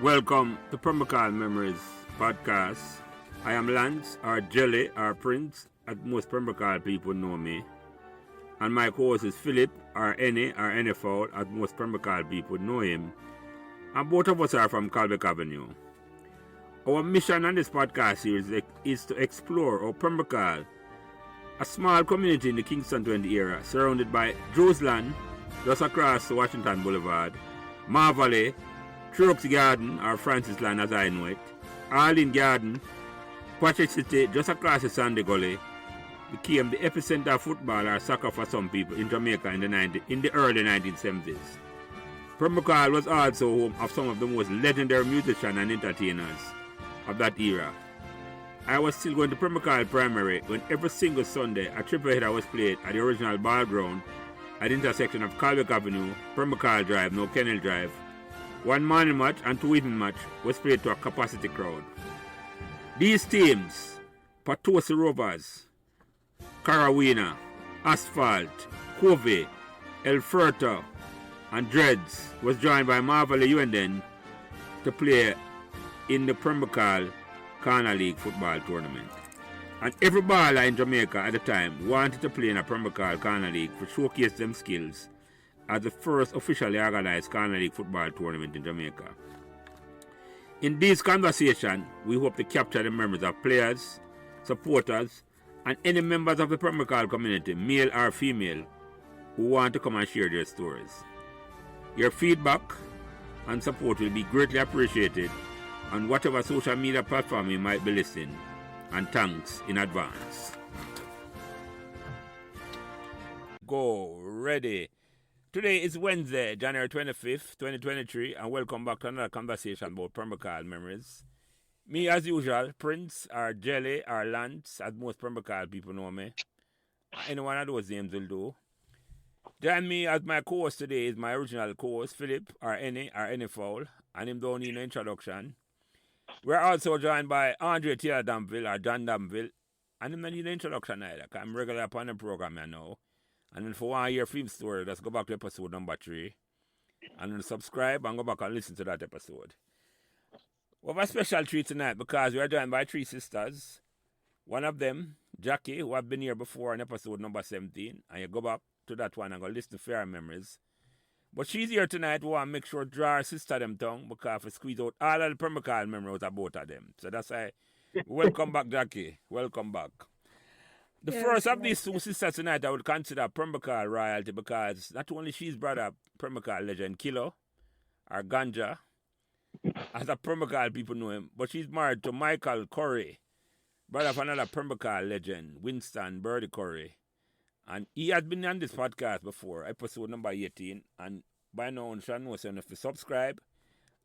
Welcome to Pembroke Hall Memories podcast. I am Lance, or Jelly, or Prince, as most Pembroke Hall people know me. And my co-host is Philip, or Any, or NFL, as most Pembroke Hall people know him. And both of us are from Calbeck Avenue. Our mission on this podcast series is to explore how Pembroke Hall, a small community in the Kingston 20 area, surrounded by Jerusalem, just across Washington Boulevard, Marvally, Trox Garden, or Francis Land as I know it, Arlene Garden, Patrick City, just across the Sandy Gully, became the epicenter of football or soccer for some people in Jamaica in the early 1970s. Pembroke Hall was also home of some of the most legendary musicians and entertainers of that era. I was still going to Pembroke Hall Primary when every single Sunday a triple header was played at the original ball ground at the intersection of Calbeck Avenue, Pembroke Hall Drive, now Kennel Drive. One morning match and two evening match was played to a capacity crowd. These teams, Patosi Rovers, Carawina, Asphalt, Covey, El Furto, and Dreads, was joined by Marvally UNDN to play in the Pembroke Hall Corner League football tournament. And every baller in Jamaica at the time wanted to play in a Pembroke Hall Corner League to showcase them skills as the first officially organized Corner League football tournament in Jamaica. In this conversation, we hope to capture the memories of players, supporters, and any members of the Pembroke Hall community, male or female, who want to come and share their stories. Your feedback and support will be greatly appreciated on whatever social media platform you might be listening, and thanks in advance. Go ready. Today is Wednesday, January 25th, 2023, and welcome back to another conversation about Pembroke Hall memories. Me, as usual, Prince, or Jelly, or Lance, as most Pembroke Hall people know me. Any one of those names will do. Join me as my co-host today is my original co-host, Philip, or Any Fowl, and him don't need no introduction. We're also joined by Andre Taylor Damville, or John Damville, and him don't need no introduction either, because I'm regular upon the program here now. And then for 1 year film story, let's go back to episode number 3. And then subscribe and go back and listen to that episode. We have a special treat tonight because we are joined by 3 sisters. One of them, Jackie, who have been here before in episode number 17. And you go back to that one and go listen to her memories. But she's here tonight. We want to make sure to draw her sister them tongue because we squeeze out all of the Pembroke Hall memories of both of them. So that's why, welcome back, Jackie. Welcome back. The first of these 2 sisters tonight I would consider Pembroke Hall royalty because not only she's brought up Pembroke Hall legend Kilo, or Ganja, as a Pembroke Hall people know him, but she's married to Michael Curry, brother of another Pembroke Hall legend, Winsome Birdie Curry. And he has been on this podcast before, episode number 18, and by now you should know so enough to subscribe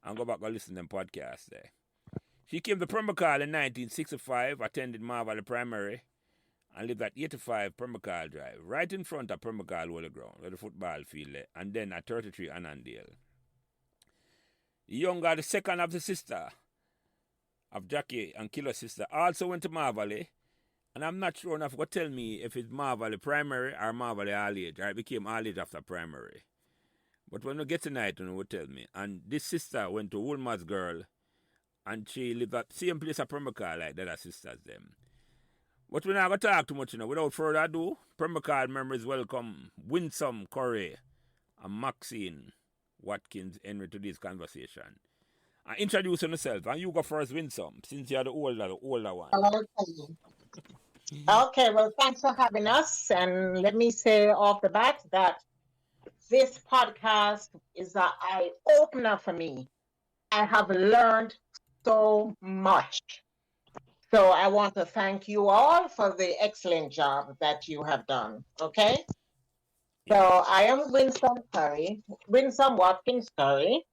and go back and listen to them podcasts there. She came to Pembroke Hall in 1965, attended Marvally Primary, and lived at 85 Pembroke Hall Drive, right in front of Pembroke Hall Holy Ground, where the football field lay, and then at 33 Annandale. The younger, the second of the sister of Jackie and Kilo's sister, also went to Marvally, and I'm not sure enough what tell me if it's Marvally Primary or Marvally All Age, or it became All Age after Primary. But when we get tonight, you know, what tell me. And this sister went to Woolmer's Girl, and she lived at the same place at Pembroke Hall like the other sisters them. But we're not going to talk too much, you know. Without further ado, Pembroke Hall memories welcome Winsome Curry and Maxene Watkins Henry to this conversation. And introduce yourself. And you go first, Winsome, since you're the older one. Okay, well, thanks for having us. And let me say off the bat that this podcast is an eye-opener for me. I have learned so much. So I want to thank you all for the excellent job that you have done. Okay? So I am Winsome Watkins Curry,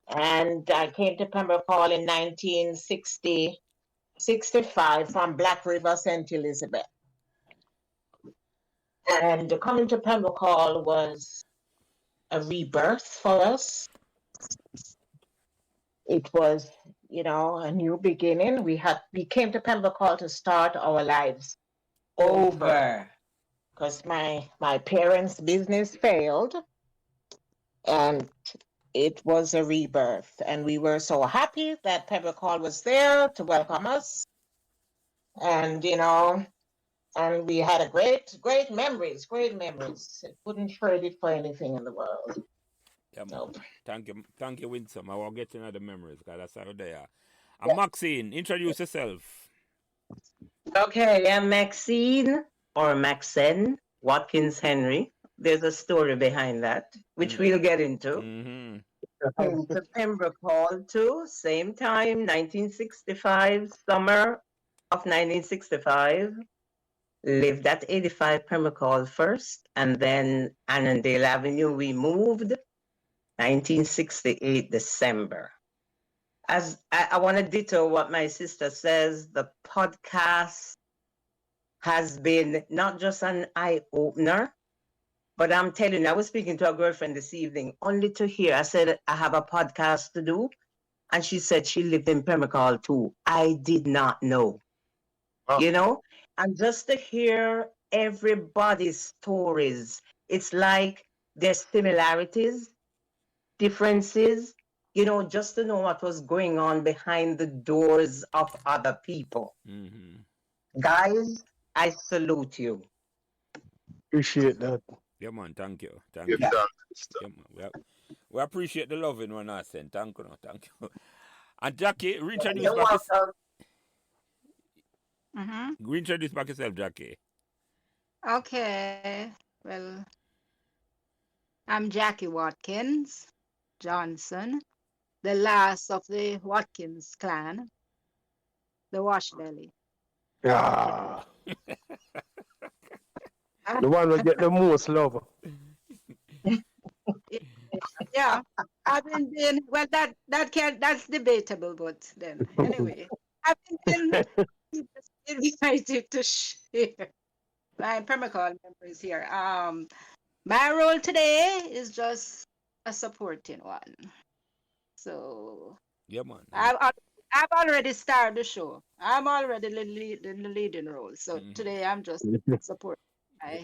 and I came to Pembroke Hall in 1965 from Black River, St. Elizabeth. And coming to Pembroke Hall was a rebirth for us. It was, you know, a new beginning. We came to Pembroke Hall to start our lives over because my parents' business failed, and it was a rebirth. And we were so happy that Pembroke Hall was there to welcome us. And, and we had a great memories, great memories. Wouldn't trade it for anything in the world. Yeah, man. Nope. Thank you, Winsome. I will get another memories, because that's how they are. And Maxine, introduce yourself. Okay, I'm Maxene or Maxene Watkins Henry. There's a story behind that, which we'll get into. Mm-hmm. Came to Pembroke Hall too, same time, 1965, summer of 1965. Lived at 85 Pembroke Hall first, and then Annandale Avenue, we moved, 1968, December. As I want to ditto what my sister says, the podcast has been not just an eye-opener, but I'm telling you, I was speaking to a girlfriend this evening, only to hear, I said, I have a podcast to do. And she said she lived in Pembroke Hall too. I did not know, and just to hear everybody's stories, it's like there's similarities, differences, just to know what was going on behind the doors of other people. Mm-hmm. Guys, I salute you. Appreciate that. Yeah, man. Thank you. Thank Give you. thanks. Yeah, man. We appreciate the loving one I sent. Thank you. Thank you. And Jackie, reintroduce You're back welcome. reintroduce back yourself, Jackie. Okay. Well, I'm Jackie Watkins Johnson, the last of the Watkins clan, the wash belly. Yeah. The one will get the most love. Yeah, I've been doing well. That's debatable, but then anyway, I've been invited to share my Pembroke Hall memories here. My role today is just a supporting one. So Yeah, man. I've already started the show. I'm already in the leading role. So today I'm just supporting.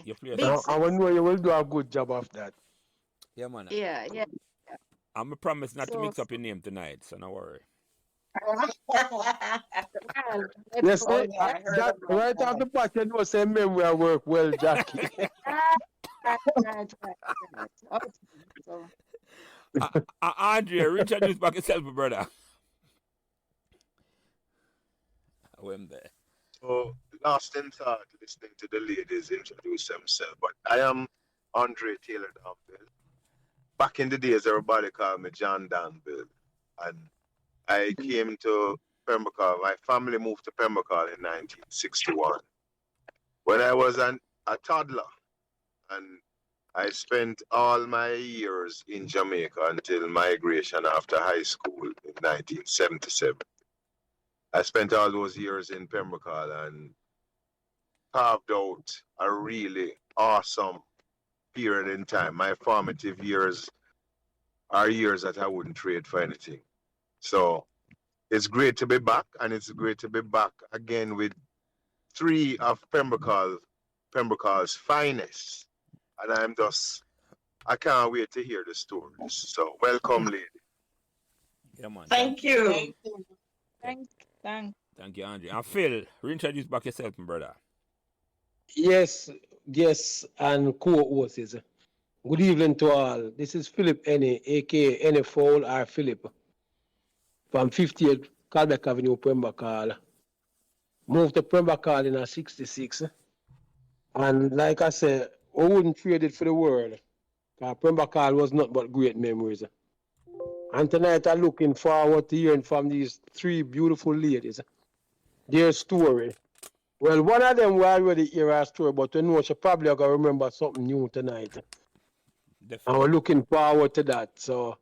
You play I know you will do a good job of that. Yeah, man. Yeah. I'm a promise not to So- mix up your name tonight, so no worry. Yes, Oh, yeah, I heard Jack, about right that. off the bat, you know, say memory work well, Jackie. Right. Okay, so, Andrea, reintroduce back yourself, brother. Oh, I'm there. So, last in thought, listening to the ladies introduce themselves. But I am Andre Taylor Danville. Back in the days, everybody called me John Danville. And I came to Pembroke Hall. My family moved to Pembroke Hall in 1961. When I was a toddler, and I spent all my years in Jamaica until migration after high school in 1977. I spent all those years in Pembroke Hall and carved out a really awesome period in time. My formative years are years that I wouldn't trade for anything. So it's great to be back, and it's great to be back again with three of Pembroke Hall's finest. And I can't wait to hear the stories. So welcome, lady. Yeah, man. Thank you. Thank you. Thank you, Andrea. And Phil, reintroduce back yourself, brother. Yes, and co-hosts. Good evening to all. This is Philip Enne, aka Enne Fowl or Philip, from 58 Calbeck Avenue, Pembroke Hall. Moved to Pembroke Hall in 66. And like I said, I wouldn't trade it for the world. Because Pembroke Hall was not but great memories. And tonight I'm looking forward to hearing from these three beautiful ladies, their story. Well, one of them will already hear our story, but you know she probably are going to remember something new tonight. And Definitely. we're looking forward to that. So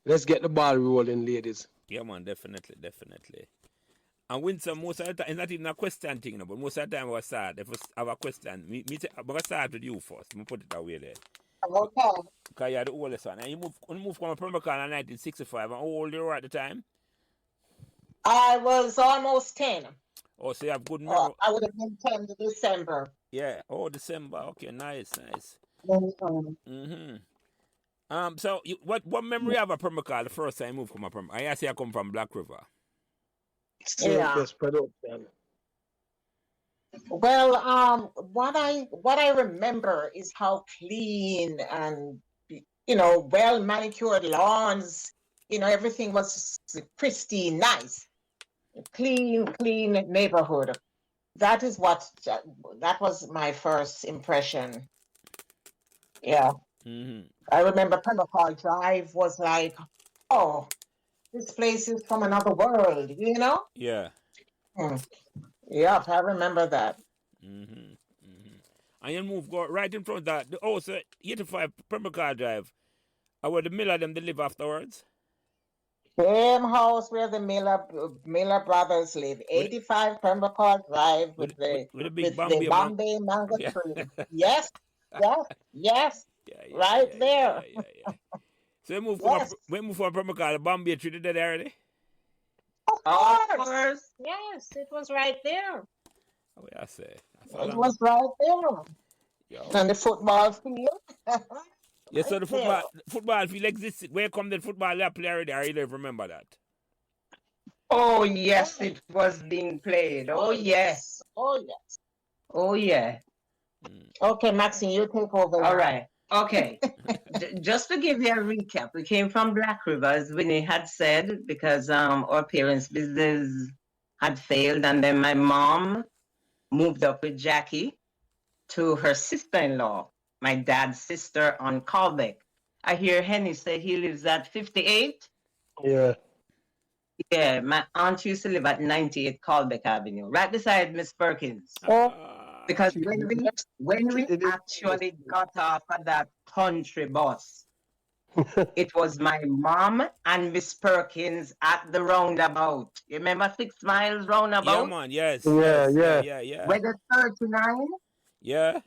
let's get the ball rolling, ladies. Yeah, man, definitely. And Winsome, most of the time, it's not even a question thing, but most of the time we start. If we have a question, I'm going to start with you first. I'm going to put it away there. Okay. Because you're the oldest one. And you moved from Pembroke Hall in 1965. And how old you were at the time? I was almost 10. Oh, so you have good memory. I would have been 10 to December. Yeah. Oh, December. Okay, nice. Mhm. Mm-hmm. So what memory of a Pembroke Hall the first time you moved from a Pembroke? I say I come from Black River. Circus production. Well, what I remember is how clean and well manicured lawns. Everything was pristine, nice, clean neighborhood. That was my first impression. Yeah, Mm-hmm. I remember Pembroke Hall Drive was like, oh, this place is from another world, Yeah. Hmm. Yep, I remember that. Mm-hmm. Mm-hmm. And you move go right in front of that. The house 85 Pembroke Hall Drive. Where the Miller them they live afterwards. Same house where the Miller brothers live, With 85 Pembroke Hall Drive with the big with the Bombay man. Bombay mango Yeah. tree. Yes, yes, Yeah, right there. yeah. So Yes, we move from Pembroke Hall, Bombay tree dead already. of Of course. course. Yes, it was right there. Oh, yeah, I say. That's It all was right there. Yo. And the football field. Yeah, so Right the there. football field existed. Where come the football they play already? I don't remember that. Oh, yes, it was being played. Oh, yes. Oh, yes. Oh, yeah. Okay, Maxine, you take over. All now. right. Okay. Just to give you a recap, we came from Black River, as Winnie had said, because our parents' business had failed. And then my mom moved up with Jackie to her sister-in-law, my dad's sister on Callbeck. I hear Henny say he lives at 58. Yeah. Yeah, my aunt used to live at 98 Callbeck Avenue, right beside Miss Perkins. Because She- when we it is- actually got off of that country bus, it was my mom and Miss Perkins at the roundabout. You remember 6 miles Yeah, roundabout? man. Yes. Yeah, yes, yeah. yeah. Where the 39? Yeah.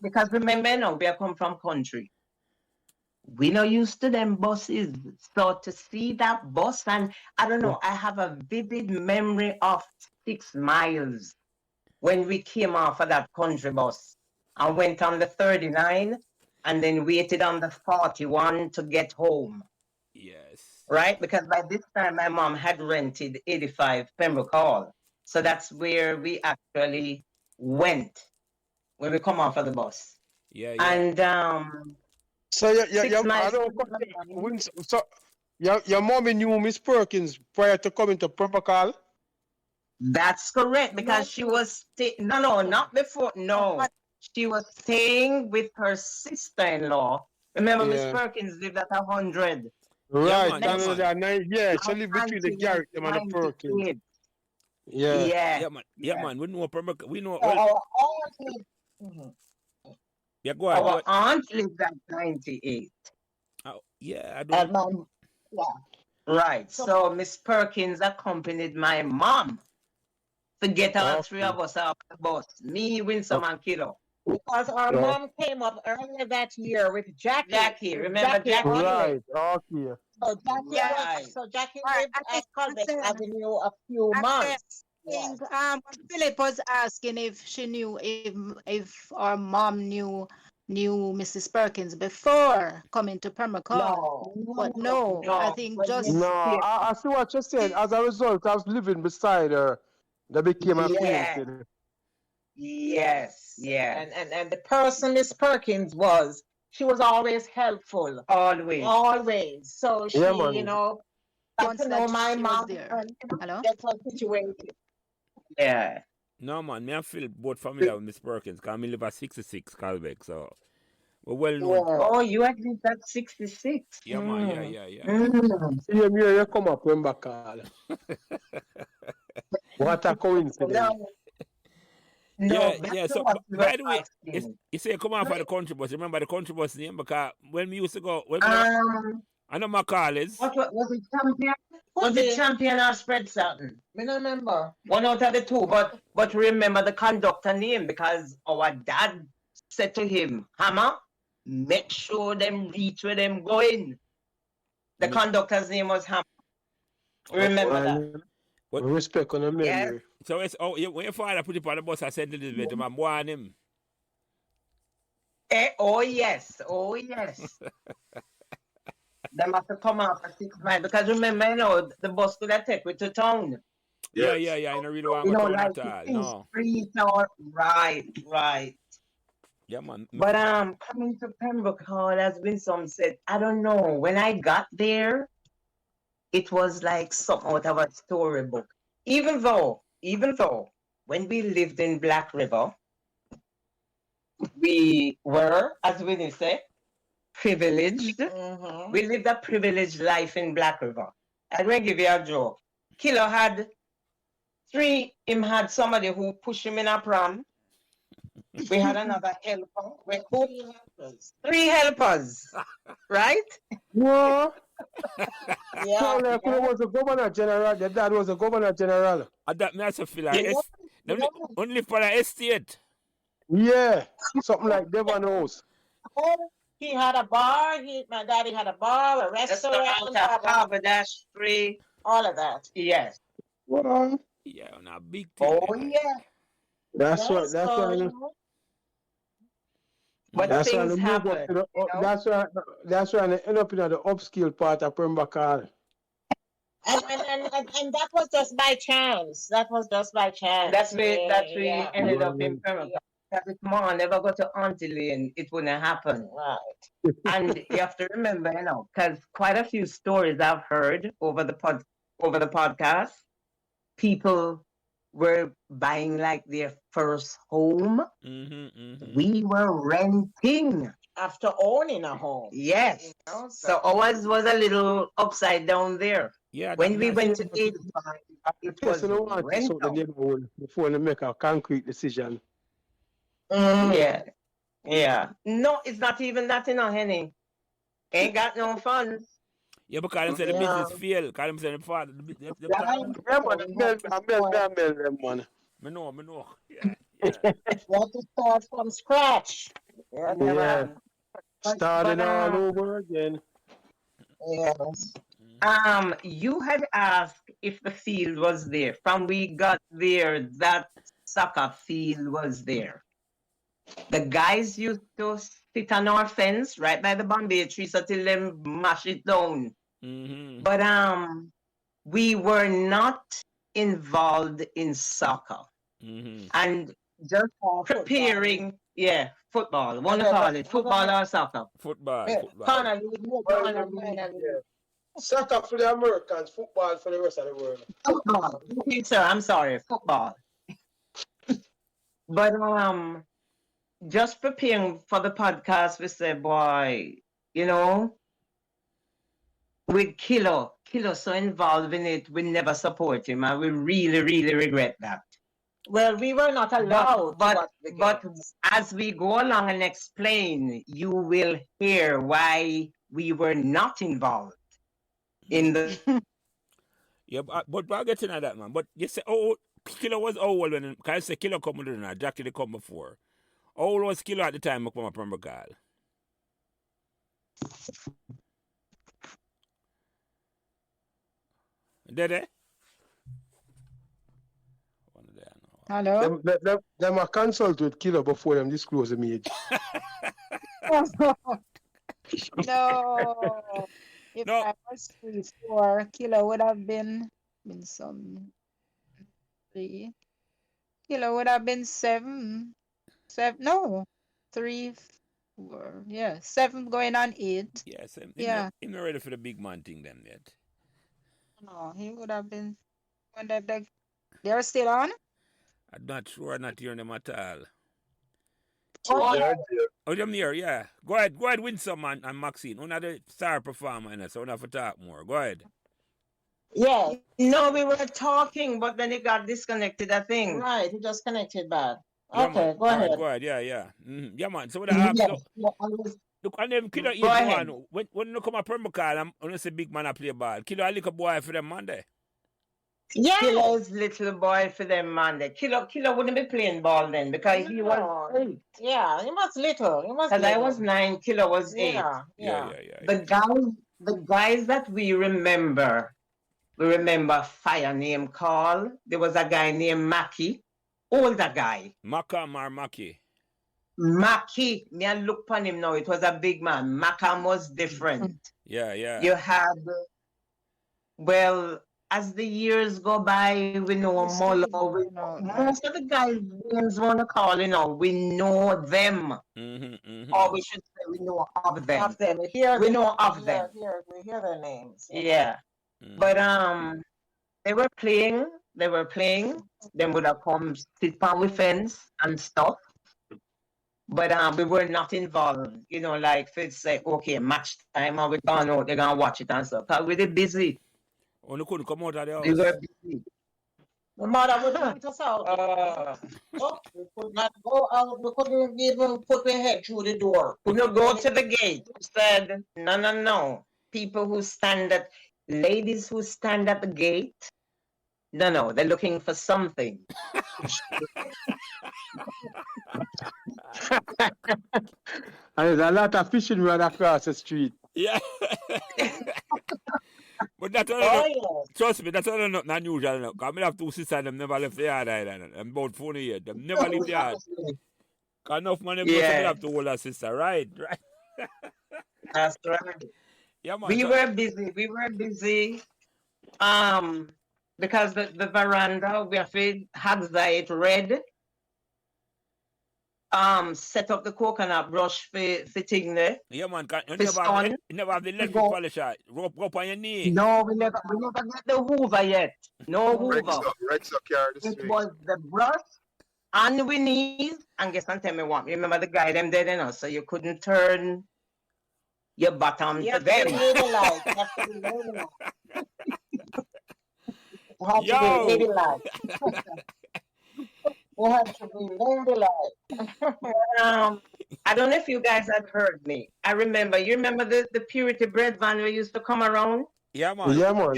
Because remember now, we are come from country. We not used to them buses. So to see that bus, and I don't know, I have a vivid memory of 6 miles when we came off of that country bus and went on the 39 and then waited on the 41 to get home, Yes. right? Because by this time my mom had rented 85 Pembroke Hall. So that's where we actually went when we come off of the bus. Yeah. And So I 6 miles. don't. So your mommy knew Miss Perkins prior to coming to Pembroke Hall? That's correct, because she was no, not before. No, she was staying with her sister-in-law. Remember, Miss Yeah. Perkins lived at 100. Right. man, yeah, and man. that night, yeah, she lived between the Garrett and the Perkins. Yeah. Yeah, man. Yeah, man. We know Pembroke. We know. So Well, our aunt lived- Mhm. yeah, go ahead. Our aunt lived at 98. Yeah, I And don't. my, yeah. Right. So Miss Perkins accompanied my mom to get all 3 of us off the bus. Me, Winsome, and Kiddo. Because our Yeah. mom came up earlier that year with Jackie. Jackie, remember Jackie? Right. Okay. So Jackie, Right. Right, lived I at Callbeck think- Avenue a few I months. think Philip was asking if she knew if our mom knew Mrs. Perkins before coming to Pembroke Hall. But no, I think just No, I see what you're saying. As a result, I was living beside her. That became Yeah. acquainted. Yes, yeah. And the person Miss Perkins was, she was always helpful. Always. Always. So she, Yeah, man. got Once to know that my she was mom there. and Hello? get her situated. Yeah. No, man. Me and Phil both familiar with Miss Perkins. Cause me live at 66 Calbeck, so we're well known. Yeah. Oh, you had lived at 66. Yeah, man. Yeah. Mm. See him here, you come up Pembroke Hall. What a coincidence. No, Yeah. that's So, what we by were the way, asking. you say come off of the country bus. Remember the country bus name? Because when we used to go, I know my call is. What was it, champion? Was it champion or spread something? I don't remember. One out of the two, but remember the conductor name, because our dad said to him, Hammer, make sure them reach where them going. The conductor's name was Hammer. Remember that? What? Respect on the memory. Yes. So it's when your father put it on the bus, I said Elizabeth, I'm born him. Oh yes, oh yes. They must have come out at 6 miles because remember, the bus could have take we to town. Yeah, Yes. yeah, yeah. I don't really want to go town Like at all. in No. street or right. Yeah, man. But coming to Pembroke Hall, as Winsome said, I don't know. When I got there, it was like something out of a storybook. Even though, when we lived in Black River, we were, as Winnie said, privileged. Mhm. We lived a privileged life in Black River. I'm going to give you a joke. Kilo had him had somebody who pushed him in a pram. We had another helper. We cooked. 3 helpers, right? Yeah. Yeah. So like, he was a governor general. Your dad was a governor general. That me also feel like Yeah. only for the estate. Yeah. Something like Devon House. He had a bar. My daddy had a bar, a restaurant, Restaurant, Harvard 3. all of that. Yes. Well, Yeah, on a big thing. Oh, yeah. that's what. Yes, That's so, why. you know, But That's why things they move up happen. to the. you know? That's why they end up in the upscale part of Pembroke Hall. and that was just by chance. That was just by chance. That's we Yeah. ended up in Pembroke. Because if Mom never go to Auntie Lane, it wouldn't happen. Right. And you have to remember, because quite a few stories I've heard over the podcast, people were buying like their first home. We were renting. After owning a home. Yes. You know, So ours was a little upside down there. Yeah. When we that's- went to 85, it was Yes, you don't want to sort the rental. neighborhood before they make a concrete decision. Yeah. No, it's not even that, Henny. Ain't got no funds. Yeah, because them say the Yeah. business fail. Because them say the father. Yeah, man. I melt them, man. Me know. Yeah. You have to start from scratch. Yeah. Starting all over again. Yes. You had asked if the field was there. From we got there, that soccer field was there. The guys used to sit on our fence right by the Bombay tree so till them mash it down. But we were not involved in soccer. And just preparing, football. Want to call it football or soccer? Football. Connor, Soccer for the Americans, football for the rest of the world. Football. Okay, sir, I'm sorry, football. But just preparing for the podcast, we said, boy, with Kilo so involved in it, we never support him, and we really, really regret that. well, we were not allowed. But as we go along and explain, you will hear why we were not involved in the. Yeah, but I'll get into that, man. But you say, Kilo was old when, because I say Kilo come with it, Jackie they come before. How old was Kilo at the time I come up from Pembroke Hall? Did they? Hello? Them are consult with Killer before them disclose the age. No. If No. I was 3-4, Kilo would have been some 3. Kilo would have been 7. 3, 4. Yeah, 7 going on 8. Yes, Yeah. I'm not ready for the big man thing then yet. No, he would have been when they're still on. I'm not sure, I'm not hearing them at all. Oh, them here, yeah. Go ahead, Winsome and Maxene. One of the star performer in it, so we have to talk more. Go ahead. Yeah, No, we were talking, but then it got disconnected, I think. right. He just connected back. Yeah, Okay, man. go ahead. Go ahead, yeah. Yeah, man. So what I Yeah, ask, yeah, I was- look, and them Kilo Go ahead. one. When you come a Pembroke Hall, I'm gonna say big man a play ball. Kilo a little boy for them man there. yeah. Kilo's little boy for them Monday. Kilo wouldn't be playing ball then because he was No. 8. Yeah, he was little. He was Because I little. was 9, Kilo was 8. Yeah. The guys that we remember fire name call. There was a guy named Mackie, older guy. Macam or Mackie. Mackie, me I look upon him now, it was a big man. Macam was different. Yeah, You had, well, as the years go by, we know Molo. Most of the guys names want to call, we know them. Or we should say we know of them. Of them. We know of them. We hear their names. Yeah. But they were playing, then would have come sit on with fence and stuff. But we were not involved, like if it's like, okay, match time, or we gone out, they're gonna watch it and stuff. Cause we were busy. Only couldn't come out of the house. We were busy. The mother would put us out. We could not go out. We couldn't even put our head through the door. We could go to the gate. We said, no. Ladies who stand at the gate, no, they're looking for something. And there's a lot of fishing rod across the street. Yeah. But that's all trust me, that's all not unusual. No. Because I have two sisters, them never left the yard either. I'm about 40 years. Them never leave the yard. Because enough money have to hold a sister, right? That's right. Yeah, man. We were busy. Because the veranda, we have to have it red. Set up the coconut brush for thing there. Yeah, man. You never have the electric polisher. Rope on your knee. No, we never get the Hoover yet. No Hoover. Rex up here the It street. was the brush and we knees. And guess and tell me what. Remember the guy them dead so you couldn't turn your bottom to them. We have to be ladylike. I don't know if you guys had heard me. You remember the Purity bread van we used to come around? Yeah, man. Yeah, man.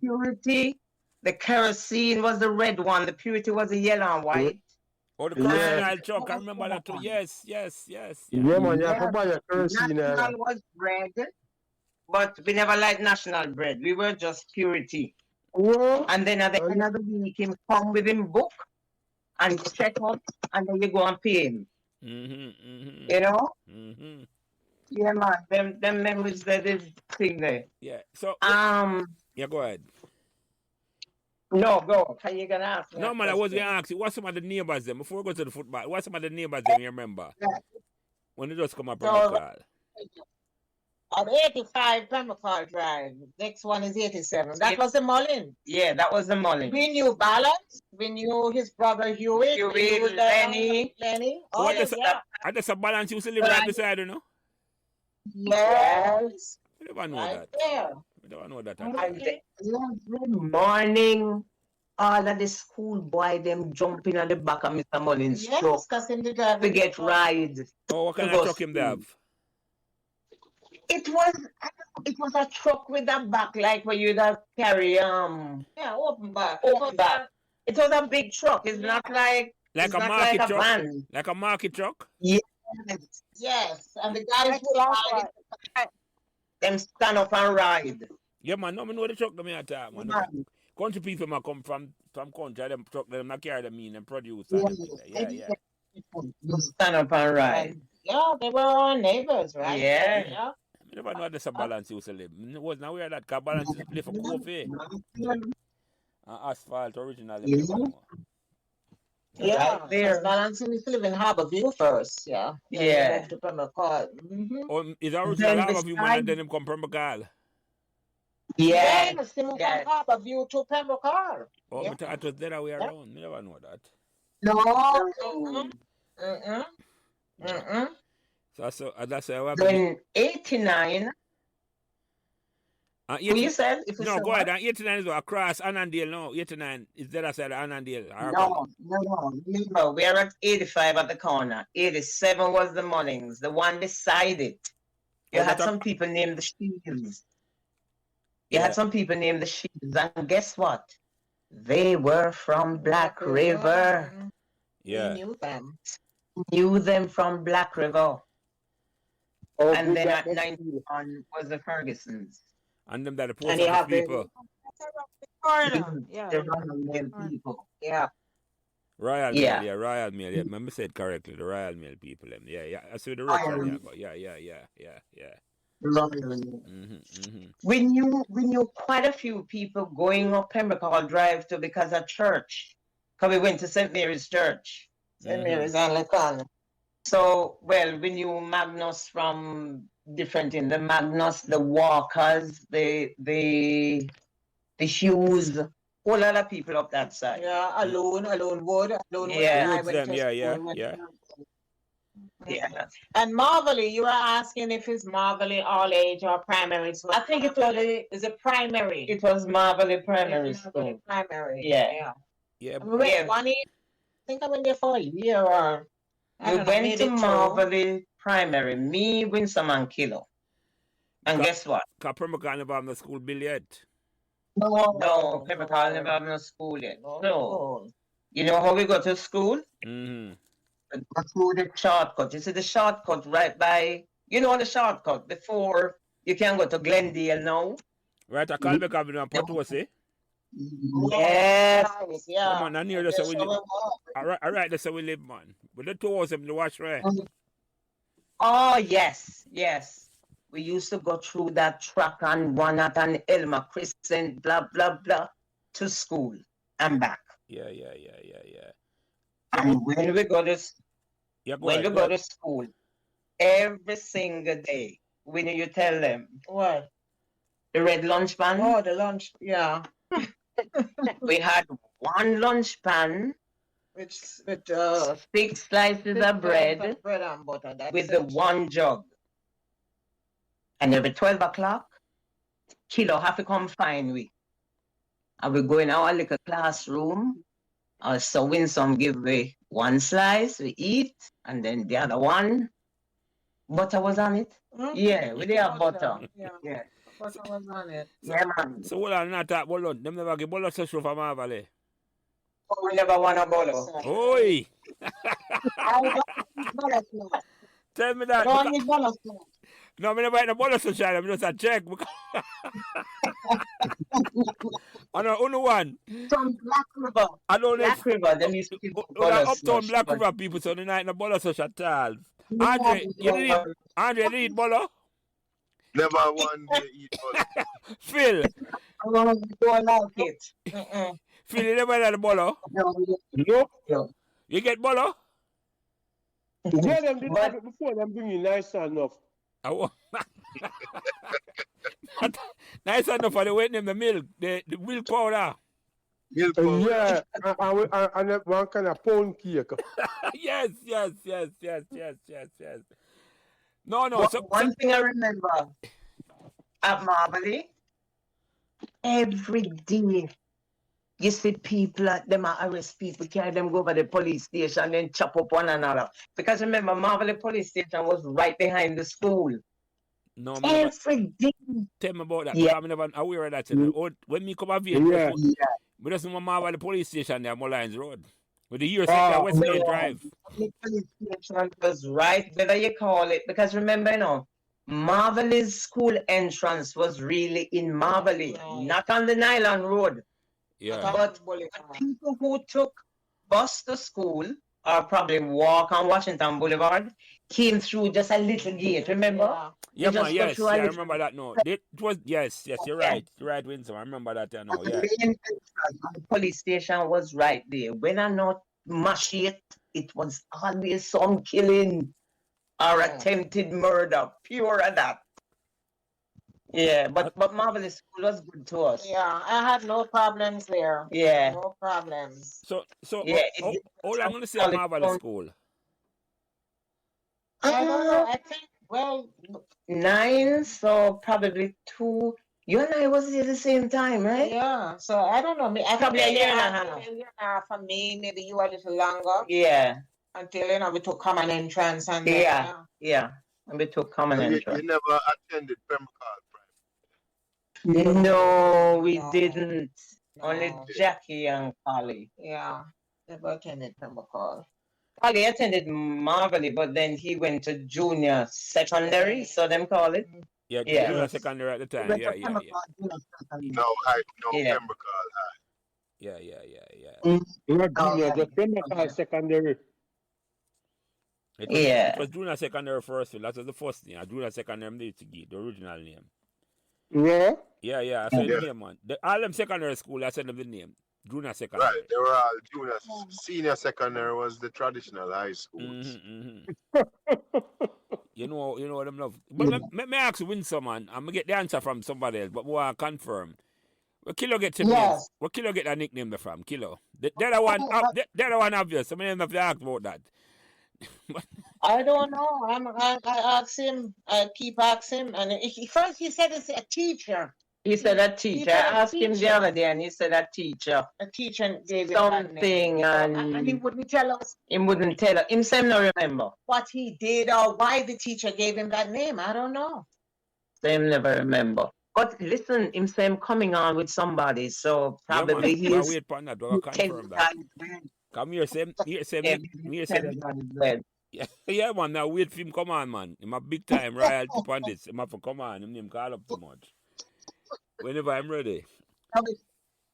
Purity, the kerosene was the red one, the Purity was the yellow and white. Oh, the kerosene truck, I remember that too. Yes. Yeah, man, you have to buy your kerosene. National was bread, but we never liked national bread. We were just Purity. And then at the end of the week, him come with him book and check out, and then you go and pay him. You know? Yeah, man. Them memories that is thing there. Yeah. So yeah, go ahead. No, go. Are you gonna ask me? No, man, I was gonna ask you, what's some of the neighbors them before we go to the football? What's some of the neighbors them you remember? When they just come up Pembroke Hall? On 85 Pembroke Hall Drive. Next one is 87. That was the Mullin. Yeah, that was the Mullin. We knew Balance. We knew his brother Hewitt. We knew Lenny. Oh, yes, yeah. And there's a Balance used to live right beside, you know? Yes. We never know Right that. there. We never know that. And every morning, all of the school boy them jumping on the back of Mr. Mullin's truck Yes, because in the drive. to get ride. Oh, what kind of truck him they have? It was a truck with a back like where you'd have carry Yeah, open back. open back. It was a big truck. It's not like Like it's a not market like a truck? van. Like a market truck? Yes. Yes, and the guys will ride. Them stand up and ride. Yeah, man, no, me know the truck them here time, man. Country people might come from country, them truck them not carry them in and produce. Yeah. You stand up and ride. Yeah, they were our neighbors, right? Yeah. I never know there's a Balance used to live. I wasn't aware that because Balance used to play for coffee. Asphalt originally. Yeah, Right there. Balance used to live in Harborview first, yeah. Yeah. To Pembroke Hall. Oh, is the original Then Harborview man and then him come Pembroke Hall? Yes. Yes, they moved Yes. from Harborview to Pembroke Hall. Oh, Yeah. I thought it was the other way around. I never know that. No. So that's how I Then 89. Who you said? If you no, said go what? ahead. 89 is across Annandale. No, 89 is the other side of Annandale. No. Remember, we are at 85 at the corner. 87 was the Mullings, the one beside it. You Oh, had that- some people named the Shields. Yeah. You had some people named the Shields. And guess what? They were from Black River. Yeah. We knew them. Knew them from Black River. Oh, And good then that- at 91 was the Fergusons. And them that the post And you office have the- people. Corridor. Yeah. The random name people. Yeah. Royal Yeah. Mail, yeah, Royal Mail, yeah. Remember said correctly, the Royal Mail people, them. Yeah. I see the I rich one, yeah, am but yeah. lovely. Mm-hmm. We knew quite a few people going up Pembroke Hall Drive to because of church. Because we went to St. Mary's Church. St. Mary's Anglican. So, well, we knew Magnus from different in the Magnus, the Walkers, the Hughes, whole lot of people up that side. Yeah, Alone Wood. Alone Wood. Yeah. I Woods went them, to yeah. school with Yeah. them. Yeah. And Marvelly, you were asking if it's Marvelly all age or primary school. I think it was Is it primary? it was Marvelly Primary It's School. Marvelly primary. Yeah. Yeah. We went Yeah. one year. I think I went there for a year or I We don't know, went made to it through. Marvelly Primary, me, Winsome, and Kilo. And Ca- guess what? Cause Pembroke never have no school bill yet. No, Pembroke Hall never have no school yet. So, you know how we go to school? Mm-hmm. We go through the shortcut. You see the shortcut right by, you know the shortcut before you can go to Glendale now? Right, I call back Avenue and Potosi. Yes. Yeah. Come on, I near that's how we live. Alright, that's how we live, man. But the two of them to watch right. Oh, yes. We used to go through that track and one at an Elma Crescent, blah, blah, blah, to school and back. Yeah. And when we go to Yeah, go when ahead, we go go ahead. to school, every single day, when you tell them What? the red lunch pan, Oh, the lunch. Yeah. we had one lunch pan, With 6 slices of bread and butter. That's with the it. one jug. And every 12 o'clock, Kilo have to come find we. And we go in our little classroom. So Winsome give we one slice, we eat, and then the other one, butter was on it. Hmm? Yeah, we did have butter. Yeah. Yeah. Butter was on it. Yeah, man. So what are not that bolon? Them never give bolon social for Marvelly. Oh, we never want a bolo. Oi! I don't need butter now. Tell me I that. don't need butter now. No, I never eat a bolon social. I'm just a check. I know only one. From Black River. I don't know. Black River, them used to give Uptown bolo Black slush, River people, so they not in a bolon social at all. but- Andre, you eat bolo? Never one day eat bolo. Phil, I don't like it. Phil, you never had a bolo? No. You get bolo? Yeah, them did But- have it before them bring you nice enough. I want. Nice enough for the waiting in the milk, the milk powder. Milk powder. Yeah, and that one kind of pound cake. Yes. No. One thing I remember at Marvelly, every day you see people at them arrest people, carry them go over the police station, then chop up one another. Because remember, Marvelly police station was right behind the school. No, me never, Every day. tell me about that. Yeah. I'm never aware of that. You know. When me come over here, Yeah. we just remember the police station there, Mullines Road. With the years at West Main Drive. The police station was right, whether you call it, because remember, you know, Marvelly's school entrance was really in Marvelly, not on the Nylon Road. Yeah. But people who took bus to school or probably walk on Washington Boulevard came through just a little gate, remember? Yeah, You man, just go yes. through Yeah, a I little- remember that now. It was, yes, you're right. You're right, Winsome. I remember that now, And yeah. the main entrance of the police station was right there. When I not mash it was always some killing or attempted murder, pure of that. Yeah, but Marvelous School was good to us. Yeah, I had no problems there. Yeah. No problems. So Yeah, how long going to say solid Marvelous phone. School? I don't know. I think, well, 9, so probably 2. You and I was there the same time, right? yeah. So I don't know. I Probably a year and a half. A year and a half for me. Maybe you a little longer Yeah, until we took common entrance and yeah. And we took common You entrance. never attended Pembroke Hall No, we No. didn't. Only No. Jackie and Polly. Yeah. Never attended Pembroke Hall. Polly attended Marvelly, but then he went to junior secondary, so them call it. Yeah, Yeah. you were secondary at the time. Yeah. No, Yeah. Pembroke Hall High. Yeah. Not Oh, junior, yeah. just Pembroke Hall secondary. It Yeah. was junior secondary first. That was the first name. Junior secondary name to give the original name. Yeah. Yeah. I said the Yeah, name, man. All them secondary school, I said them the name. Junior right. secondary. They were all junior. Senior secondary was the traditional high schools. You know them love. But me ask Winsome, man. I'm gonna get the answer from somebody else, but we want to confirm. Where Kilo get him name? Yes. Where Kilo get that nickname from? Kilo. They're the one. They're the one obvious. I mean, have to ask about that. I don't know. I asked him. I keep asking him, and first he said it's a teacher. He said a teacher. I said a asked him the teacher. other day, and he said a teacher. A teacher gave him that name. Something, And he and wouldn't tell us he wouldn't tell her. Himself no remember. what he did or why the teacher gave him that name. I don't know. Same never remember. But listen, himself coming on with somebody, so probably yeah, man. he's Wait upon that. We'll confirm that. Come here, Sam. Here, Sam. Yeah, man. Now wait for him. Come on, man. I'm a big time royalty upon this. I'm have to come on. Him name call up too much. Whenever I'm ready.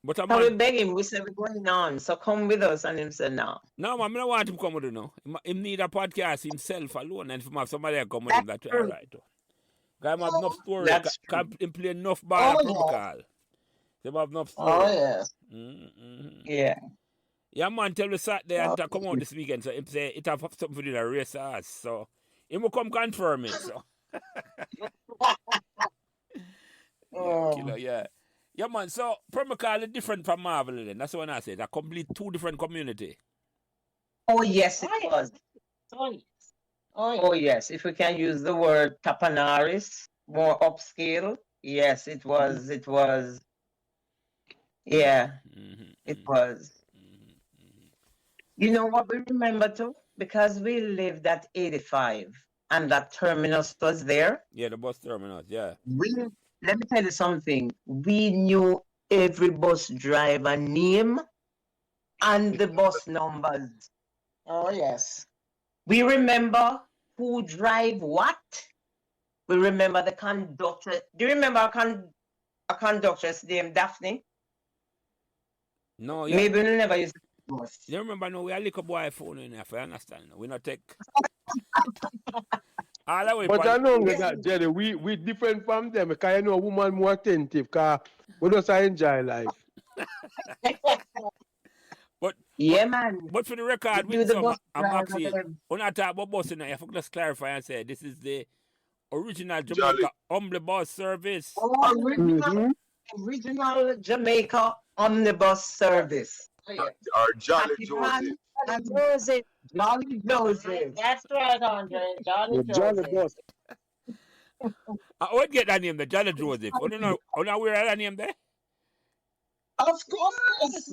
But I'm we beg him, we said we're going on, so come with us, and him said no. No, man, I don't want him come with you now. Him need a podcast himself alone, and if him have somebody else come with him, that's all right. Because I have enough story. Him play enough ball at Pembroke Hall. They have enough story. Oh yes. Yeah. Yeah, man, tell the Saturday and to come out this weekend. So him say it have something to do with the race us. So he will come confirm it. So. Killer, yeah. Yeah, man. So Pembroke Hall is different from Marvel. Then that's what I said. A complete two different community. Oh yes, it was. Oh yes. Oh yes. Oh yes, if we can use the word Tapanaris, more upscale. Yes, it was. It was. Yeah, it was. You know what we remember too? Because we lived at 85 and that terminus was there. Yeah, the bus terminus, yeah. Let me tell you something. We knew every bus driver name and the bus numbers. Oh yes. We remember who drive what. We remember the conductor. Do you remember a conductress named Daphne? No, yeah. Maybe we never used the bus. You remember, no, we are like a boy phone in here, I understand. We not take. All the way But I know that, Jerry, we different from them because you know a woman more attentive because we just enjoy life. Yeah, man. But for the record, We do the Winsome, bus I'm driver actually, them. when I talk about bus, I have to just clarify and say this is the original Jamaica omnibus service. Original Jamaica omnibus service. Or Jolly Joseph. Jolly Joseph. That's right, Andre. Jolly Joseph. Bus. I would get that name, the Jolly Joseph. I don't know where that name there. Of course,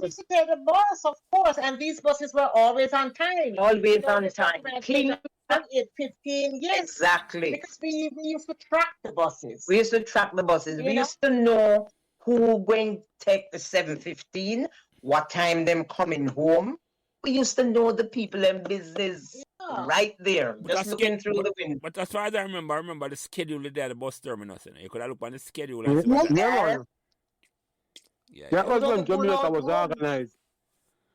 we should take the bus, of course, and these buses were always on time. Always on time. Clean. 15 years. Exactly. Because we used to track the buses. We used to track the buses. You We know? used to know who going to take the 7:15, what time them coming home. We used to know the people and business right there, But just that's looking through the window. But as far as I remember the schedule there at the bus terminus. You could have looked on the schedule and see Yeah, what man. yeah. That was when Don't go Jamaica down was home. organized.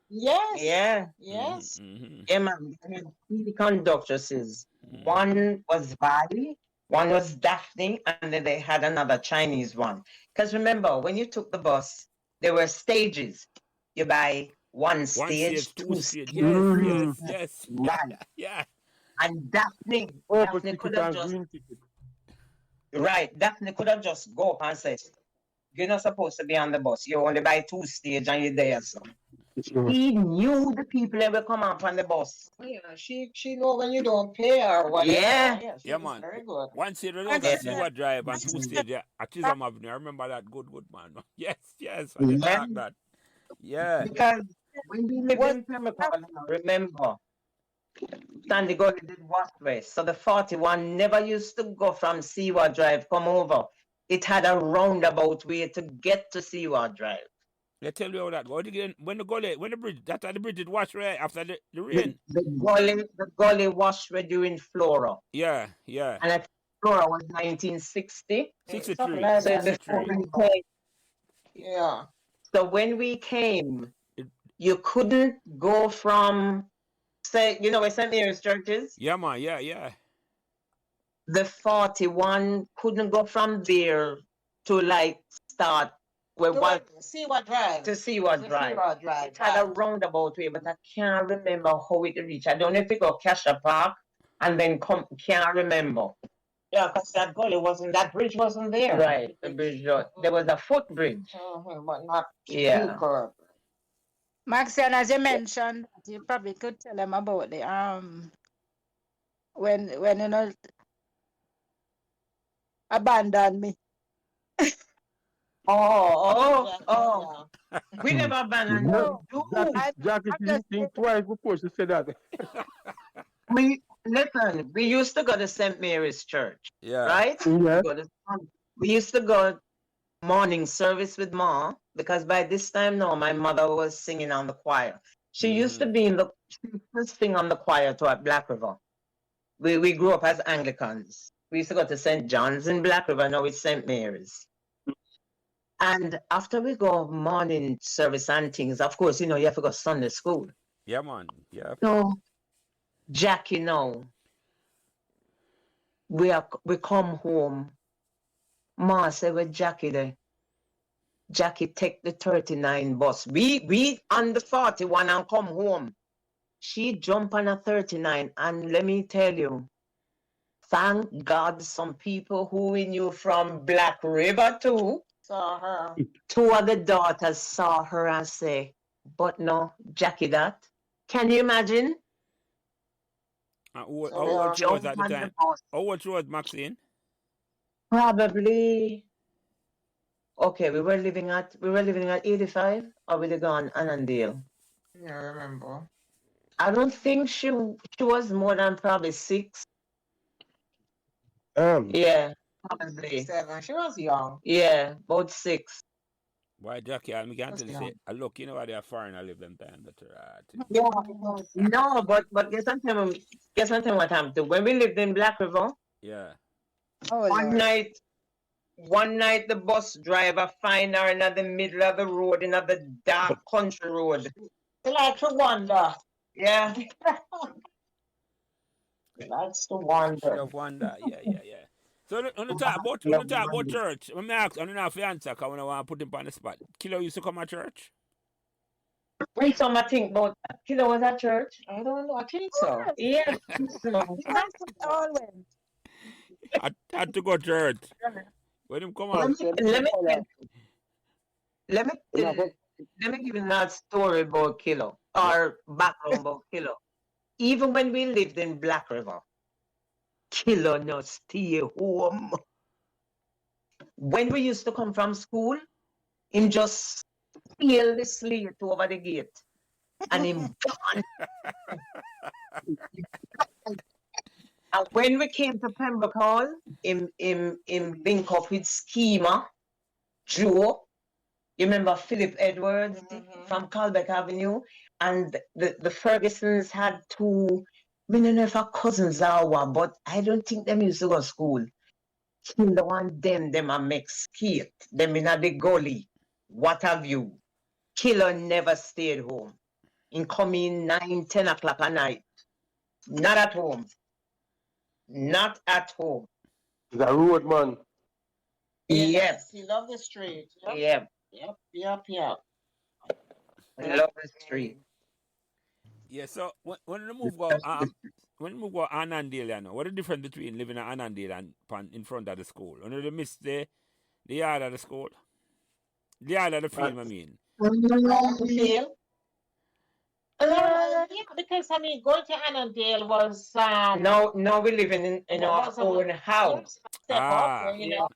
Yes. Yeah. Yes. Yeah, man. We had three conductresses. One was Bali, one was Daphne, and then they had another Chinese one. Because remember, when you took the bus, there were stages. You buy one stage, two stage. stages. Yes. Right. Yeah. And Daphne Open could ticket have and just green ticket. right. Daphne could have just go up and said, "You're not supposed to be on the bus. You only buy two stage and you're there." So he knew the people that will come up on the bus. Yeah, she know when you don't pay or whatever. Yeah. She Yeah, was man. Very good. One stage we And love she see said- what drive and two stage at Chisholm Avenue. I remember that good man. Yes. I Yeah. like that. Yeah. Because when we lived in Pembroke Hall, remember, Sandy Gully did Westway. So the 41 never used to go from Seaward Drive, come over. It had a roundabout way to get to Seaward Drive. They tell you all that. When the bridge, that's how the bridge did wash right after the rain. The gully Washway during Flora. Yeah. And at Flora was 1960. 63. Something like So that. before 63. we came. Yeah. So when we came, It- you couldn't go from, say, where St. Mary's Church is? Yeah, man. Yeah, yeah. The 41 couldn't go from there to like start where what See what drive. to see what To drive. what drive. It had a roundabout way, but I can't remember how it reached. I don't know if it go Cassia Park and then come. Can't remember. Yeah, because that bridge wasn't there. Right, the bridge. There was a footbridge. But not Yeah. full curb. Maxine, as you mentioned, you probably could tell them about the when abandoned me. Oh. We never abandoned No, you. Jackie, I'm she just think twice before she said that. Listen, we used to go to St. Mary's Church, Yeah. right? Yeah. We used to go morning service with Ma because by this time now my mother was singing on the choir. She used to be she used to sing on the choir to at Black River. We grew up as Anglicans. We used to go to St. John's in Black River, now it's St. Mary's. And after we go morning service and things, of course, you have to go Sunday school. Yeah, man. Yeah. So Jackie now, we come home. Ma said with Jackie there. Jackie take the 39 bus. We on the 41 and come home. She jump on a 39 and let me tell you, thank God some people who we knew from Black River too. Saw her. Two of the daughters saw her and say, but no, Jackie that. Can you imagine? How old she was at the time? How old she was, Maxine? Probably. Okay, we were living at 85 or we gone Annandale. Yeah, I remember. I don't think she was more than probably 6. Yeah, probably. 7. She was young. Yeah, about 6. Why, Jackie, I can't tell you, Yeah. say, look, you know why they are foreign, I live them time. That's right. Yeah. No, but guess something what happened. When we lived in Black River, Yeah. Oh, one Lord. night the bus driver find her in the middle of the road, in the dark country road. She likes to wander. Yeah. She likes to Should wander. have wonder. Yeah. So when you talk about church, when I ask, I don't know if you answer, because when I want to put him on the spot. Kilo used to come to church? Wait, so I think about that. Kilo was at church? I don't know. I think so. Yeah. All went. I had to go to church. When him come out. Let me give you that story about Kilo, or background about Kilo. Even when we lived in Black River, Kilo no stay home. When we used to come from school, him just steal the slate over the gate and him gone. And when we came to Pembroke Hall, him link up with Schema, Joe. You remember Philip Edwards from Calbeck Avenue? And the Fergusons had 2, I don't know if our cousins are one, but I don't think them used to go to school. Kill the one them a make skate, them in the gully, what have you. Killer never stayed home. In coming 9, 10 o'clock at night. Not at home. Not at home. The road man. Yes. He loved the street. Yep. Yep. I love the street. Yeah, so when you move go Annandale, you know, what is the difference between living at Annandale and in front of the school? You know, they miss the yard of the school? The yard of the film, I mean. Field? Yeah, because I mean, going to Annandale was No, we live in our own house. step up, you know.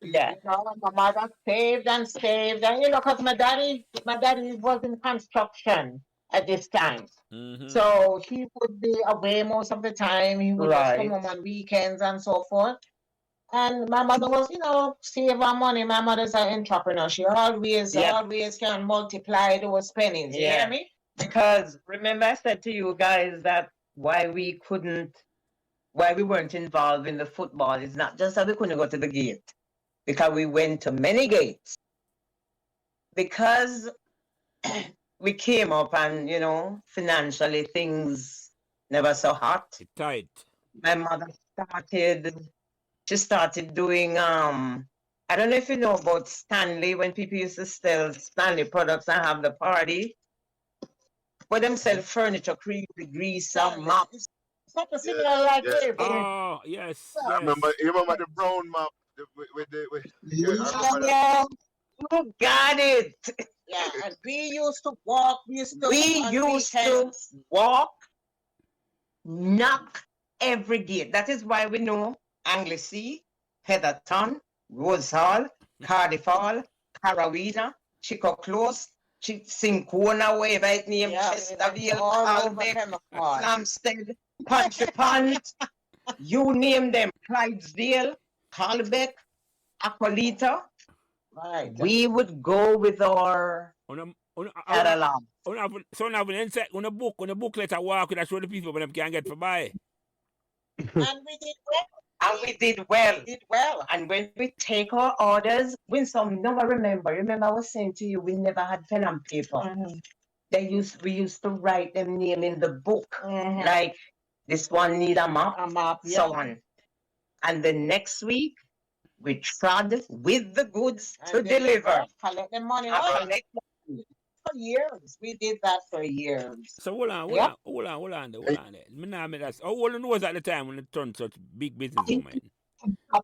Yeah. You know, my mother saved, and because my daddy was in construction at this time. Mm-hmm. So he would be away most of the time. He would just come home on weekends and so forth. And my mother was, save her money. My mother's an entrepreneur. She always can multiply those pennies. You hear me? Because remember I said to you guys that why we weren't involved in the football is not just that we couldn't go to the gate. Because we went to many gates. because we came up and, financially things never so hot. It's tight. My mother she started doing, I don't know if you know about Stanley, when people used to sell Stanley products and have the party. Where them sell furniture, cream, grease, some mops. Something similar like yeah. this. Oh, yes, I yes. remember the brown map with I remember that. Yeah, you got it. Yeah, and we used to walk. We used to walk, knock every gate. That is why we know Anglesey, Heatherton, Rose Hall, Cardiff Hall, Carawina, Chico Close, Sincona, wherever it named, Chesterfield, Albeck, Hampstead, Country Pond, you name them, Clydesdale, Halbeck, Aqualita. Right. We would go with our catalog. So now when inside on a booklet I walk with, I show the people when they can't get to buy. And we did well. And we did well. And when we take our orders, Winsome, now I remember I was saying to you, we never had pen and paper. Mm-hmm. We used to write them name in the book. Mm-hmm. Like, this one need a map, so yeah. on. And the next week, we trod with the goods to deliver. Collect the money. For years. We did that for years. So hold on. Me nah make that. How old was at the time when it turned such big business woman? How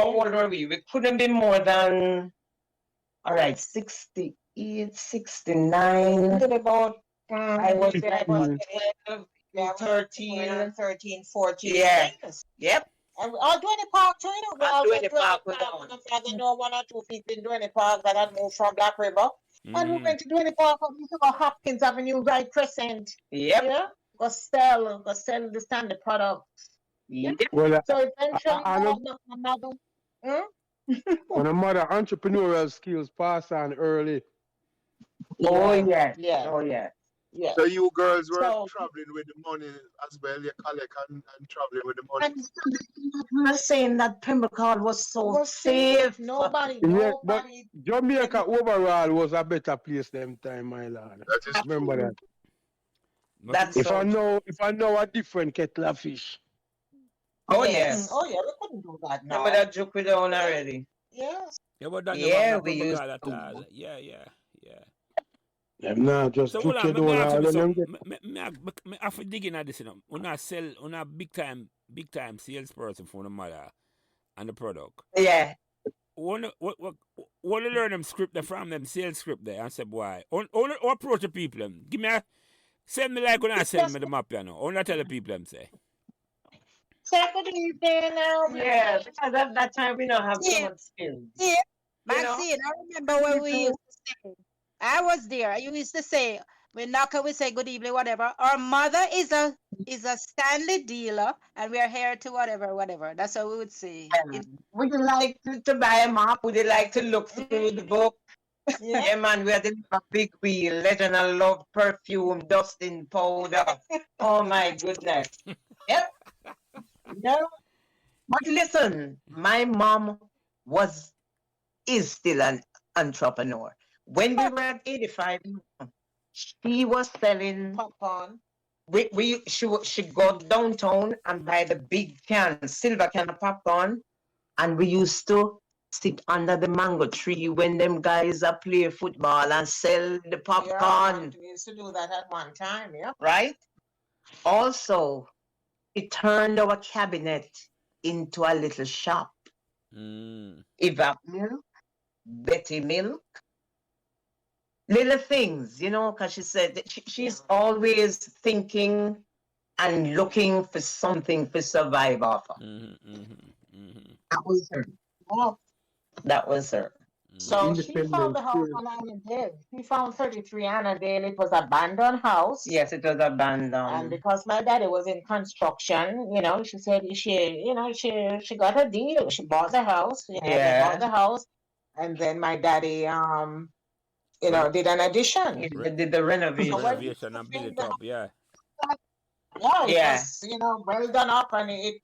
old were we? We couldn't be more than, 68, 69. About, I was like, 13, 14. Yeah. Years. Yep. And Duane Park too, Duane Park was on. I know one or two people in Duane Park that had moved from Black River. And we went to Duane Park, we used to go Hopkins Avenue, right Crescent. Yep. Yeah. Go sell the standard products. Yep. Well, So eventually, when a mother entrepreneurial skills pass on early. Oh yeah. Yeah. Oh yeah. Yeah. So you girls were So- traveling with the money as well, you collect and traveling with the money. I'm not saying that Pembroke Hall was so safe. Nobody. Yeah, but Jamaica overall was a better place them time, my lord. That is Remember that. That's If so I know a different kettle of fish. Oh Yes. yes. Oh yeah, we couldn't do that now. Remember that joke we done already? Yes. Yeah, but that Yeah, never we used that to. all. Yeah. Them now just So took hold you on, down me ask all you them something. Me have to dig in at this, on a big time salesperson for the mother and the product. Yeah. What you learn them script there from them sales script there and say boy. Or approach the people them. Give me send me like when I send me the map, Only tell the people them say. Say good evening now. Yeah. Because at that time we don't have so much skills. Yeah. You know? Maxine, I remember when we used to say, I was there. You used to say, we knock and we say good evening, whatever. Our mother is a Stanley dealer, and we are here to whatever. That's what we would say. Would you like to buy a map? Would you like to look through the book? Yeah. Yeah, man, we had a big wheel, Legend of Love, perfume, dusting powder. Oh my goodness. Yep. No. But listen, my mom is still an entrepreneur. When we were at 85, she was selling Popcorn. she go downtown and buy the big silver can of popcorn, and we used to sit under the mango tree when them guys are play football and sell the popcorn. Yeah, we used to do that at one time, yeah. Right? Also, it turned our cabinet into a little shop. Evap milk, Betty milk, little things, because she said that she's always thinking and looking for something to survive off of. That was her. Oh, That was her. so she found the house on Annandale. She found 33 Annandale. It was an abandoned house. Yes, it was abandoned. And because my daddy was in construction, she said she got a deal. She bought the house. They bought the house. And then my daddy did an addition. He did the renovation. Renovation and build it up, yeah. Yeah, it was, well done up, and it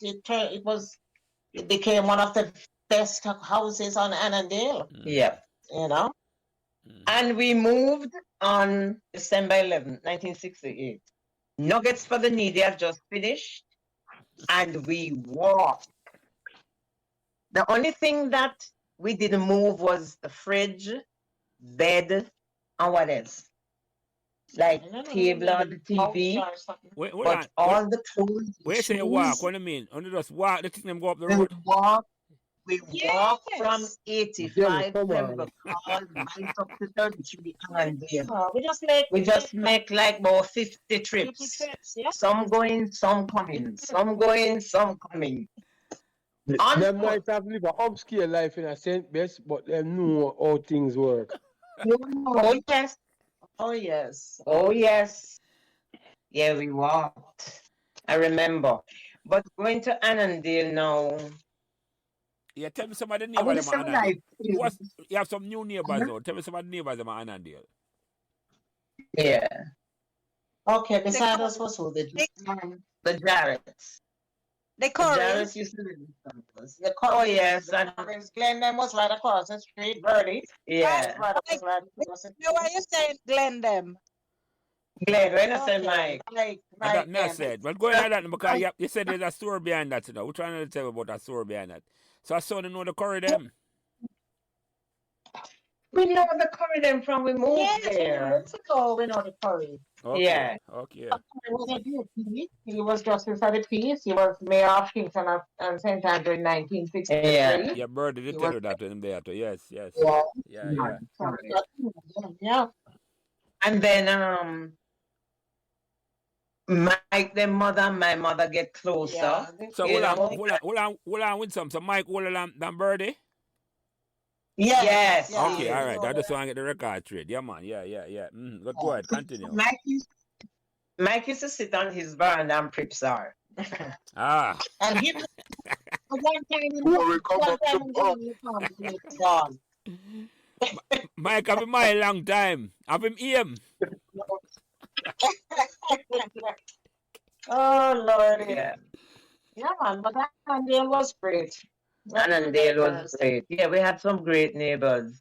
became one of the best houses on Annandale. Yeah. And we moved on December 11th, 1968. Nuggets for the Needy have just finished, and we walked. The only thing that we didn't move was the fridge, bed, and what else? Like table or the TV. Wait, But all the tools, where you say you walk? What do you mean? Only just walk, the thing them go up the we road. walk. We walk from Yes. 85 come on. Pembroke Hall right up to 33 Annandale. We just make Like about 50 50 trips. trips. Yeah. Some going, some coming. Some going, some coming. On Them foot. might have lived an upscale life in a St. Best, but they know how things work. Oh yes, Oh yes. oh yes. Yeah, we walked. I remember. But going to Annandale now. Yeah, tell me some of the I neighbors would them say at like Annandale. You have some new neighbors though. Tell me some of the neighbors them at Annandale. yeah, Okay, beside us was who? the Jarretts. The The Corys. Jarretts used to live in campus. The Oh yes, and Glenn them was right across the street. Birdie. yeah. Right across the Now, why you saying Glen them? Glenn, when I say Okay, Mike. And that Mike I said. But going at that because you said there's a story behind that, you know. We're trying to tell you about a story behind that. So I saw them know the curry them. We know the corridor from we moved Yes, there. months ago we know the Curry. Okay. Yeah. Okay. He was a DP. He was Justice of the Peace. He was Mayor of Kingston and St. Andrew in 1963. Yeah. Yeah, Birdie did He tell was- you that to him there too. Yes, yes. Yeah. Yeah. Yeah. And then Mike, their mother and my mother get closer. Yeah. So You know? hold on with some. So Mike older than Birdie? Yes. Yeah. Okay, all right. Yeah. I just want to get the record straight. Yeah, man. Yeah. But go ahead, continue. Mike used to sit on his veranda and prep sir. Ah. And he one time Before we come up to gone. Mike have been my long time. Have him aim. Oh Lord. Yeah. Yeah, man, but that Annandale was great. Annandale was great. Yeah, we had some great neighbors.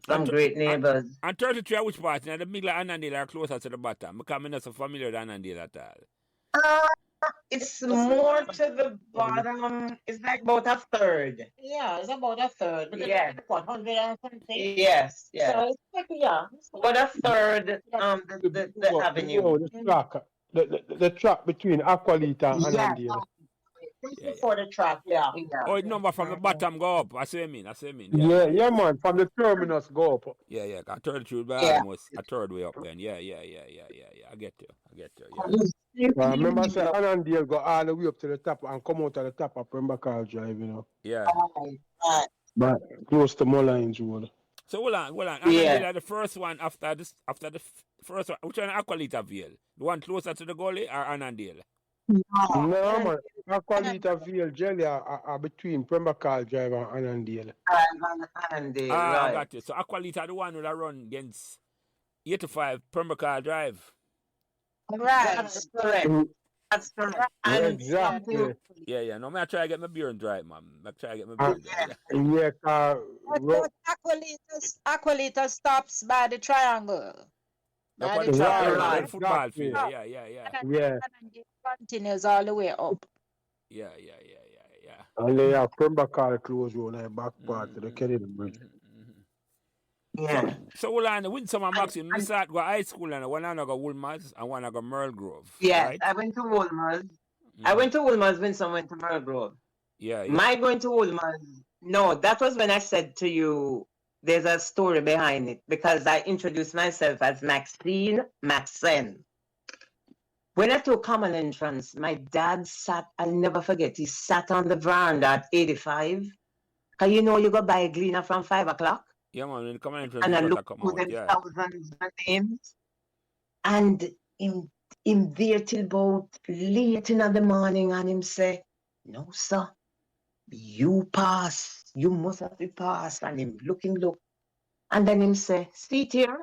Some great neighbors. And 33 which part? In the middle of Annandale are closer to the bottom. Because I'm not so familiar with Annandale at all. It's more to the bottom. It's like about a third. Yeah, it's about a third. Because Yeah. it's 100 and something. Yes, yes. So it's like, yeah. It's About a third, the avenue. The track between Aqualita and Yeah. Annandale. Before the track, yeah. Oh, it number from the bottom go up. I see what I mean. Yeah, man. From the terminus go up. Yeah. I third through by Yeah. almost a third way up then. Yeah. I get you. I remember I said Annandale go all the way up to the top and come out at the top of Pembroke Hall Drive, you know. Yeah. Right. But close to Mullines Road. So hold on. Yeah. Annandale, the first one after the first one. Which one? Aqualita Vale. The one closer to the gully or Annandale? No, man. Aqualita Vale Jelly are between Pembroke Hall Drive and Annandale. Annandale, I right. got you. So Aqualita the one who run against 85 Pembroke Hall Drive. Right. That's correct. That's correct. And Exactly. Yeah. No, I try to get my beer and dry, man. I try to get my beer dry. Yeah, But Aqualita stops by the triangle. That's what Right, the triangle, right. the football field. Yeah. Yeah. yeah. And it continues all the way up. Yeah. And they have Pembroke Hall close road and back part to the Kennedy Bridge. yeah. So hold on, Winsome and Maxene, we start go high school and one I go Woolmers and one I go Merle Grove. Yes, Right? I went to Woolmers. I went to Woolmers when someone went to Merle Grove. Yeah. My going to Woolmers, no, that was when I said to you, there's a story behind it because I introduced myself as Maxene. When I took common entrance, my dad sat, I'll never forget, he sat on the veranda at 85. Cause you know you go buy a gleaner from 5 o'clock. Yeah, man, when you come in, And I come look through out. them Yeah. thousands of names. And him there till about late in the morning and him say, no, sir, you pass. You must have to pass. And him look. And then him say, sit here.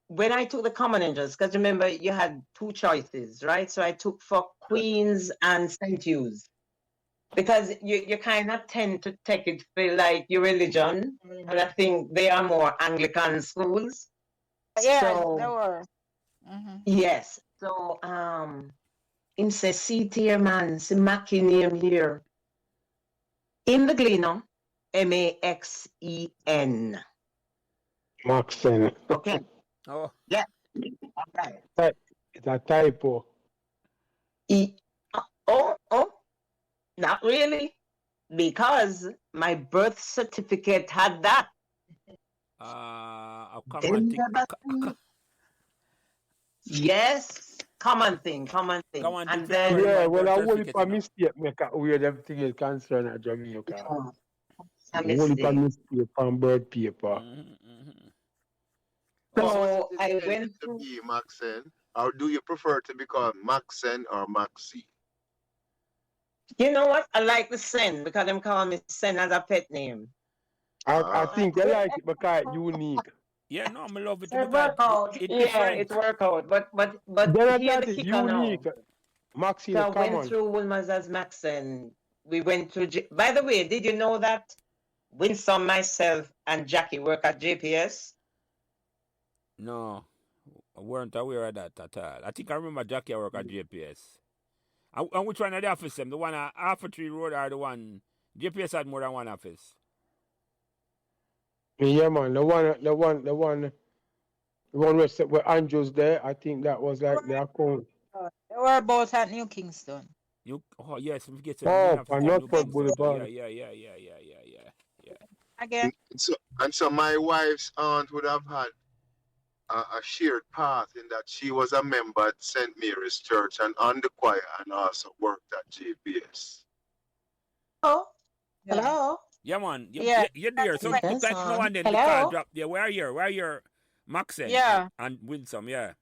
When I took the common entrance, because remember you had two choices, right? So I took for Queens and St. Hughes. because you kind of tend to take it feel like your religion, and I think they are more Anglican schools. Yeah, So they were. Mm-hmm. yes, so him say, see here, man, see Mackie name here. In the Gleno, Maxen. Maxene. Okay. Oh, Yeah. Okay. It's a typo. Oh, not really. Because my birth certificate had that. come on, Yes, common thing. Come on, And think then Yeah, well, I birth only certificate, for you know. mistake make a weird everything is concerned at Jamaica. a Only for mistake. mistake on bird paper. Oh, So Is I it went to through. be Maxen, or do you prefer to be called Maxen or Maxi? You know what? I like the Sen because them call me Sen as a pet name. I think they like it because it's unique. yeah, no, I love it It because work out. it's Yeah, different. it work out. But Then I here thought the it's kicker now. unique. Maxine, So I come went on. through Wilma's as Maxen. We went to. By the way, did you know that Winsome, myself, and Jackie work at JPS? No, I weren't aware of that at all. I think I remember Jackie I work at JPS. And which one of the office them? The one at Alpha Tree Road or the one JPS had more than one office? Yeah, man. The one where Andrew's there. I think that was like the account. They were both at New Kingston. Oh yes, we get Oh, for Northport Boulevard. Yeah. Again. So my wife's aunt would have had a shared path in that she was a member at St. Mary's Church and on the choir and also worked at JPS. Oh, Yeah. hello. Yeah, man. Yeah. You're there. So Yes, like now and then the hello? car drop there. Where are Maxen? Yeah. And Winsome, yeah.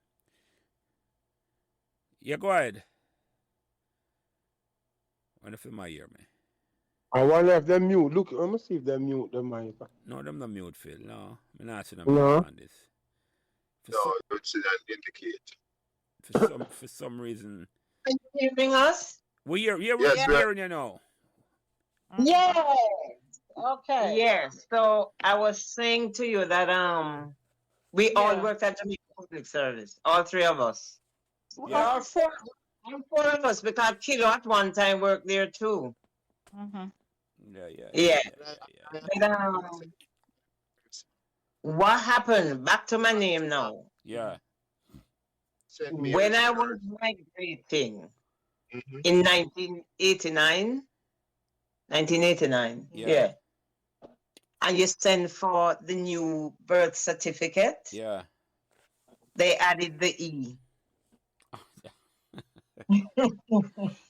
Yeah, go ahead. I wonder if my ear, man. I wonder if they're mute. Look, let me see if they're mute the mic. No, them not mute, Phil. No. I'm not seeing them No. mute on this. No, it's an indicate. For some reason. Can you hearing us? We're Yes, we're right. hearing you now. Yes. Okay. Yes. So I was saying to you that we all Yeah. worked at Jamaica Public Service, all three of us. Yeah. All four of us because Kilo at one time worked there too. Mm-hmm. Yeah. And, what happened? Back to my name now. Yeah. St. Mary's When I Church. was migrating Mhm. in 1989, Yeah. and you send for the new birth certificate, Yeah. they added the E.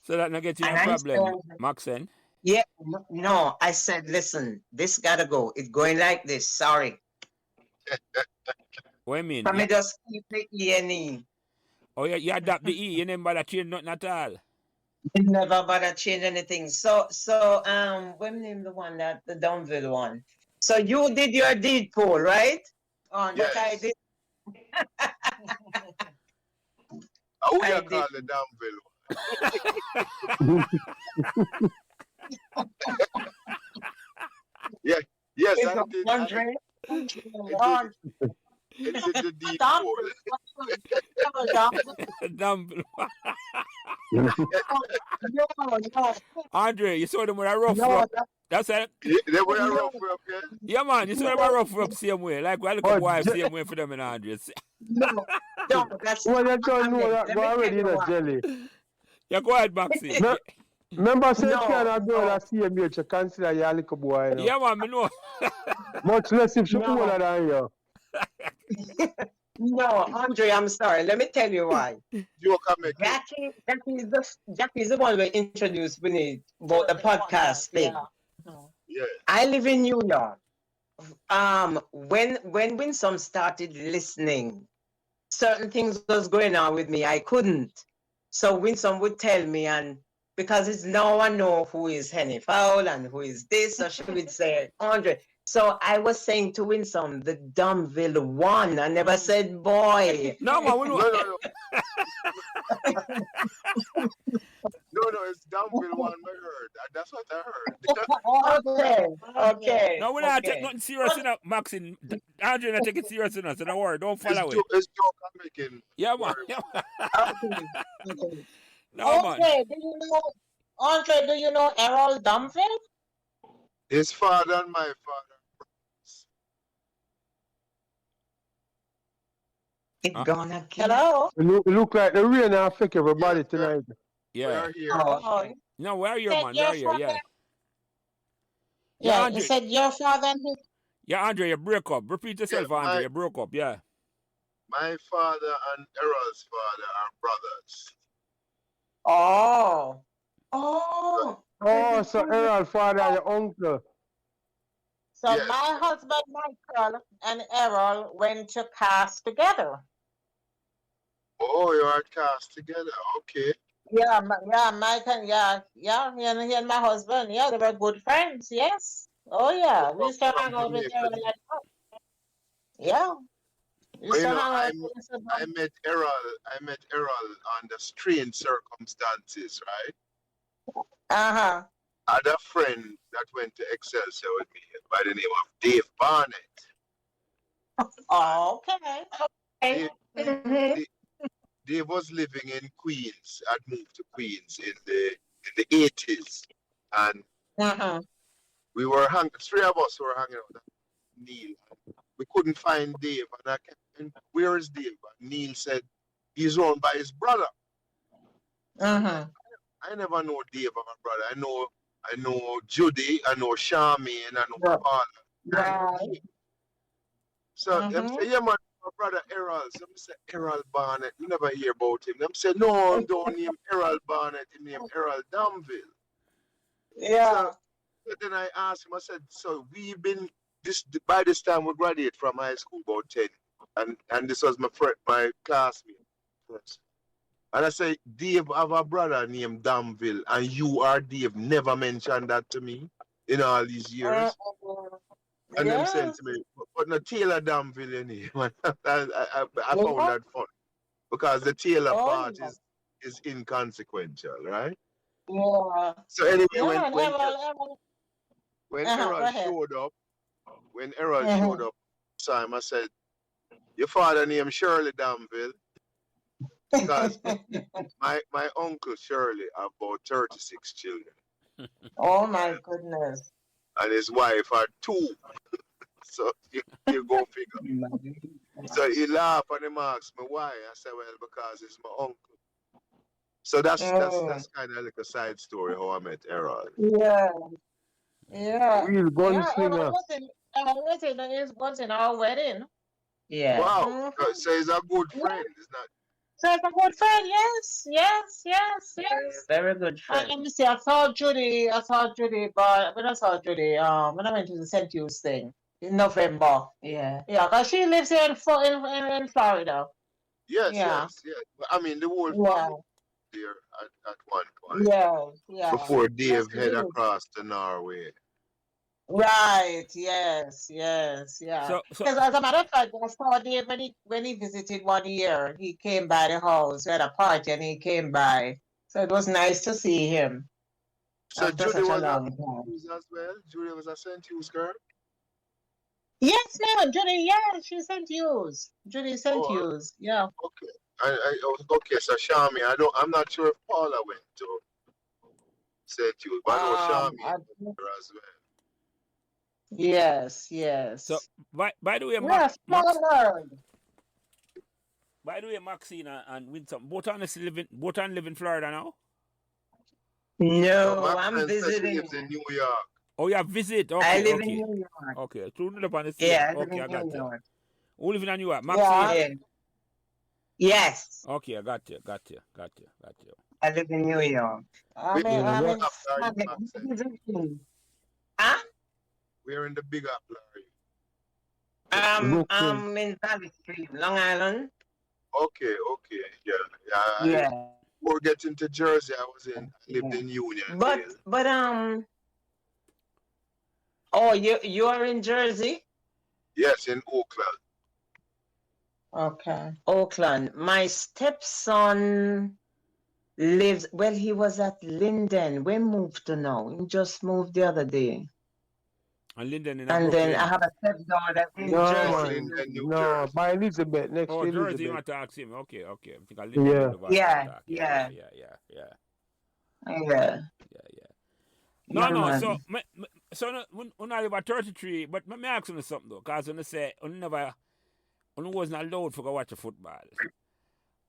So that not get you a And I problem, said- Maxen. Yeah, no, I said, listen, this gotta go. It's going like this. Sorry. What you mean? Let me just keep the E and E. Oh, yeah, you adapt the E, you never bother change nothing at all. It never bother change anything. So what name the one that the Downville one? So you did your deed poll, right? On Yes. what I did. How would I you did. call the Danville? Yes, It's I a did. Andre. It's the deed Dumb. poll. Damn. No. Andre, you saw them with a rough No, rough. That's it. They were a rough up, yeah? Yeah, man, you saw them a rough rough same way. Like, we look Oh, at wife same way for them in Andres. no, that's Well, you don't know that. Let Go me already tell you in a what. jelly. Yeah, go ahead, Maxi. No. Remember, say No, you cannot do no. that same age. You consider you a little boy. You know? Yeah, man, me know. Much less if she's No. older than you. No, Andre, I'm sorry. Let me tell you why. You can make it. Jackie's the one who introduced me about the podcast thing. Yeah. Yeah. I live in New York. When Winsome started listening, certain things was going on with me. I couldn't. So Winsome would tell me, and because it's now I know who is Henny Fowl and who is this, so she would say, Andre. So I was saying to Winsome, the Dumbville one. I never said boy. No, man, we No, know. no, no. No, No, it's Danville one I heard. That's what I heard. Okay, okay, No, we don't take okay. nothing serious enough, Maxine. Andre not take it serious enough, so don't worry, don't fall away. It's joke I'm making. Yeah, man. Worry. Yeah, man. Okay, okay. No, man. Andre, do you know Andre, do you know Errol Dumville? His father and my father. It gonna kill. Hello? It look like the rain affect everybody Yes, tonight. We Yeah. are here. Oh, No, where are you, said man? your Where are you? father. Yeah. Yeah, you Andre. said your father and his. Yeah, Andre, you break up. Repeat yourself, Yeah, Andre. You broke up. Yeah. My father and Errol's father are brothers. Oh. Oh, Oh, so Errol father and your uncle. So Yes. my husband Michael and Errol went to cast together. Oh, you are cast together. Okay. Yeah, Mike and he and my husband, yeah, they were good friends, yes. Oh yeah, we used to From hang out with Jamaica. Errol a lot. Yeah. We Well, used you to know, hang out I'm- with him. I met Errol under strange circumstances, right? Uh-huh. I had a friend that went to Excelsior with me by the name of Dave Barnett. Oh, okay. Okay. Dave, Mhm. Dave was living in Queens. I'd moved to Queens in the 80s. And Uh-huh. we were three of us were hanging out with Neil. We couldn't find Dave. And I kept saying, where is Dave? And Neil said, he's owned by his brother. Uh-huh. I never know Dave and my brother. I know Judy, I know Charmaine, I know Yeah. Paula. Right. So them say, yeah man, my brother Errol. So I say Errol Barnett. You never hear about him. Them say, no, don't name Errol Barnett, him name Errol Danville. Yeah. So then I asked him, I said, so we've been by this time we graduated from high school about 10. And this was my classmate. And I say, Dave have a brother named Danville, and you are Dave. Never mentioned that to me in all these years. And them saying to me, but no Taylor Danville in here. I found that fun. Because the Taylor part is inconsequential, right? Yeah. So anyway, Yeah, when Uh-huh, go Errol ahead. showed up, Simon, I said, your father named Shirley Danville. Because my uncle Shirley have about 36 children. Oh my goodness. And his wife had 2. So you go figure. So he laughed and he asked me why. I said, well, because it's my uncle. So that's kind of like a side story how I met Errol. Yeah. Yeah. Real gunslinger. Errol was in our wedding. yeah. Wow. So he's a good friend. It's not. So it's a good friend, yes. Very good friend. Let me see, I saw Judy, but when I saw Judy, when I went to the St. Hughes thing in November. Yeah. Yeah, because she lives here in Florida. Yes. But, I mean, the whole family there at one point. Yeah. Before Dave Yes, head it is. across to Norway. Right, yes, yeah. So Because as a matter of fact, I saw Dave when he visited one year. He came by the house. We had a party and he came by. So it was nice to see him. So after Judy such a was long a time. Hughes as well. Judy was a St. Hughes girl. Yes, ma'am, Judy, yeah, she sent yous. Judy sent Oh, yous, yeah. Okay. Okay. So Shami, I'm not sure if Paula went to St. Hughes, but I know Shami as well. Yes. So by the way, Yes, Florida. by the way, Maxine and Winsome, both live in Florida now. No, My I'm friend said she visiting. lives in New York. Oh, yeah, visit. Okay, I live okay. in New York. Okay, true up on the same. Yeah, I live Okay, I in got New you. York. Who live in New York? Yeah. Maxine. Yeah. Yes, Okay, I got you. I live in New York. I Which mean, big apple are you, I'm Maxine? Huh? We're in the big apple are you? Brooklyn. I'm in Valley Street, Long Island. Okay. Yeah. Yeah. Before getting to Jersey, I lived in Union. But oh, you are in Jersey? Yes, in Oakland. okay. Oakland. My stepson lives, well, he was at Linden. We moved to now. He just moved the other day. And Linden in And Brooklyn. then I have a stepdaughter in No, Jersey. man. New No, Jersey. by Elizabeth, next Oh, to Jersey, you Elizabeth. want to ask him? Okay. I think I Linden Yeah. in the Yeah, talk. yeah. Yeah. Yeah. No, Yeah, so man. when I live at 33, but me ask you something though, because when I say when wasn't allowed to go watch the football.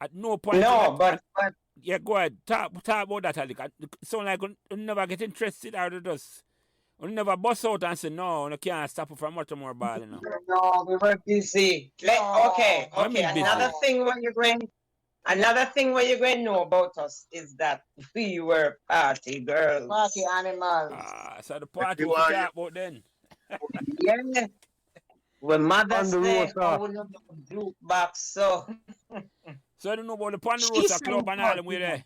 At no point. No, but Yeah, go ahead. Talk about that, Alec. Sound like you never get interested out of this. You never bust out and say, no, you can't stop it from watching more ball, you know. no, we were busy. Okay. I mean busy. Another thing when you're going to know about us is that we were party girls. Party animals. So the party You we are- talk about then. Yeah. When Mother's On the Day, roster. we love the jukebox, so So I don't know about the Ponderosa She Club and all them way there.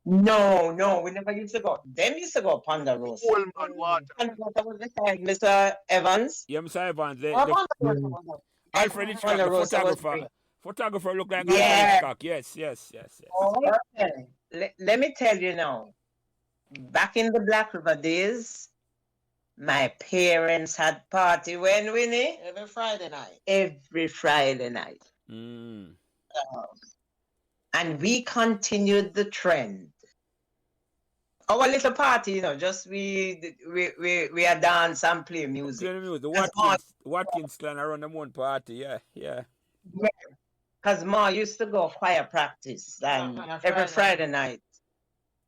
no, we never used to go. Them used to go Ponderosa. Coleman water. Ponderosa was beside Mr. Evans. Yeah, Mr. Evans, Oh, the Ponderosa was up. Alfred Hitchcock, the Ponderosa was photographer. great. Photographer look like Yeah. Alfred Hitchcock. Yes. Okay. Let me tell you now. Back in the Black River days, my parents had party when, Winnie? Every Friday night. Every Friday night. Mm. And we continued the trend. Our little party, just we are dance and play music. Play the music. The That's Watkins clan around them one party, yeah. Because Ma used to go choir practice and on a every Friday. Friday night.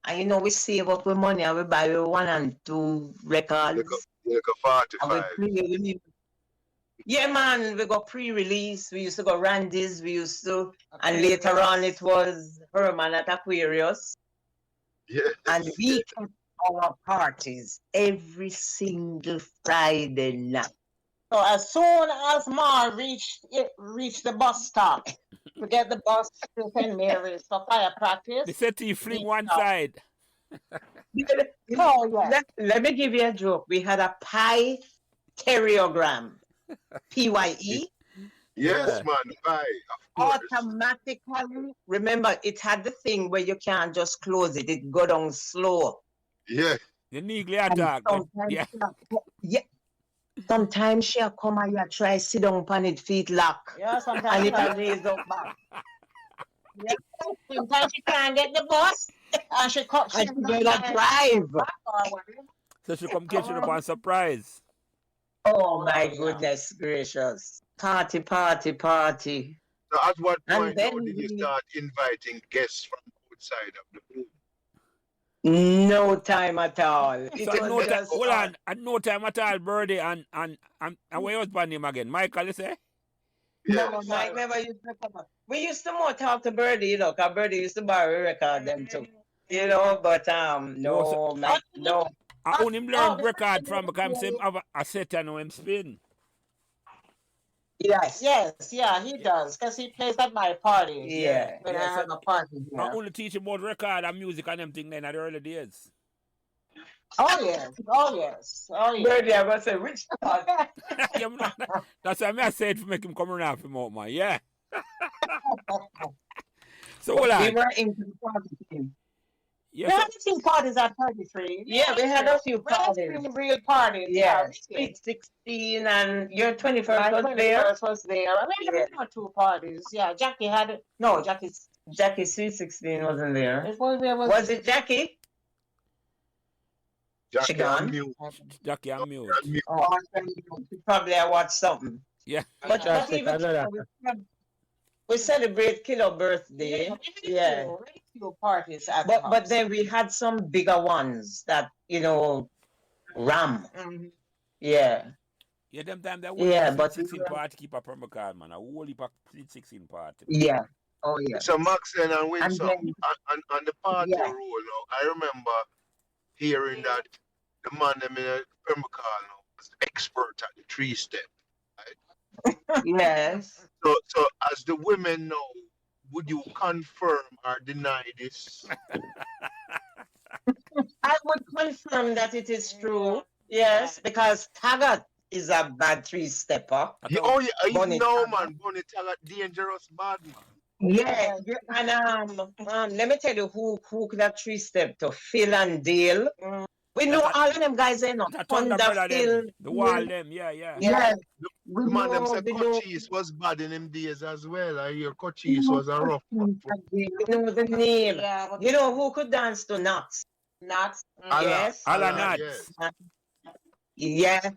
And we save up the money and we buy 1 and 2 records. Like a And 45. yeah, man, we got pre-release. We used to go Randy's. We used to, and later on it was Herman at Aquarius. Yeah. And we kept our parties every single Friday night. So as soon as Ma reached the bus stop to get the bus to St. Mary's for fire practice. They said to you fling one side. Oh, yeah. Let me give you a joke. We had a pie stereogram, PYE. Yes, man. Bye. Of course. Automatically, remember, it had the thing where you can't just close it. It go down slow. Yeah. The needly And attack. sometimes Yeah. Sometimes she'll come and you try sit down on it, feet lock. Yeah, And sometimes it'll raise up back. sometimes she can't get the bus. And she comes. And she better drive. So she come catch you up on surprise. Oh my goodness gracious. Party. So at what And point now then did you we- start inviting guests from outside of the room? No time at all. It So at was no time, just- hold on, at no time at all, Birdie and where husband name again? Michael, you say? Yeah. No, Mike never used to come up. We used to more talk to Birdie, because Birdie used to borrow a record them too. But no, Mike, no. I own him learn record from because him have a set and him spin. Yes. Yes, yeah, he does. Because he plays at my party. Yeah. When Yeah, I have so- a party I here. only teach him about record and music and them thing then at the early days. Oh, yes. Birdie, I was say which part? Yeah, man, that's why I said to make him come around for more, man. Yeah. So hold We on. were into the party scene. We Yes, had a few parties at 33. Yeah, we had a few We had parties. few real parties. Yeah, we Sweet 16 and your 21st My was there. 21st was there. I mean, there were 2 parties. Yeah, Jackie had it. No, Jackie Sweet 16 wasn't there. It was there. Was it Jackie? Jackie, gone? I'm mute. Jackie, I'm mute. I'm mute. Oh, probably I watched something. Yeah. But Just even another. we celebrate Killer birthday. Yeah. Few parties at But the house. then we had some bigger ones that, ram. Mhm. Yeah. Yeah, them time that Yeah, whole but 16 we were- party keep a Pembroke Hall, man. A whole heap of 16 party. Yeah. Oh, yeah. So Maxene and Winsome then- on the party Yeah. role now, I remember hearing that the man them in Pembroke Hall now was expert at the 3-step. Yes. So as the women know, would you confirm or deny this? I would confirm that it is true. Yes, because Taggart is a bad 3-stepper. I You, thought- you Bonnie know, Taggart. man, Bonnie Taggart, dangerous bad man. Yeah, yeah, and let me tell you who could have three-step to Phil and Dale. We know That all of them guys ain't not that Thunder Thunder, brother Phil, them. The Dale. wall them. Yeah, yeah. Yeah, The man them said we know, Cochise was bad in them days as well. I hear Cochise was a rough one. we know the name. Yeah, but You know who could dance to Knots? not. Allah, Yes, Alla Allah, nuts. yes. yes,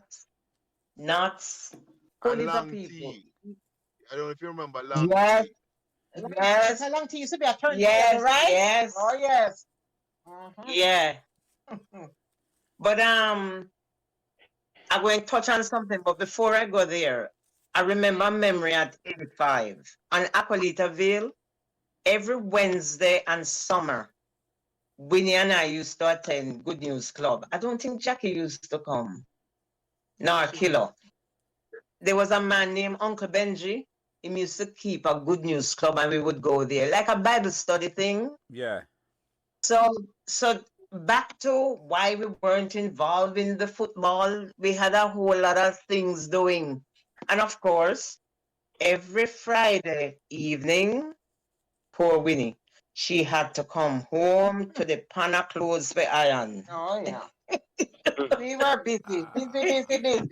Knots. And Holy the Long people. T. I don't know if you remember Long Yes, T. yes, How long till used to be a turn yes, right? yes, Oh yes. Mhm. yeah. But I'm going to touch on something. But before I go there, I remember a memory at 85 on Acolitaville. Every Wednesday and summer, Winnie and I used to attend Good News Club. I don't think Jackie used to come. No, Killer. There was a man named Uncle Benji. He used to keep a Good News Club, and we would go there, like a Bible study thing. Yeah. So back to why we weren't involved in the football. We had a whole lot of things doing. And of course, every Friday evening, poor Winnie, she had to come home to the pan of clothes for iron. Oh yeah. We were busy. Busy.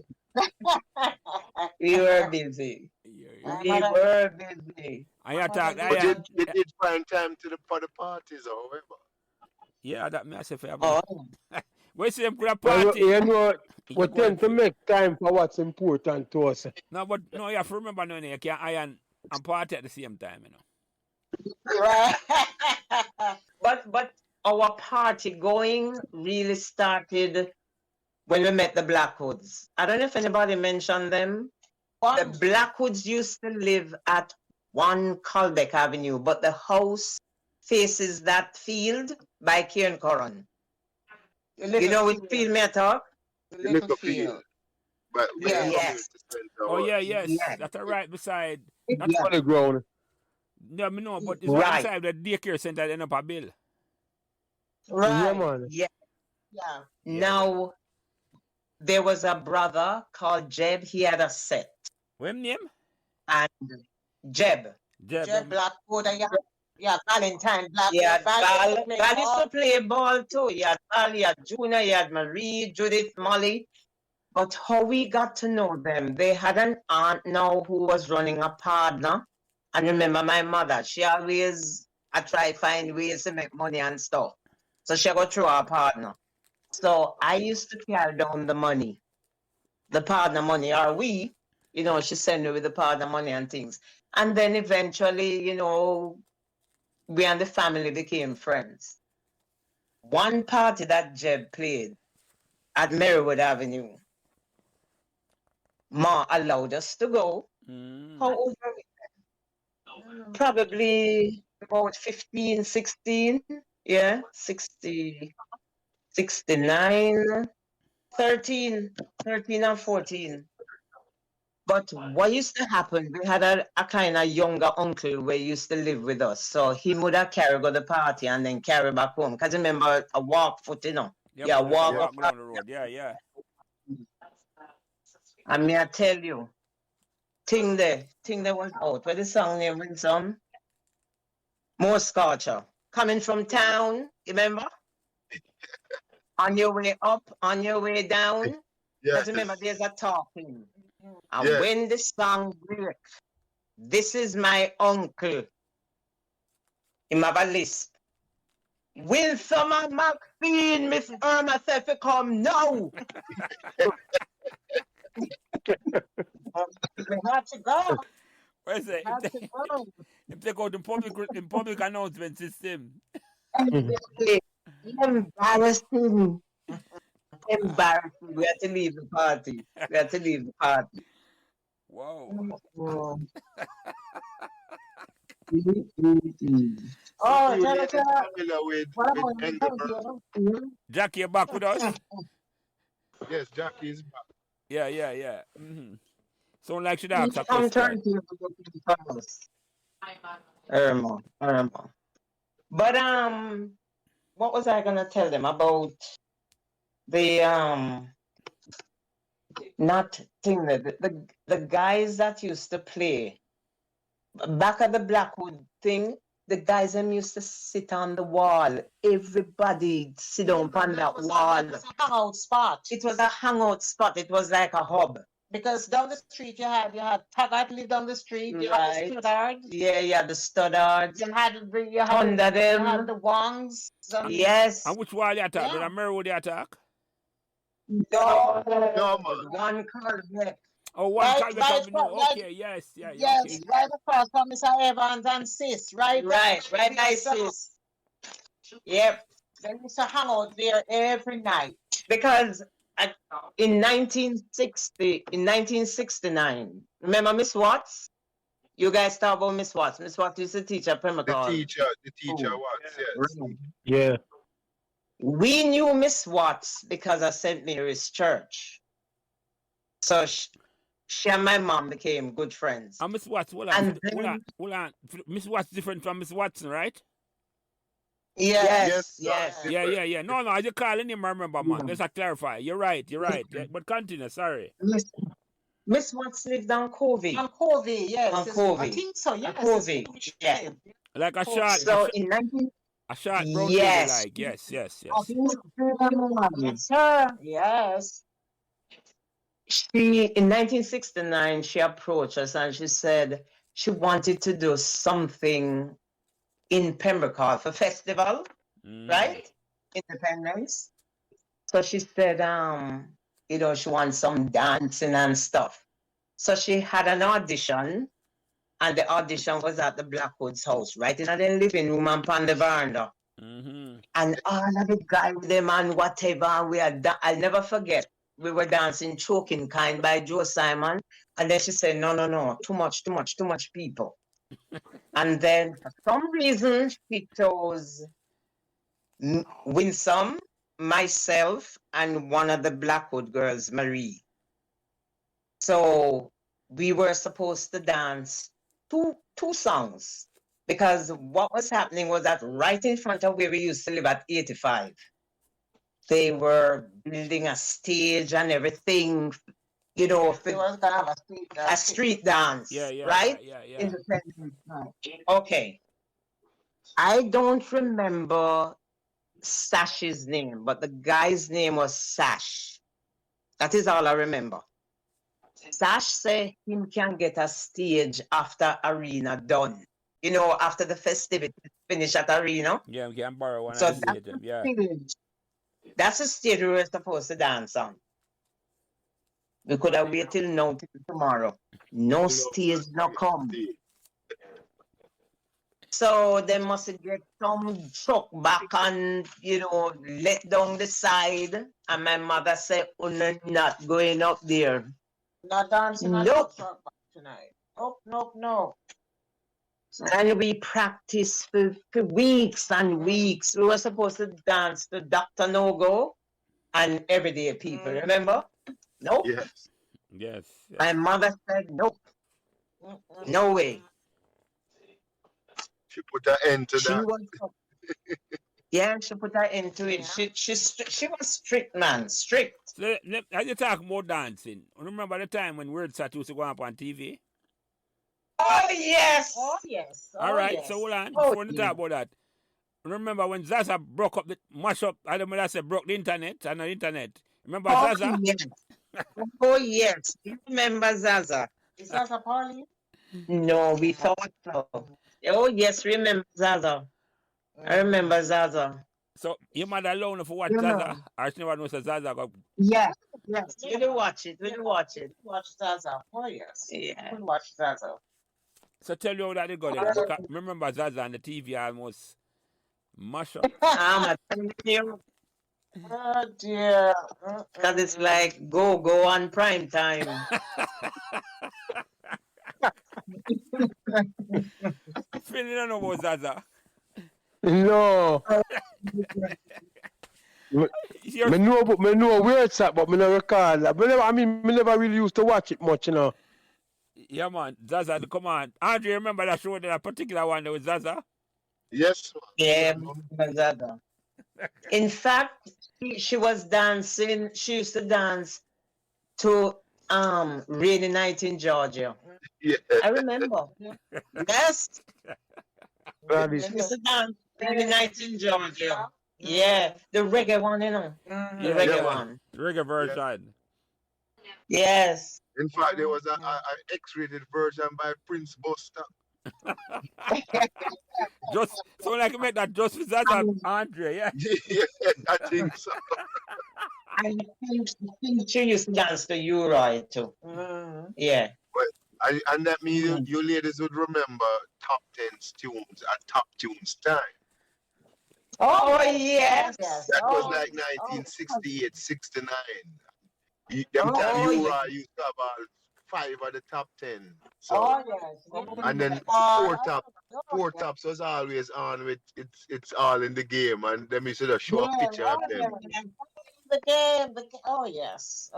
We were busy. Yeah. We were busy. I attack. But I you did find time for the parties, however. yeah. That me I say for Oh, we see them could Well, party. you know, You we go and tend to feel- make time for what's important to us. No, but no, you have to remember now, you can't iron and party at the same time, you know. Right. but our party going really started when we met the Blackwoods. I don't know if anybody mentioned them. The Blackwoods used to live at 1 Colbeck Avenue, but the house faces that field by Kieran Curran. You know which field me I talk? The little field. But Yeah. Yes. Oh yeah, yes. Yeah. That's right beside. That's Yeah. On the ground. no, me know, but it's right Right. beside the daycare center in Upper Bill. Yeah, Right. man. Yeah. Yeah. Now, there was a brother called Jeb. He had a set. What name? And Jeb. Jeb. Jet Blackwood. Yeah. Valentine Blackwood. He had Val. Play Val used ball. to play ball too. He had Val, he had Junior, he had Marie, Judith, Molly. But how we got to know them, they had an aunt now who was running a partner. And remember my mother, she always, I try find ways to make money and stuff. So she go through her partner. So I used to carry down the money, the partner money, or we, she sent me with the partner money and things. And then eventually, we and the family became friends. One party that Jeb played at Marywood Avenue, Ma allowed us to go. How old were we? Probably about 15, 16. Yeah, 60, 69, 13 and 14. But what used to happen, we had a kind of younger uncle who used to live with us. So he would have carry go to the party and then carry back home. Because remember, a walk foot, Yeah, walk walk up. down the road. Yeah. And me I tell you, thing there was out. Where the song name Winsome? More Scorcher. Coming from town, remember? On your way up, on your way down. Yes. Because remember, there's a talking. And Yes. when the song breaks, this is my uncle. Him have a lisp. Winsome and Maxene, Miss Irma said to come now. We had to go. Where's it? Had to go. If they go to public announcement system. Embarrassing. Embarrassing. We had to leave the party. Wow. Oh, So tell you us familiar with what about Pembroke? Jackie, you back with us? Yes, Jackie is back. Yeah. Sound like she'd ask a Come question. turn to Irma. But what was I gonna tell them about the not thing that the guys that used to play back at the Blackwood thing, the guys them used to sit on the wall. Everybody sit down on that wall. It was a hangout spot. It was a hangout spot. It was like a hub. Because down the street you had Taggart lived down the street, you had Right. the Studdards, Yeah, the Studdards. you had Under them. the Wongs. Yes. And which wall you attack? Yeah. Did I mirror the attack? No, No, man. one Corvette. Oh, one Right, Calvert right, Avenue. right. Okay, yes, yeah, Yes, okay. right across from Mr. Evans and Sis, right? Right, ISIS. Yep. They used to hang out there every night. Because in 1969, remember Miss Watts? You guys talk about Miss Watts. Miss Watts used to teach at Pembroke The Hall. teacher Oh. was, yes. Yeah. We knew Miss Watts because of St. Mary's Church. So she and my mom became good friends. And Miss Watts, hold And on. Miss Watts different from Miss Watson, right? Yes. Yeah. No, I just calling him, I remember, man. Let's clarify. You're right. Yeah, but continue, sorry. Miss Watts lived on Covey. On Covey, yes. On Covey. I think so, yes. Covey, yeah. Like a short, So in 19... a short brown Yes. lady, like, yes. Yes, sir. Yes. In 1969, she approached us and she said she wanted to do something in Pembroke Hall for festival, right? Independence. So she said, she wants some dancing and stuff. So she had an audition, and the audition was at the Blackwood's house, right in the living room and on the veranda. And all of the guys, them and whatever, I'll never forget. We were dancing Choking Kind by Joe Simon. And then she said, no, too much people. And then for some reason, she chose Winsome, myself, and one of the Blackwood girls, Marie. So we were supposed to dance two songs, because what was happening was that right in front of where we used to live at 85, they were building a stage and everything, They was gonna have a street dance, Yeah. right? Yeah. Independence Night. Okay. I don't remember Sash's name, but the guy's name was Sash. That is all I remember. Sash said him can get a stage after arena done. After the festivities finish at arena. Yeah, we can borrow one. So And see them. Yeah. That's the stage we were supposed to dance on. We could have waited till now till tomorrow. No stage, no come. So they must get some truck back and, let down the side. And my mother said, "We're not going up there." Not dancing on Nope. the truck tonight. Nope. And we practiced for weeks and weeks. We were supposed to dance to Dr. No-Go and Everyday People, remember? Nope. Yes. My mother said, nope, no way. She put an end to that. She put her into it. She was strict, man, strict. So, I just talk about dancing. Remember the time when Word Sat used to go up on TV? Oh, yes. All right, so hold on. Before we talk about that, remember when Zaza broke up, mash up, I don't know what I said, broke the internet and the internet. Remember Zaza? Yes. Oh, yes. You remember Zaza? Is Zaza Parley? No, we thought so. Oh, yes, remember Zaza. I remember Zaza. So your mother alone for watch Zaza? Or she never knows that Zaza got... Yes. We do watch it. Watch Zaza. Oh, yes. Yeah. We watch Zaza. So tell you how that they go there. Because remember Zaza on the TV almost mash up. I'm telling you, Oh, dear. that is like go on prime time. Phil, you don't know about Zaza. No. Your- Me know where it's at, but me not recall. Me never really used to watch it much, Yeah, man. Zaza, come on. Andre, remember that show, that particular one that was Zaza? Yes. Yeah, Zaza. In fact, she was dancing. She used to dance to rainy night in Georgia. Yeah. I remember. Yes. Brandy, We used to dance rainy night in Georgia. Yeah. The reggae one, you know. The Yeah, reggae yeah, man. one. Reggae version. Yes. In fact, there was a X-rated version by Prince Buster. Just so like you make that just with that Andre, yeah. Yeah, I think so. I think she used to dance to you, right, too. Yeah. And that means you ladies would remember top 10 tunes at Top Tunes time. Oh, yes. That was like 1968, 69. Them time you used to have 5 of the top 10. So and then four tops was always on with it's all in the game, and them used to show a picture of them. The game. Oh yes.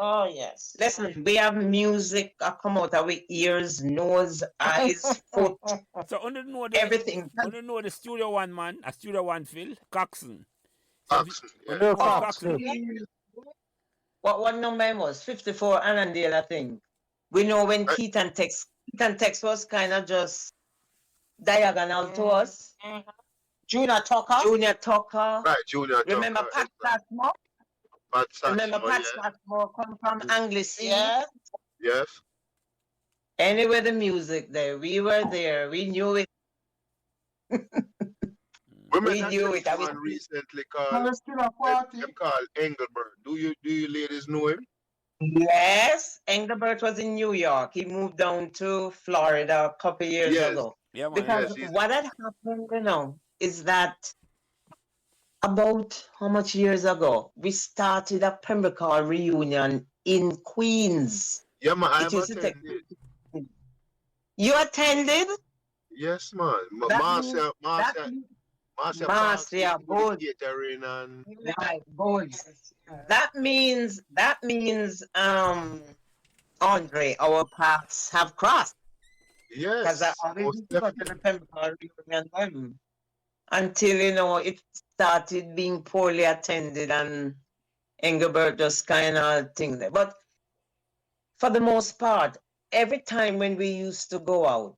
Listen, we have music come out of our ears, nose, eyes, foot, So under know the everything. under know the Studio One man, a Studio One Phil, Coxon. Coxon, yeah. no, Coxon. What number it was? 54 Annandale, I think. We know when Keaton Tex was kind of just diagonal to us. Junior Tucker. Right, Junior Remember Tucker, Pat Blackmore? Pat Remember Satchmo, Pat yeah. Blackmore come from Anglesey? Yes. Yes. Anyway, the music there. We were there. We knew it. We We met knew it. one recently called Engelbert. Do you ladies know him? Yes, Engelbert was in New York. He moved down to Florida a couple years Yes. ago. Yeah, man. Because Yes, what had happened, is that about how much years ago we started a Pembroke Hall reunion in Queens. Yeah, man, I'm It used to take- attended. You attended? Yes, man. That Marcia Marcia, good. catering and Right, good. That means Andre, our paths have crossed. Because I yes, always most used to go to definitely. the Pembroke Hall reunion then. Until it started being poorly attended and Engelbert just kind of thing there. But for the most part, every time when we used to go out,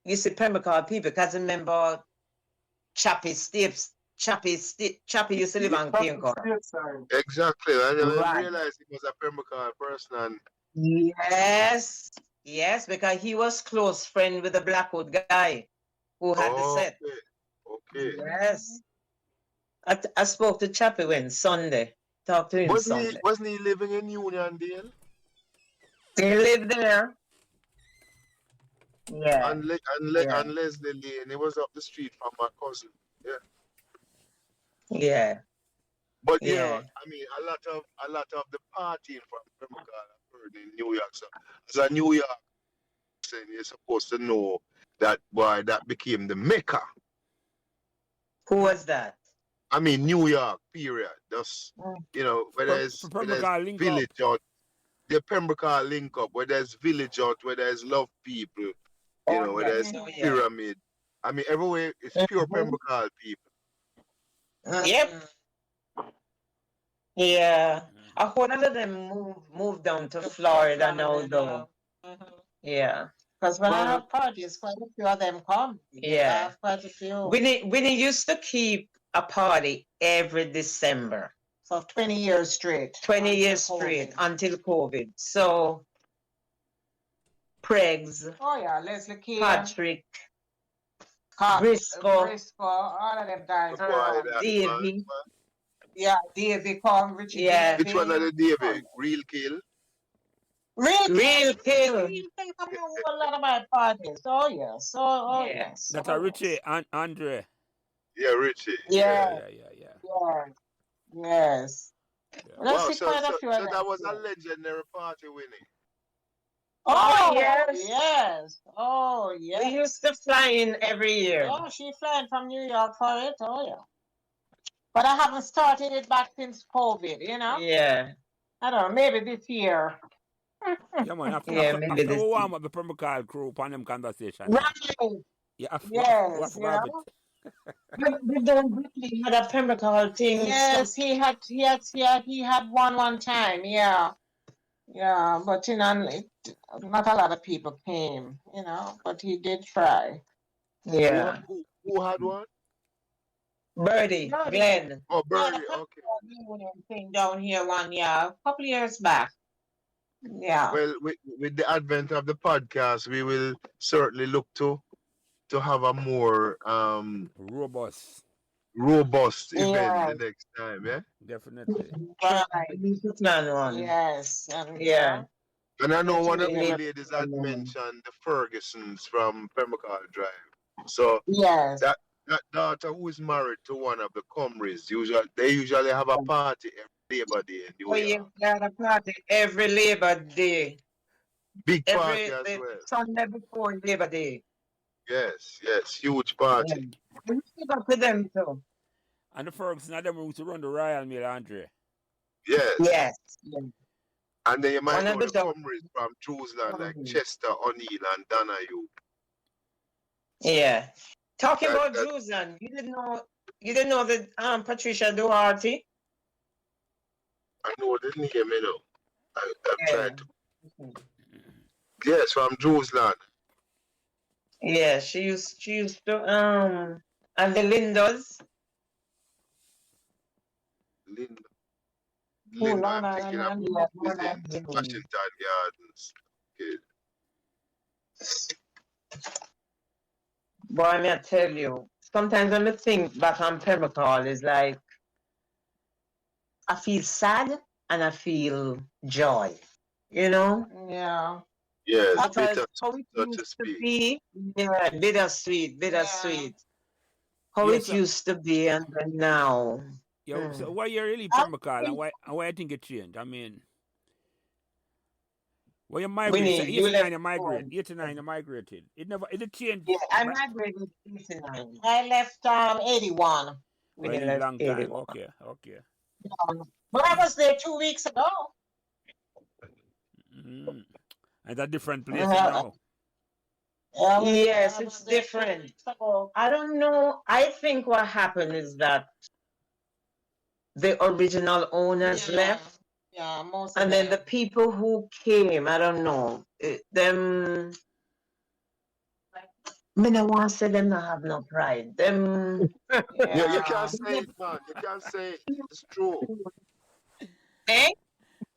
you see Pembroke Hall people, because remember Chappie used to live on King Court. Exactly. I didn't Right. realize he was a Pembroke Hall person. And Yes, because he was close friend with the Blackwood guy who had the set. Okay. Yes. I spoke to Chappie when Sunday. Talked to him Sunday. Wasn't he living in Uniondale? They live there. Yeah. And Leslie Lane. He was up the street from my cousin. Yeah. But Yeah. I mean, a lot of the partying from Pembroke Hall I've heard in New York. So as a New York person, you're supposed to know that that became the Mecca. Who was that? I mean, New York, period. Just, whether it's Pembroke Hall link up. village out, the Pembroke Hall link up, whether it's village out, whether it's love people, whether it's pyramid. I mean, everywhere it's pure Pembroke Hall people. Yep. Yeah. A whole lot of them moved down to Florida now, though. Yeah. Because when I have parties, quite a few of them come. Yeah. I have quite a few. Winnie used to keep a party every December. For 20 years straight. 20 years Until straight COVID. until COVID. So, Pregs, Oh yeah, Leslie Key, Patrick, Briscoe, Briscoe, all of them guys. Davey. Yeah, Davey come, Richie. Yeah. Which one are the David? Real Kill? Real Kill. Real Kill come to a whole lot of my parties. Oh yes. Oh Yeah. yes. That's oh, a Richie and Andre. Yeah, Richie. Yeah. Yeah. Yes. Wow, Let's see quite a few of them. that was a legendary party, Winnie. Oh yes. yes. Oh We yes. used to fly in every year. Oh, she flying from New York for it. Oh yeah. But I haven't started it back since COVID, Yeah. I don't know, maybe this year. Yeah, man. After maybe this. we warm up the Pembroke Hall crew on them conversation. Right. Yeah, after Yes, we have it. We done briefly had a Pembroke Hall thing. Yes, he had one time, yeah. Yeah, but not a lot of people came, but he did try. Yeah. Who had one? Birdie, No, Glenn. Oh, had a Bernie. Okay. reunion thing down here a couple years back. Yeah. Well, with the advent of the podcast, we will certainly look to have a more Robust. robust event Yeah. the next time. Yeah. Definitely. Right. Plan one. Yes. And Yeah. And I know one of Definitely. you ladies had mentioned the Fergusons from Pembroke Hall Drive. So yes. that daughter who is married to one of the Comries, they usually have a party every Labor Day in Oh, New you York. got a party every Labor Day. Big party Every as well. Sunday before Labor Day. Yes, huge party. We keep up with them too. And the Ferguson are them who used to run the Royal Mail, Andre. Yes. Yes. And then you might One of know the the Comries from Jerusalem, like Chester, O'Neill, and Donahue. Yeah. Talking That- about that- Jerusalem, you didn't know that Patricia Duarte? I know the name, you know. I've Yeah. tried to. Yes, from Jerusalem. Yeah, she used to and the Lindas. Linda. Oh, Linda, no, I'm no, thinking no, of no, who is no, in no. Washington Gardens. Okay. Boy, may I tell you, sometimes when I think back on Pembroke Hall, it's like I feel sad and I feel joy. You know? Yeah. Yes, Because bitter, how it so to used to speak. be, yeah, bittersweet. How Yes, it sir. used to be and then now. Yeah, so why you really Pembroke Hall and why you think it changed? I mean, when you migrated, Winnie, you 89 left you migrated, home. 89 you migrated. It changed. Yeah, I migrated in 89. I left 81. Winnie Well, left long time. 81. Okay. But I was there 2 weeks ago. Mm. And a different place Uh-huh. now. Yes, I it's was there 2 different. weeks ago. I don't know. I think what happened is that the original owners Yeah. left, Yeah, most of and then the them. people who came, I don't know, them. I don't want to say them not have no pride. Them. Yeah, you Yeah. can't say it, man. You can't say it. It's true. Eh?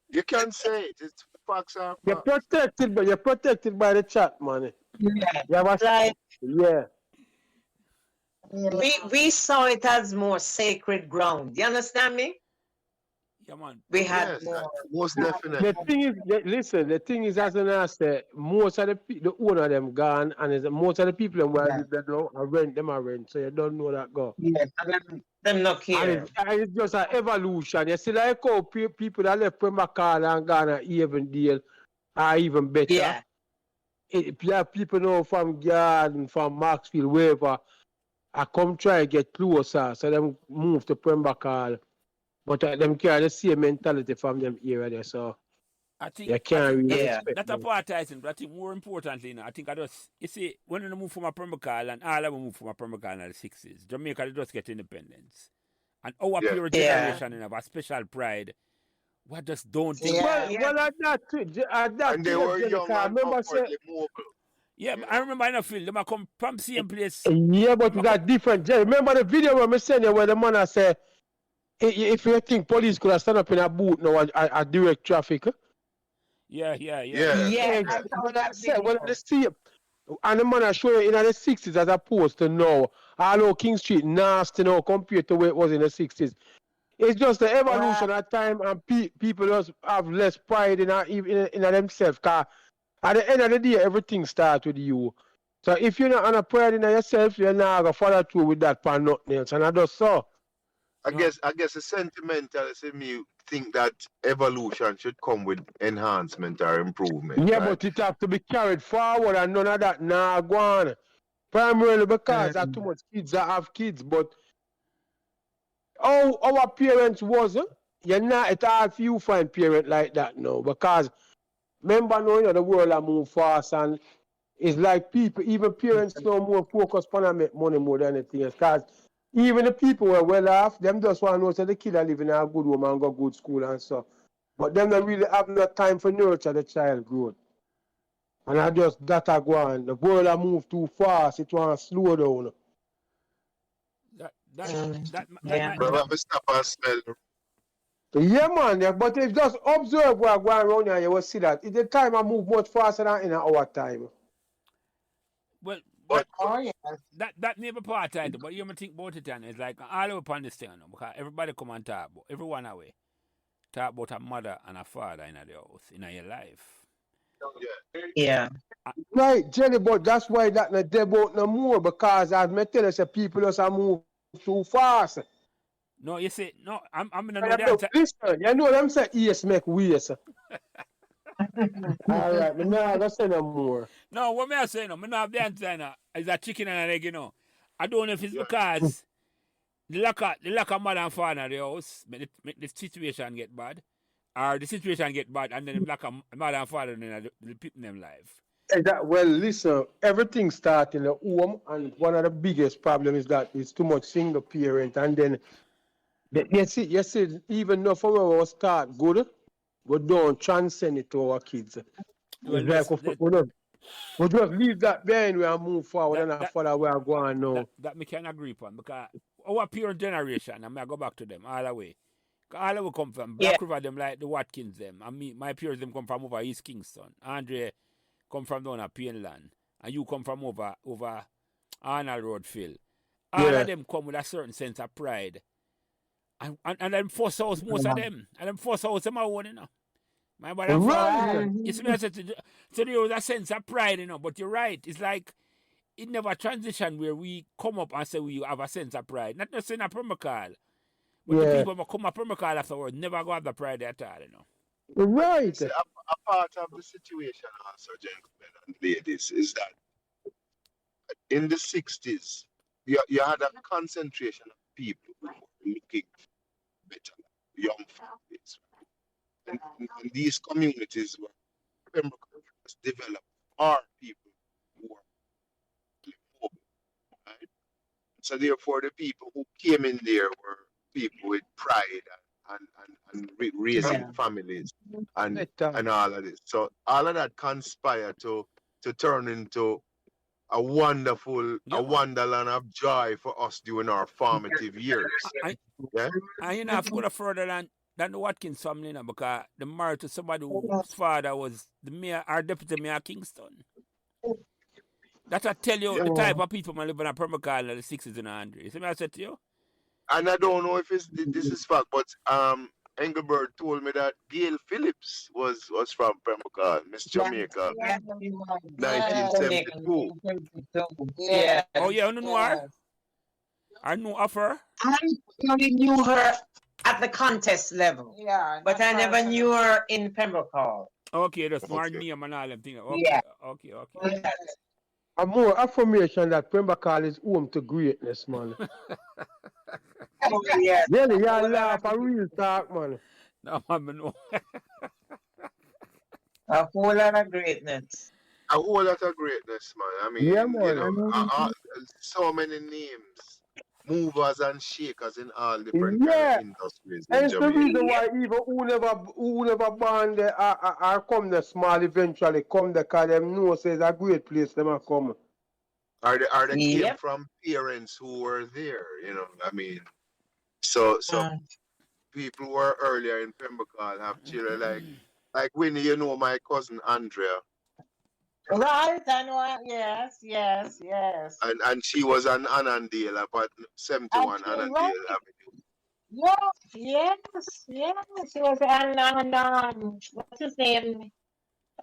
You can't say it. It's facts are You're facts. protected by the chat, man. Yeah. You have a Like yeah. we saw it as more sacred ground. You understand me? Yeah, man. We had Yes, more. most The definitely. thing is, listen. The thing is, as I say, most of the owner of them gone, and most of the people them where Yeah. they don't rent them are rent, so you don't know that go. Yes, them not care. And it's just an evolution. You see, like how people that left Pembroke Hall and gone at Avondale are even better. Yeah. People know from Garden, from Maxfield, wherever, I come try to get closer, so them move to Pembroke Hall. But them carry the same mentality from them area there, so I think you can't really yeah. expect that's a them. part I think, but I think more importantly, I think you see, when they move from a Pembroke Hall and all of them move from a Pembroke Hall in the 60s, Jamaica, they just get independence. And our Yeah. pure Yeah. generation have a special pride. We just don't think. Yeah. Well, at that And they were young and remember say, upwardly mobile. Yeah, I remember in a field, them a come from same place. yeah, but that different. Remember the video where me send you where the man I say, if you think police could have stand up in a booth now and direct traffic, Yeah. Yeah. yeah, I saw that say, well, video. the same. And the man I show you in the 60s as opposed to now. Although King Street nasty now compared to where it was in the 60s. It's just the evolution of time, and people just have less pride in themselves. Cause at the end of the day, everything starts with you. So if you're not on a pride in yourself, you're not gonna follow through with that for nothing else. And I just saw. I guess the sentimentalist in me think that evolution should come with enhancement or improvement. Yeah, right? but it have to be carried forward, and none of that nah go on. Primarily because there are too much kids that have kids, but our parents was, you're not, it's hard for you find parent like that now, because remember now, the world has moved fast, and it's like people, even parents now more focused on make money more than anything else, because even the people who are well off, them just want to know that the kid are living in a good home and go good school and so. But them don't really have no time for nurture the child growth. And I just that I go on. The world I move too fast, it want to slow down. Yeah. But I'm stop and smell. Yeah, man, yeah, but if just observe what going around here, you will see that. The time I move much faster than in our time. Well, But Oh, yes. that never part title, but you may think about it and it's like all over upon this thing, you know, because everybody come and talk about everyone away. Talk about a mother and a father in the house, in your life. Yeah. Right, Jenny, but that's why that not dead out no more because as me tell us, people just a move too fast. No, you see, no, I'm gonna And know the answer. listen, you know them say yes make ways. All right, but now let's say no more. No, what me I say no, me not have the answer now. It's a chicken and an egg, you know. I don't know if it's because the lack of mother and father in the house make the situation get bad. Or the situation get bad and then the lack of mother and father in the people in them life. Well, listen, everything starts in the home, and one of the biggest problems is that it's too much single parent, and then you see, even though from where we start good, we don't transcend it to our kids. Well, It's like we just leave that behind and move forward and follow where we're going now. That me can agree upon because our parent generation, and I go back to them all the way. All the way come from Black River, them like the Watkins, them. And me, my parents, them come from over East Kingston. Andre come from down at Painland. And you come from over Arnold Road, Phil. All of them come with a certain sense of pride. And them force house, most of them. And them force house, them are own, you know. My brother, it's me, I said, so there was a sense of pride, you know. But you're right. It's like, it never transitioned where we come up and say we have a sense of pride. Not just in a Pembroke Hall. But the people who come up Pembroke Hall afterwards never go have the pride at all, you know. Right. See, a part of the situation also, gentlemen and ladies, is that in the 60s, you had a concentration of people who were looking better, young families. And these communities were Pembroke was developed are people who were mobile, right? So therefore, the people who came in there were people with pride and raising families and all of this. So all of that conspired to turn into a wonderful, a wonderland of joy for us during our formative years. And you know, I have to go further than the Watkins family, you know, because they married to somebody whose father was the mayor, our deputy mayor of Kingston. That I tell you the type of people who live in a Pembroke Hall in the 60s and 100s. See what I said to you? And I don't know if this is fact, but Engelbert told me that Gail Phillips was from Pembroke Hall, Miss Jamaica, 1972. Yeah. Oh, yeah, you know her? I know of her. I only knew her at the contest level. Yeah. But I never knew her in Pembroke Hall. Okay, that's more name and all them things. Okay, Yeah. okay. A more affirmation that Pembroke Hall is home to greatness, man. Oh, yeah. Really, you laugh a real talk, man. No, man, no. A whole lot of greatness. A whole lot of greatness, man. I mean, Yeah, man. you know, so many names, movers and shakers in all different kind of industries in And it's the Jamaica. reason why even who never born there are come there small eventually come there because them know say it's a great place them are come. Are they came from parents who were there, you know? I mean, so people who were earlier in Pembroke Hall have children like Winnie, you know, my cousin Andrea. Right, I know. Yes. And she was an Annandale, about 71 Annandale Avenue. Yes. She was on what's his name?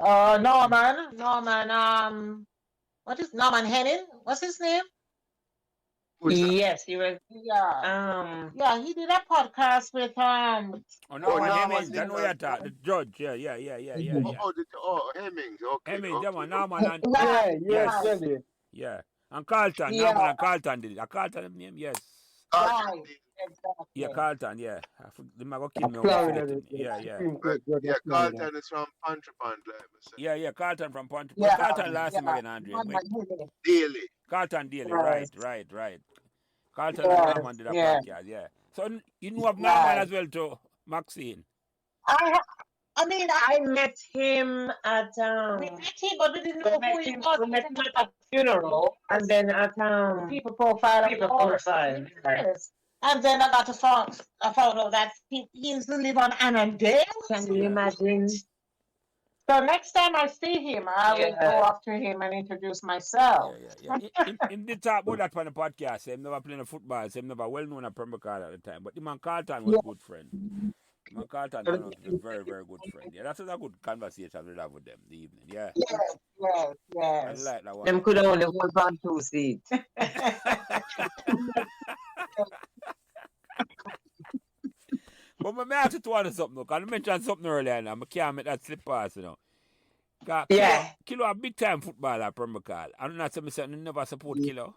Norman. What is Norman Henning? What's his name? Yes, he was. Yeah, he did a podcast with Oh, no, Hemmings. I know you're talking. The judge. Yeah. Hemmings. Okay. Hemmings, yeah, man. Norman and... Yes. Yeah. And Carlton. Norman and Carlton did it. A Carlton name? Yes. right. Exactly. Yeah, Carlton, yeah. They might go kill me. Yeah. Yeah, Carlton is from Pontrypant, like I said. Yeah, Carlton from Pontrypant. Yeah, Carlton last name again, Andre. Daily. Carlton Daily, Right. right. Carlton and Norman did a podcast, yeah. So you know of Norman as well too, Maxene. I mean, I met him at we met him, but we didn't know who he was. we met him at a funeral, and then at People profile. people profile. Yes. And then I found out that he used to live on Annandale. Can you imagine? So next time I see him, I will Yeah. go up to him and introduce myself. Yeah. Him did talk about that on the podcast. Him never playing football. Him never well known at Pembroke Hall at the time. But him and Carlton was good friend. Him and Carlton was a very, very good friend. Yeah, that's a good conversation we have with them the evening. Yeah. Yes. I like that one. Them could only hold on 2 seats. But I ask you to order something, because I mentioned something earlier now. I can't make that slip past, you know. Yeah. Kilo a big time footballer at Pembroke Hall. I'm not saying you never support Kilo.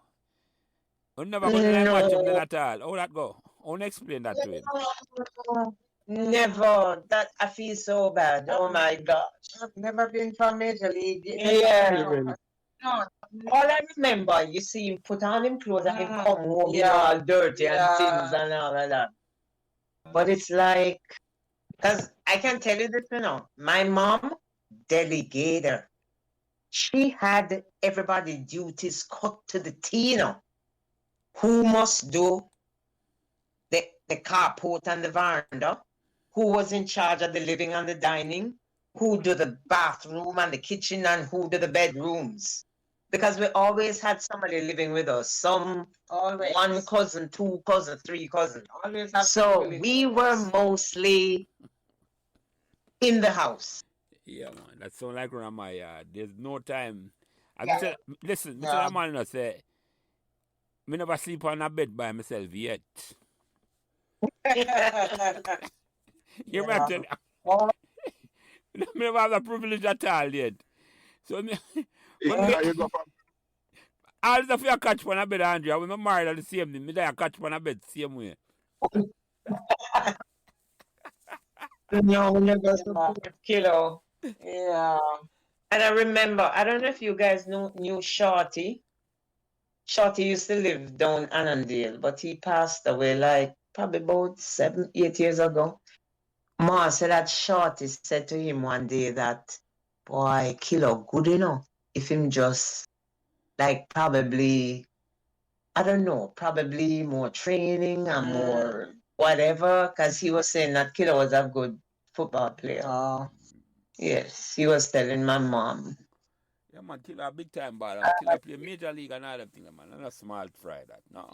You never go to watch him then at all. How that go? I want to explain that to him. Never. That I feel so bad. Oh my gosh. I've never been from Major League. Yeah. No. All I remember, you see him put on him clothes and he come home, you know, Yeah. all dirty and Yeah. things and all of that. But it's like, because I can tell you this, you know, my mom, delegator, she had everybody duties cut to the T, you know. Who must do the carport and the veranda? Who was in charge of the living and the dining? Who do the bathroom and the kitchen, and who do the bedrooms? Because we always had somebody living with us. Some Always. 1 cousin, 2 cousins, 3 cousins. Always have So people we living with were us. mostly in the house. Yeah, man. That sound like around my yard. There's no time. Yeah. Listen, Yeah. Mr. Man say, me never sleep on a bed by myself yet. You imagine? Oh. Me never have the privilege at all yet. So me, Yeah, you go from all the fear catch on a bed, Andrea. When I'm married at the same thing, me there catch on a bed same way. No, never support Kilo. Yeah. And I remember, I don't know if you guys knew Shorty. Shorty used to live down Annandale, but he passed away like probably about 7, 8 years ago. Ma said that Shorty said to him one day that, boy, Kilo good, you know, if him just like probably, I don't know, probably more training and more whatever, because he was saying that Kilo was a good football player. Oh. Yes, he was telling my mom. Yeah, man, Killer a big time baller. Killer play major league and all them things, man. I'm not small fry that. No.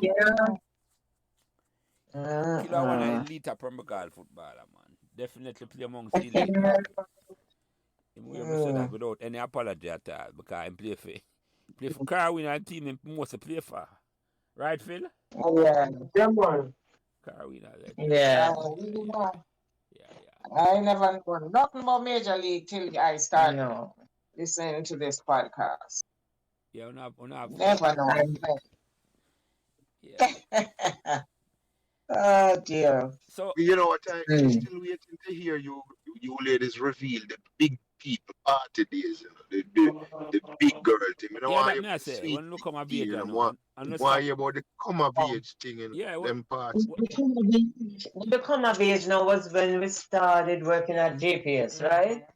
Killer one of elite at Pembroke Hall footballer, man. Definitely play amongst the elite. Him we ever say that without any apology at all, because he play for Carwin and team him mostly play for. Right, Phil? Yeah. Carwin and that. Yeah. I never know nothing about Major League till I started No. listening to this podcast. Yeah, we Never know. Yeah. Oh dear. So, you know what I'm still waiting to hear you ladies reveal the big people party days, you know, the big girl thing. You know, yeah, why that me I you say, sweet when you come of age, you you know, know, why you about the come of age thing in Yeah, them parties. The come of age now was when we started working at JPS, right?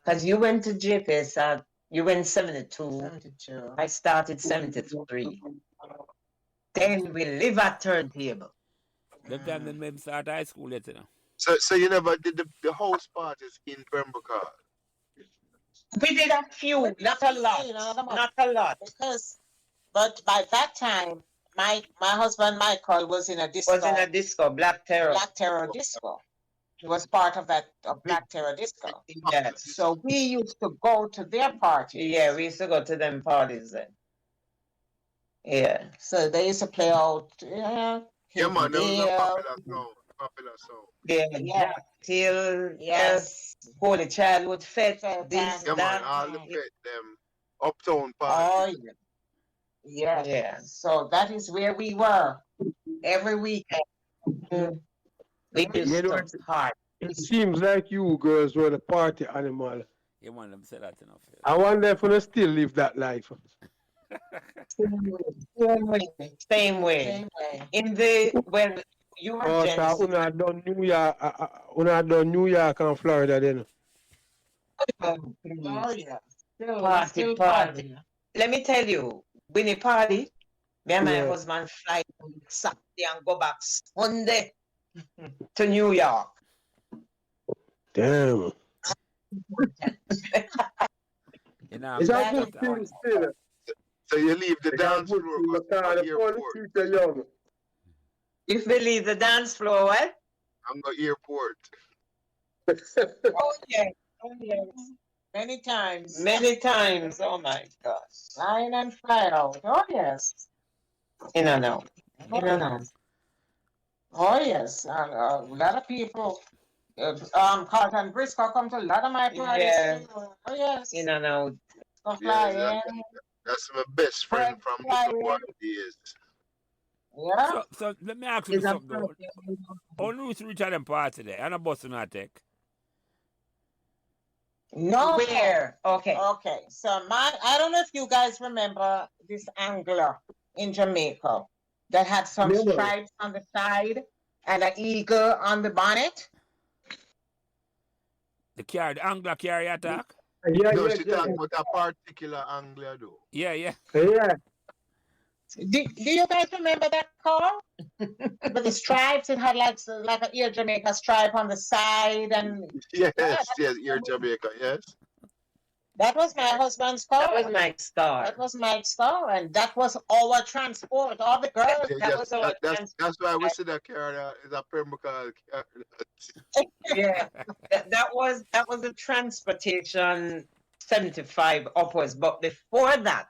Because you went to JPS you went 72. 72. I started 73. Then we live at turntable. Them time then maybe start high school yet, you know. So you never did the house parties in Pembroke Hall? We did a few, not a lot. You know, Not a lot. But by that time, my husband Michael was in a disco. Was in a disco, Black Terror. Black Terror disco. He was part of that Black Terror disco. Yes. So we used to go to their party. Yeah, we used to go to them parties then. Yeah. So they used to play out. Yeah, Yeah, man, that was a Hidden popular song. Yeah. Till Yes. Holy Childhood Fete, this, Yeah, man, that. all the pet them uptown Oh, parties. yeah. Yeah. So that is where we were every weekend. We You know, used to party. it seems like you girls were the party animal. You want them say that enough. I wonder if you still live that life. Same way. Same way. When you were Oh, so Genesis. una done New York and Florida then. Oh, please. Oh yeah. Still, Party, still party. party. Let me tell you, Winnie party, me and my Yeah. husband fly on Saturday and go back Sunday to New York. Damn. You know, Is that That good is thing still? So you leave the Is that dance good floor, thing? go to Because the the phone airport. keep you young. If we leave the dance floor, what? I'm the airport. Oh, yeah. oh, yes. Many times. Many times. Oh, my gosh. Fly in and fly out. Oh yes. You don't know. You don't know. Oh yes. And a lot of people. Carlton Briscoe come to a lot of my parties. Yeah. Too. Oh yes. You don't know. So Yeah, fly in. that's my best friend Fred from fly the in. one days. Yeah. so let me ask you Is a something though. How do you reach out them parts today? And a bus in take. No. Where? Okay. Okay. So I don't know if you guys remember this angler in Jamaica that had some Never. stripes on the side and an eagle on the bonnet. The angler carry attack? Yeah, No, yeah, she yeah. talking about a particular angler though. Yeah, yeah. Yeah. Do you guys remember that car? With the stripes, it had like an Air Jamaica stripe on the side, and Yes, yes, you're Jamaica, yes. that was my husband's car. That was my star. That was Mike's car, and that was our transport. All the girls. Yeah, That yes, was our that's why we see that car is a Pembroke Hall car. Yeah, that was the transportation 75 upwards. But before that,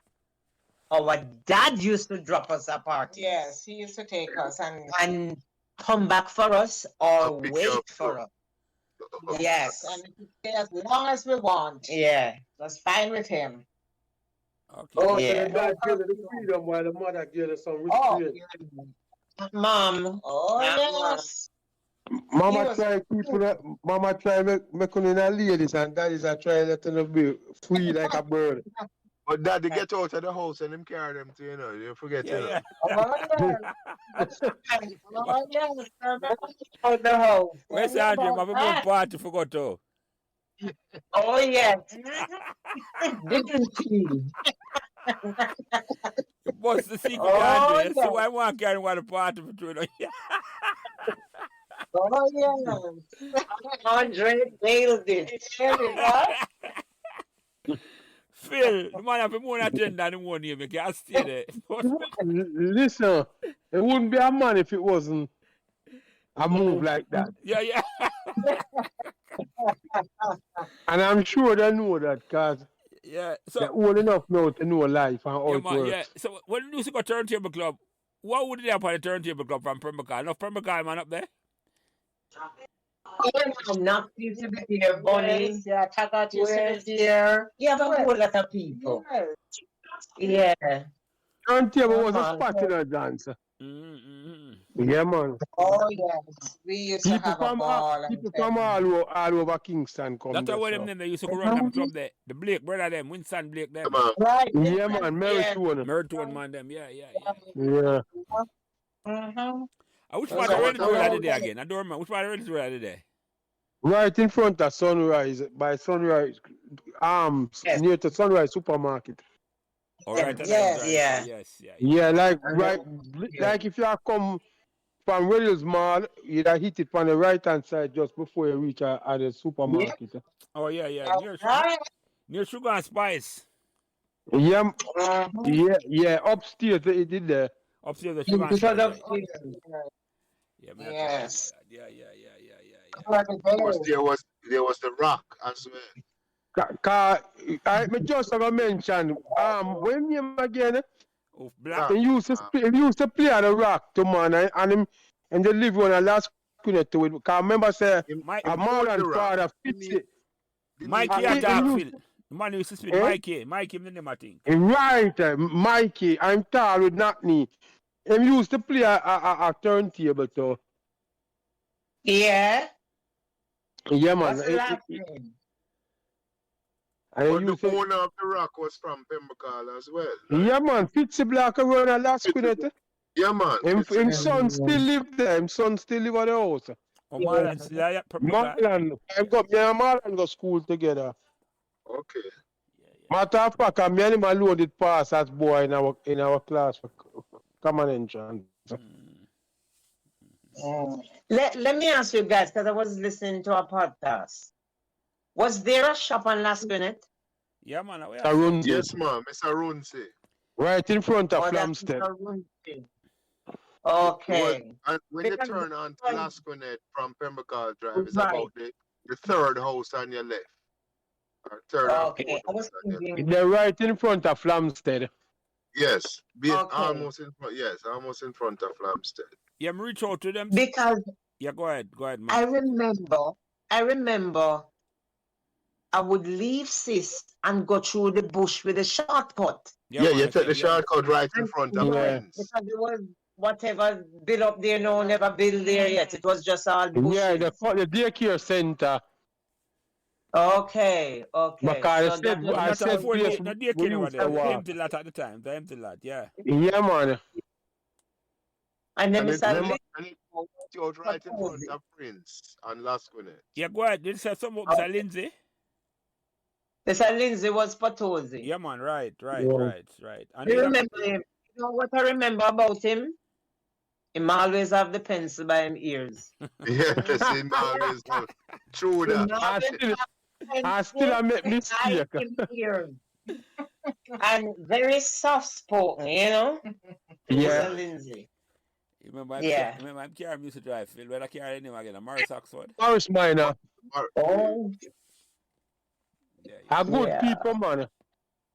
our dad used to drop us at parties. Yes, he used to take us, And come back for us or I'll pick you wait up, for too. us. Yes. and he could stay as long as we want. Yeah. That's fine with him. Okay. Oh, Yeah. so the dad gave her the freedom while the mother gave her some Oh, restraint. Mom. oh Mom. yes. Mama was- try Mama try make on a ladies and daddies are trying to let them be free like a bird. But daddy get out of the house and him carry them to, you forget, Yeah, yeah. Oh yes. Oh yes. Out the house. Where's Andrew? I'm going to party for go to. Oh, yes. Didn't he? What's the secret, Oh, Andrew? yeah. So I want to carry one to party for two. Oh yes. Andre nailed it. Phil, the man have a more attend than the one name. You can't stay there. Listen, it wouldn't be a man if it wasn't a move like that. Yeah, yeah. And I'm sure they know that because Yeah. they're So, old enough now to know life and how yeah, it man, works. yeah. So when you used to go turntable club, what would they have on the turntable club from Pembroke Hall? Enough Pembroke Hall man up there? Enough used to be here, Bonnie. Yes, yeah, Taggart used to Where's be there? You have a whole lot of people. Yes. Yeah. Turntable was a man. spot in a dance. Mm-hmm. Yeah, man. Oh yes. We used to People have a from ball. people from all over Kingston come That's there. why So. them they used to go run them club there. The Blake brother them, Winsome Blake them. Come on. Right. Yeah, man. Mary Yeah. Tone. Merton man them, yeah, yeah, yeah. Yeah. Mm-hmm. Which Those part are of Reddit the Road are old they again? I don't remember. Which part of Reddit Road are they? Right in front of Sunrise, by Sunrise, Yes. near to Sunrise Supermarket. All right, Yes. Yeah. yes, yeah. Yeah, like I right, like if you are come from Williams Mall, you'd have hit it from the right hand side just before you reach at the supermarket. Oh yeah, yeah. Right. Near Sugar and Spice. Yeah, Mhm. yeah, upstairs it did there. Upstairs the Sugar and Because Spice. of Right? Yeah, man, Yes. yeah, yeah, yeah, yeah, yeah, yeah. Like a bear. There was the rock as well. I just have to mention, when him again, Oh, black. he used to play at the rock to man, and him and they live on the last corner to it. Because remember say, Mike, a Marlon father fits it. Mikey I- attack I- Phil. The man who used to speak Eh? Mikey the name I think. Right, Mikey, I'm tall with not knee. Him used to play a turntable too. Yeah. Yeah, man. What's the last name? And he But the used to- owner of the rock was from Pembroke Hall as well. yeah, man. Fitzy Black around the last corner. Yeah, man. Him son still live there. Him son still live at the house. Oh, man, yeah, Pembroke Hall. Marlon, I got me and Marlon go school together. Okay. Matter of fact, I'm many loaded pass as boy in our class for common entrance. Let me ask you guys, because I was listening to a podcast. Was there a shop on Lasconnect? Yeah, man. We have Arunzi. Yes, ma'am. It's Arunzi. Right in front of Oh, that's Flamstead. Arunzi. Okay. And when you Because turn on to Lasconnect from Pembroke Hall Drive, it's Right. about the third house on your left. Or third or Okay. fourth I was house on your left. thinking, They're right in front of Flamstead. Yes. Okay. Almost in front. Yes, almost in front of Flamstead. Yeah, me reach out to them. because Yeah, go ahead, man. I remember I would leave Sis and go through the bush with a shortcut. Yeah, man, you I take said, the shortcut right in front of Yeah. Prince. Because there was whatever built up there, no, never built there yet. It was just all bushes. Yeah, the daycare center. Okay. Because So that I Not said before yes, not the we over used there. to The walk. empty lot at the time. The empty lot, yeah. Yeah, man. and then And Mr. it Lee- goes right in front of Prince and Lasconnect. Yeah, go ahead. Did you say something about Mr. Lindsay? Mr. Lindsay was Patozzi. Yeah, man, right. Yeah. And You he- remember him? You know what I remember about him? Him always have the pencil by him ears. Yes, him always do. True that. I still make mistake. And very soft spoken, you know? Yeah. Mr. Lindsay. You remember, Yeah. remember I'm carrying used to drive Phil, where I carry him again, a Morris Oxford. Morris Minor. Oh, Yeah, A good Yeah. people, man.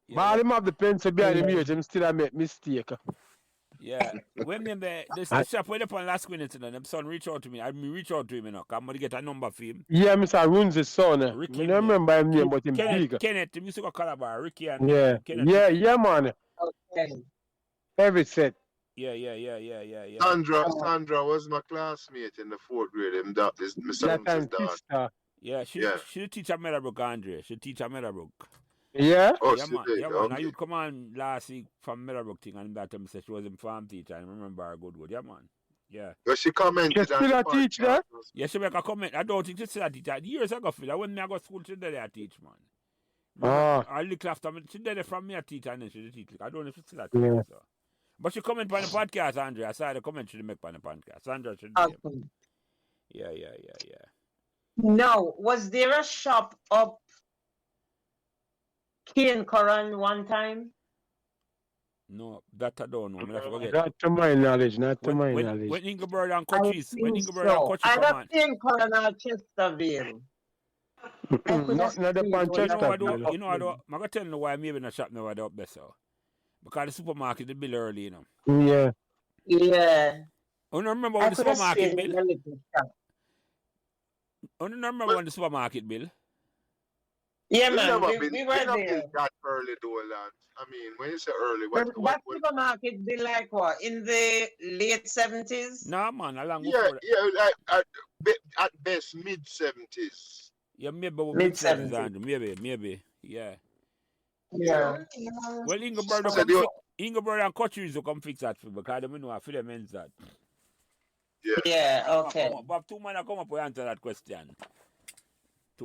yeah, But him have the pencil behind him ears, him still make mistake. yeah. When this shop went up on last minute, and them son reach out to me. I mean, reach out to him, you know, 'cause I'm gonna get a number for him. Yeah, Mr. Runzi's son. I Ricky, don't remember him name, but him big. Kenneth, him used to go Calabar, Ricky and Yeah, Kenneth. yeah, man. okay. Every set. Yeah. Sandra was my classmate in the 4th grade. This Mr. That time Runce's daughter. sister. Yeah, she teach at Meadowbrook, Andre. She teach at Meadowbrook. Yeah? Oh, Yeah, she man. did. Yeah, man. Okay. Now you come on last week from Meadowbrook thing, and that time said she was in farm teacher. I remember her good. Yeah, man. Yeah. But she commented She still on a the teach there? podcast. Yeah, she make a comment. I don't think she still a teacher. Years ago, Phil, when I go to school, she did a teach, man. Ah. I look after me. She did it from me a teacher, and then she did teach. I don't know if she still a teach. Yeah. So. But she comment on the podcast, Andre. I saw the comment she make on the podcast. Sandra, she did. Okay. Yeah. No, was there a shop up Kian Koran one time? No, that I don't know. I forget. Not to my knowledge, not to my When knowledge. Ingeborg and I coaches, when think Ingeborg and so. coaches I come don't on. think Koran or Chesterville. Not the You know what, Manchester. I'm going to tell you why maybe not shop now up there, so. Because the supermarket, they bill early, you know. Yeah. Yeah. I don't remember I when the could have supermarket seen bill. a little shop. I don't remember when the supermarket bill. Yeah, We man, never we been were not there. been that early, though, Lance. I mean, when you say early, That what supermarket be like what? In the late 70s? Nah, man, along yeah, before that. yeah, like at best mid-70s. Yeah, maybe Mid-70s. Andrew. Maybe. Yeah. Yeah. Well, Ingeborg So they- and coaches will come fix that for me, because they know I feel them ends that. Yeah, okay. Come up. But 2 men come up and answer that question.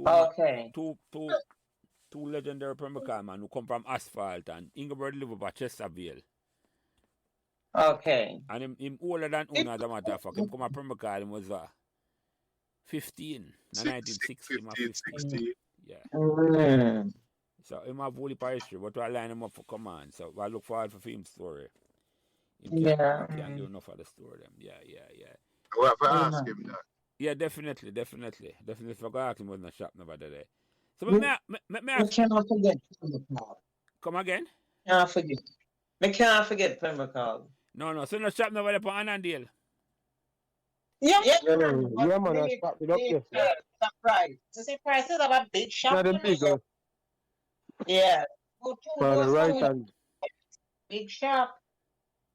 Okay. Two legendary Pembroke man who come from Asphalt, and Ingeborg live up at Chesterville. Okay. And him older than Una, as a matter of fact. Him come at Pembroke Hall, him was 15, 1960, 15, 16. Yeah. Mm. So him have holy history, but I line him up for command. So I look forward for him story. Him Yeah. can't do enough of the story them. Yeah. I have to ask him that. Yeah, definitely. Forgot ask him was not shop never today. So We- me We ask, cannot forget Pembroke Hall. come again? Can't forget. We can't forget Pembroke Hall. No, so no shop never there for Annandale. Yeah, Yeah, man, I stopped it up there. Surprise. You see, prices of a big shop. Not the big one. Yeah. On the right hand. Big shop.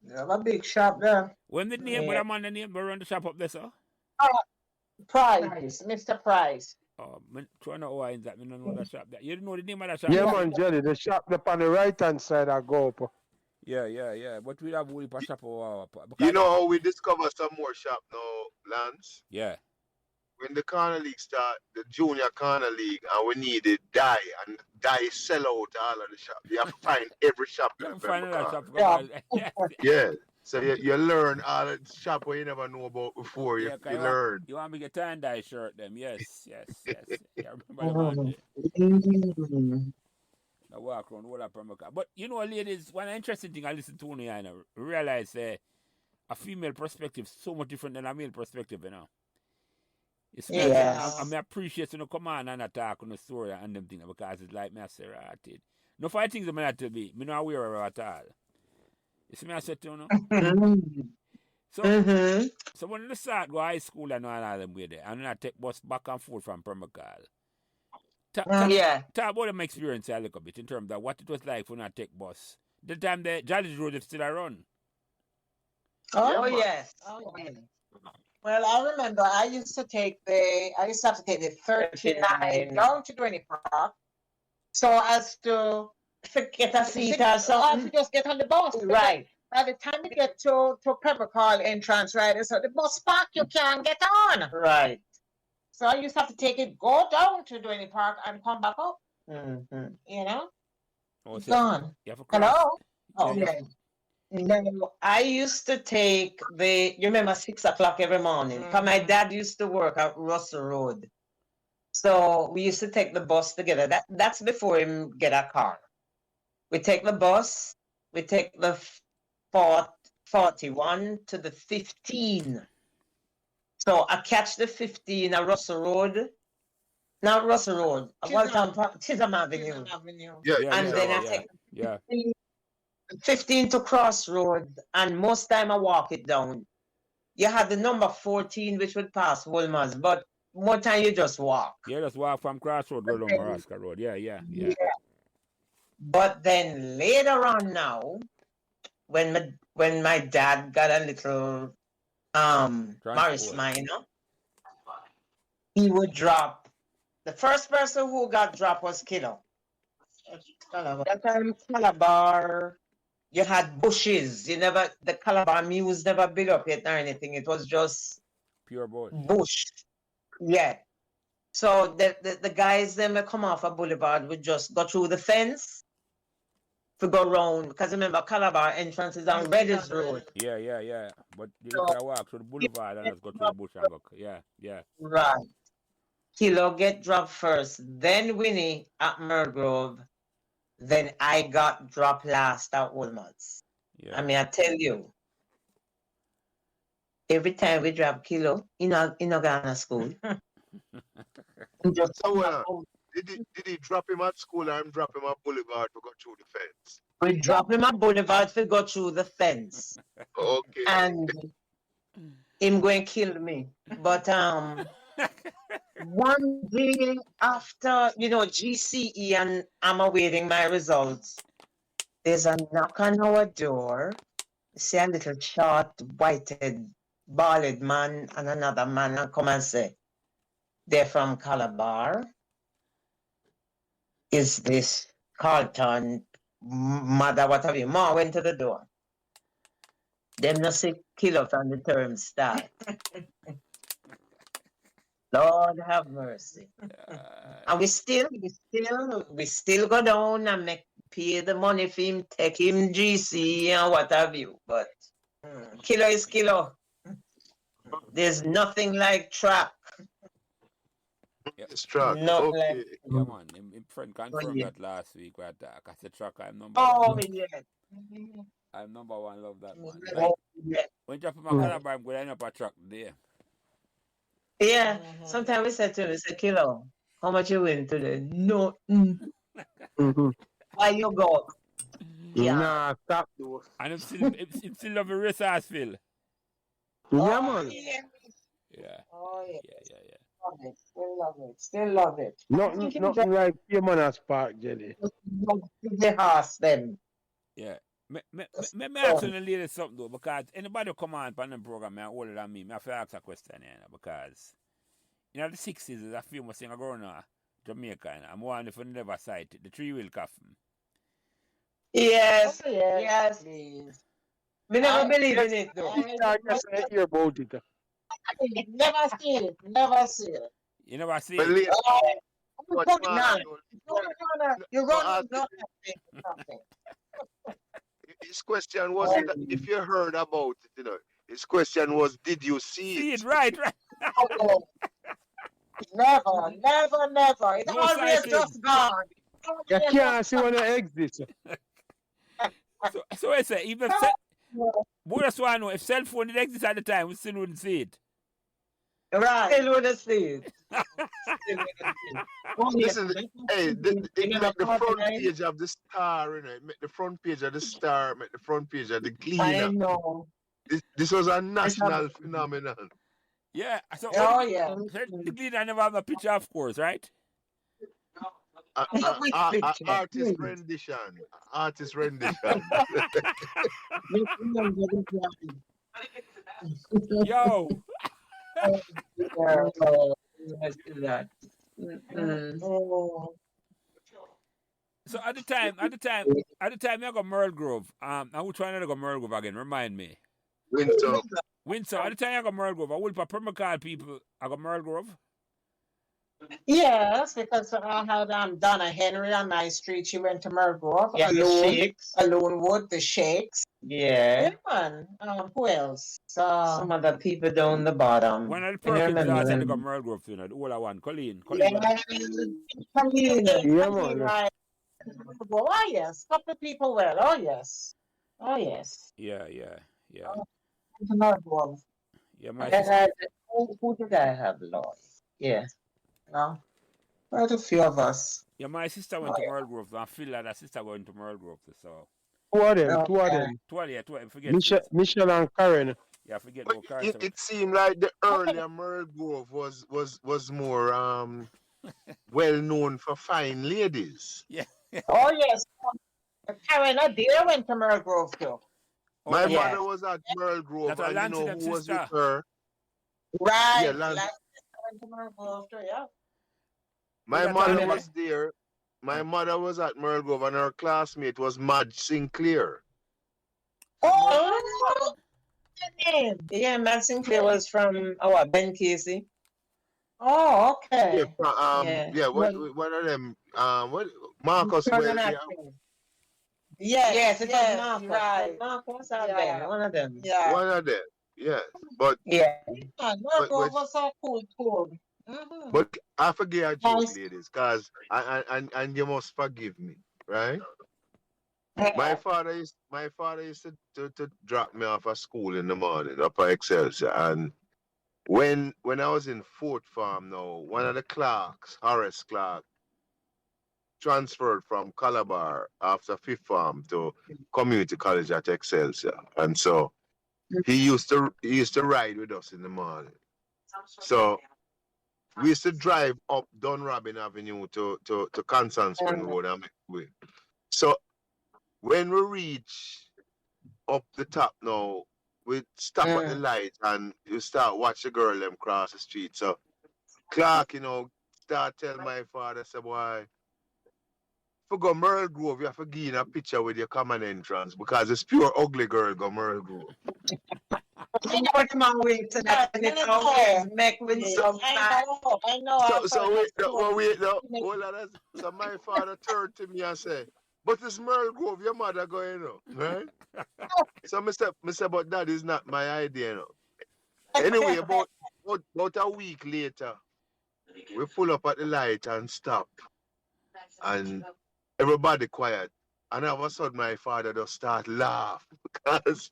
You have a big shop there. When the name, Yeah. but I'm on the name, but run the shop up there, sir. Price. Mr. Price. Oh, man, trying to know that, me don't know that shop there. You don't know the name of that shop? Yeah, man, Jelly. The shop up on the right hand side I go up. Yeah. But we have only shop over. You know how we discover some more shop now, Lance? Yeah. when the corner league start, the junior corner league, and we needed dye, and dye sell out all of the shop. You have to find every shop You in have the to find Pembroke another Hall. shop. Yes. Yeah. So you learn all the shop where you never know about before. You, Yeah, 'cause you learn. you want me to get tie and dye shirt them. Yes. Yeah, I remember the man there. Mm. I walk around all that Pembroke. But you know, ladies, one interesting thing I listen to you know, realize a female perspective is so much different than a male perspective, you know. It's me, Yes. I appreciate you know, come on and attack on the story and them things because it's like me I say right. No five things I'm not to be. Me not aware of at all. You see me I said to you know? Mm. So Mm-hmm. so when I start go high school and all them way there, and I take bus back and forth from Pembroke Hall. Yeah. Talk about them experience a little bit in terms of what it was like when I take bus. The time the Jolly Road is still around. Oh, man. yes. Oh, yeah. Well, I remember I used to have to take the 39 down to Granny Park. So as to Get a seat or I something. to just get on the bus. Right. By the time you get to Pembroke Hall entrance, right, so the bus park you can't get on. Right. So I used to have to take it, go down to Granny Park and come back up, Mm-hmm. you know? Oh, It's so gone. you have to cross. Hello? Oh, Yeah, yeah. No, I used to take you remember 6 o'clock every morning. Because my dad used to work at Russell Road. So we used to take the bus together. That's before him get a car. We take the bus, we take the 41 to the 15. So I catch the 15 at Russell Road. Not Russell Road. Chisholm Avenue. Yeah. And then I take yeah. 15 to Crossroad, and most time I walk it down. You had the number 14, which would pass Wolmer's, but more time you just walk. Yeah, just walk from Crossroad go down Maraska Road. Yeah. But then later on now, when my dad got a little Morris Minor, he would drop. The first person who got dropped was Kilo. That time Calabar, you had bushes. The Calabar Muse never built up yet or anything. It was just Pure bush. bush. Yeah. So the guys then will come off a boulevard would just go through the fence to go round. Because remember, Calabar entrance is on Reddy's Road. Yeah. But you can walk through the boulevard and just go through the bush and go. Yeah. Right. Kilo get dropped first, then Winnie at Mergrove, then I got dropped last at Wolmer's. Yeah. I mean, I tell you, every time we drop Kilo in Ghana school, Did he drop him at school or drop him at Boulevard to go through the fence? we drop him at Boulevard to go through the fence. Okay. And him going to kill me. But one day after, GCE and I'm awaiting my results, there's a knock on our door. See a little short, white-head, bald man and another man and come and say, they're from Calabar. Is this Carlton, mother, what have you? Ma went to the door. Them no say Kilo from the term start. Lord have mercy. And we still go down and pay the money for him, take him GC and what have you. But Kilo is Kilo. There's nothing like track. It's track. Not Okay. like. Yeah, man. My friend confirmed yeah. that last week. Right there. Cause the truck, I'm number Oh, one. yeah. I'm number one. Love that man. Oh, yeah. When you drop my Calabar, I'm going to end up a truck there. Yeah. Sometimes we said to him, we said, Kilo, how much you win today? No. Mm-hmm. Why you go? Yeah. Nah, stop though. And I'm still love the race ass Phil. Yeah, man. Yeah. Oh, yeah. Yeah. Love it. Still love it. Nothing like Cayman and Spark Jelly. The horse them. Yeah. Me ask the lady something though, because anybody who come on the program older than me, I have to ask a question because in the 60s there's a famous singer going on Jamaica and I'm one if you never sight it, the 3-wheel coffin. Yes. Oh, yes. Yes. Please. We never believe in it though. I just hear about it. Never see it. Never see it. You never see But it? later, what Put man, none. no, You're no, running nothing. his question wasn't that if you heard about it, you know. His question was, did you see See it? it, right. Oh, never. It's No always sighting. just gone. You can't see when you exit. So I say, even if both of us want to know if cell phone did exist at the time, we still wouldn't see it. Right. Still wouldn't see it. Listen, hey, it make the front page of the Star, you know, it make the front page of the Star, make the front page of the I Gleaner. know. This was a national phenomenon. Yeah. So Oh, yeah. the Gleaner never have a picture, of course, right? Artist rendition. Artist rendition. Yo. So at the time, you go Merle Grove. And which one you go Merle Grove again? Remind me. Winsome. At the time you go Merle Grove, I will for Pembroke Hall people. I go Merle Grove. Yes, because I had Donna Henry on my street. She went to Murgrove. Yeah, the Shakes. Alonewood, the Shakes. Yeah. Man, who else? Some other people down the bottom. One of the Perkins last time they got Merle Grove, you know, the older one, Colleen. Yeah, Yeah, man. right. Oh yes, couple of people well. Oh yes. Yeah. To Murgrove. Yeah, my I sister. had, who did I have, Lord? Yeah. No, quite a few of us. Yeah, my sister went to Merle Grove. I feel like that sister went to Merle Grove. So Two of them. 12, forget. Michelle and Karen. Yeah, forget But about Carson. it seemed like the earlier Merle Grove was more well known for fine ladies. Yeah. Oh yes. Karen Adair went to Murgrove too. My yeah. mother was at Merle Grove, That's a and you know Lansing who was sister. with her? Right. Yeah, Lance. Went to Murgrove too, yeah. My Yeah, mother Tyler. was there. My mother was at Merle Grove, and her classmate was Madge Sinclair. Oh, Yeah, Matt Sinclair was from Ben Casey. oh, okay. Yeah, one of them. What Marcus? Yes, it was Marcus. Right. Marcus Yeah. one of them. Yeah. One of them. Yes, but Yeah. Murgrove was so cool. Mm-hmm. but I forget a joke, Nice. ladies, cause and you must forgive me, right? My father used to drop me off at school in the morning up at Excelsior, and when I was in fourth farm now, one of the clerks, Horace Clark, transferred from Calabar after fifth farm to community college at Excelsior, and so he used to ride with us in the morning. So we used to drive up Dunrobin Avenue to Constant Spring Road and make way. So when we reach up the top now, we stop at the light and you start watch the girl them cross the street. So Clark, start tell my father, say, boy, if you go Merle Grove, you have to give a picture with your common entrance because it's pure ugly girl go Merle Grove. I put my way to that, and it always make me so bad. I know. So my father turned to me and said, but it's Merle Grove, your mother going, right? So I said, but that is not my idea, Anyway, about a week later, we pull up at the light and stop. And everybody quiet. And all of a sudden, my father just start laugh because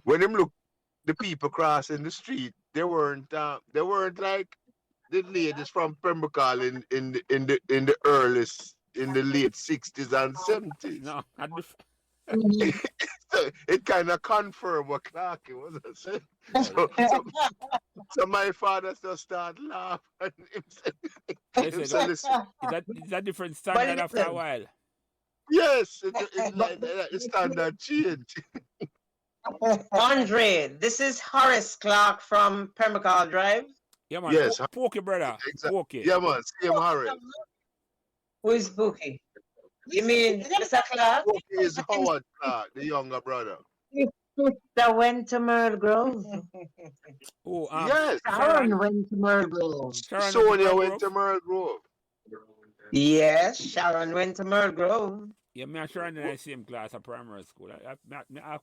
when him look the people crossing the street, they weren't like the ladies from Pembroke Hall in the late 60s and 70s. No, So it kind of confirmed what Clarky was saying. So my father just start laughing. Is that different standard after a while? Yes, it's standard change. Andre, this is Horace Clark from Pembroke Hall Drive. Yeah, man. Yes. Pokey, brother. Exactly. Pokey. Yeah, man. Same Harry. Who is Bookie? You mean Mr. Clark? Is Howard Clark, the younger brother. Sister went to Merle Grove. Oh, Yes. Sharon went to Merle Grove. Sharon Sonia Merle went to Grove? Merle Grove. Yes, Sharon went to Merle Grove. Yeah, me and Sharon in the same class at primary school.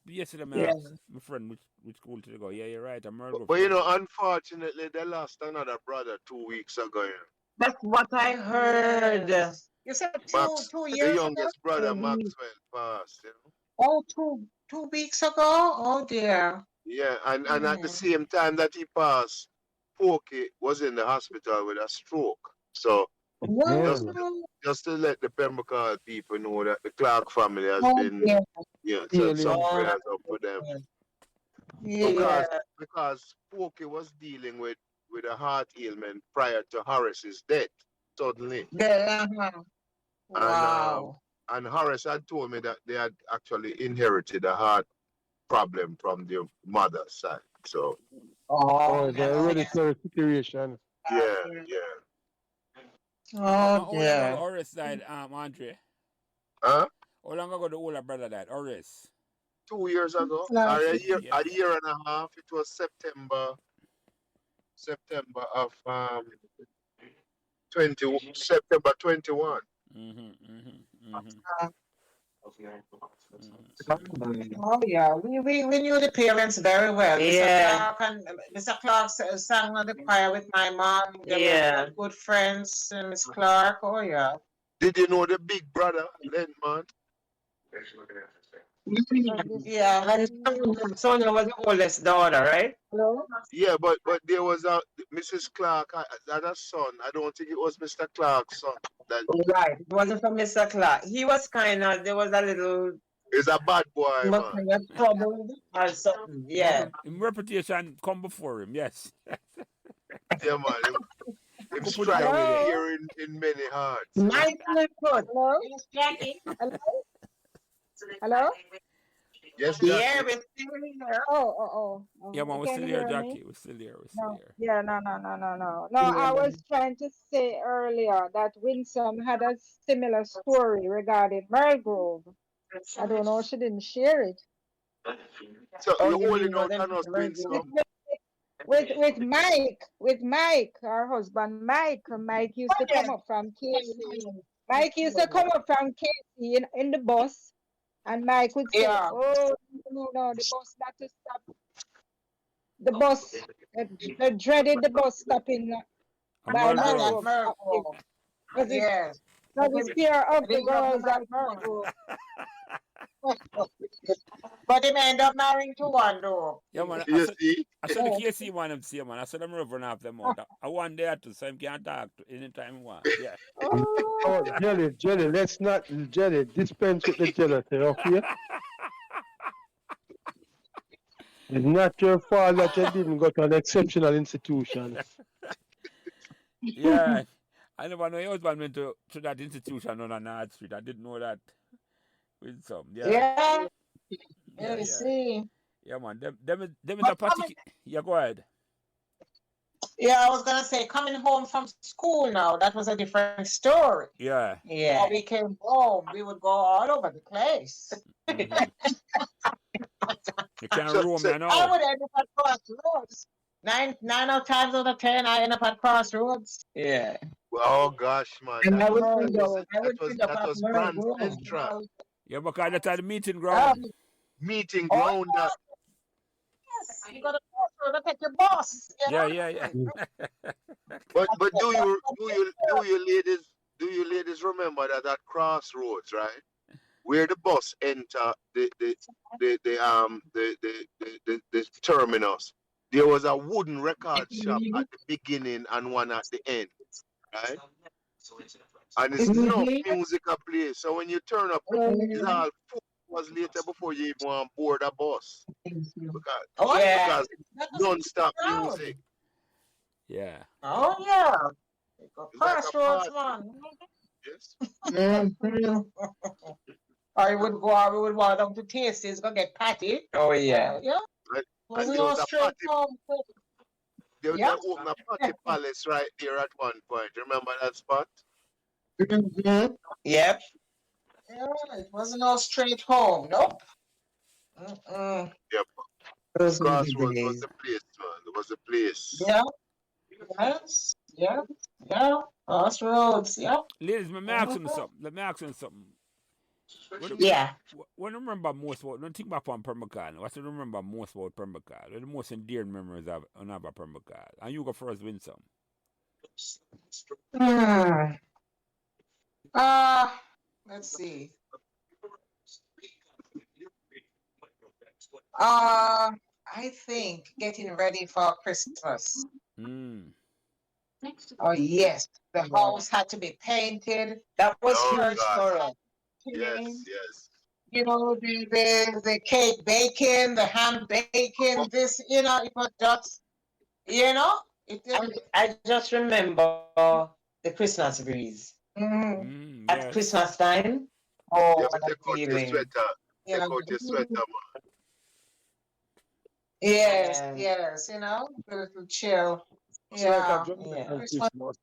Yesterday, I Yeah. asked my friend which school to go. Yeah, you're right. I'm Merle Grove. But you know, unfortunately, they lost another brother 2 weeks ago. You know. That's what I heard. You said Max, two the years ago? youngest brother, Mhm. Maxwell, passed. You know. Oh, 2 weeks ago? Oh dear. Yeah, and at the Mm. same time that he passed, Pokey was in the hospital with a stroke. So What? just to let the Pembroke Hall people know that the Clark family has Oh been, dear. send some Oh, prayers up for them. Yeah. Because Pokey was dealing with a heart ailment prior to Horace's death, suddenly. Wow. And Horace had told me that they had actually inherited a heart problem from their mother's side. So, Oh, it's a Oh, hereditary situation. yeah. How oh long ago dear. Horace died, Andre? Huh? How long ago the older brother died? Horace. 2 years ago, Last or year. Yeah. a year and a half. It was September of 21. Oh yeah, we knew the parents very well. Yeah. Mr. Clark sang on the choir with my mom. They Yeah. were good friends, Miss Clark. Oh yeah. Did you know the big brother, Lentman? Yeah. And Sonia was the oldest daughter, right? Hello? Yeah, but there was a Mrs. Clark had a son. I don't think it was Mr. Clark's son. That Right. It wasn't from Mr. Clark. He was there was a little is a bad boy, man. kind of trouble or something. Yeah. His reputation come before him, yes. Yeah, man. Him Put it strike away there. fear in many hearts. Mike Clifford. Hello? Miss Jackie? Hello? Hello? Yes, Yeah, Jackie. we're still here. Oh. Yeah, man, we're Can still you here, hear me? Jackie. We're still here. No. Yeah, no. No, Yeah. I was trying to say earlier that Winsome had a similar story regarding Grove. I don't know, she didn't share it. So Oh, you're you holding mean out what on us, Winsome. With Mike, her husband Mike. Mike used to come up from KC. Mike used to come up from KC in the bus, and Mike would say, Yeah. "Oh no, the bus got to stop. The bus, they dreaded the bus stopping by Merle Grove. Grove. Yes. Because it's fear of the girls at Grove. But he may end up marrying to one though. Yeah, man. You see? I saw the KC one them see, man. I saw them run off them out. I want there too, so him can talk to anytime he want. Yeah. Oh, Jelly, let's not, Jelly, dispense with the jealousy, okay? It's not your fault that you didn't go to an exceptional institution. Yeah. I never know your husband went to that institution on North Street. I didn't know that with some. Yeah. Yeah, you see. Yeah, man. Them is a particular. Yeah, go ahead. Yeah, I was gonna say coming home from school now, that was a different story. Yeah. Yeah. When we came home, we would go all over the place. Mhm. You can't So- roam so- you know. I would end up at crossroads. Nine times out of 10, I end up at crossroads. Yeah. Oh gosh, man. And I That would was think that was Grand Central. Yeah, because that's at the meeting ground. Meeting Oh, ground that Yes, you gotta crossroads to take your boss. Yeah. but do you ladies remember that at crossroads, right? Where the bus enter the terminus, there was a wooden record shop at the beginning and one at the end, right? And it's no music a play. So when you turn up, it's all 4 hours later before you even want to board a bus. Because non-stop music. Yeah. Oh yeah. It's like a Crossroads, party. man. Yes. We would go down to Tasties, go get patty. Oh yeah. Yeah. Right. Was And it there all was a straight party. home? They Yeah. opened a party palace right there at one point. Remember that spot? Mm-hmm. Yep. Yeah, it wasn't all straight home. Nope. Yep. Those were the Crossroads was days. the place, man. It was the place. Yeah. Yes. Yeah. Yeah. Crossroads. Yep. Ladies, let me ask you something. Let me ask you something. Yeah. What do you remember most about, don't think back on Pembroke Hall. What do you remember most about Pembroke Hall? What are the most endearing memories of Pembroke Hall? And you go first, Winsome. Hmm. Let's see. I think getting ready for Christmas. Mm. Oh yes, the house had to be painted. That was Oh, huge God. for us. Yes, yes. You know, the cake baking, the ham baking, this, it was just, it I just remember the Christmas breeze. At Yes. Christmas time. You Oh, have to what a take out your feeling. sweater. you Take know, out your sweater, man. yes, Yeah. yes, a little chill. It's like a Yeah, Jamaican Christmas, Christmas.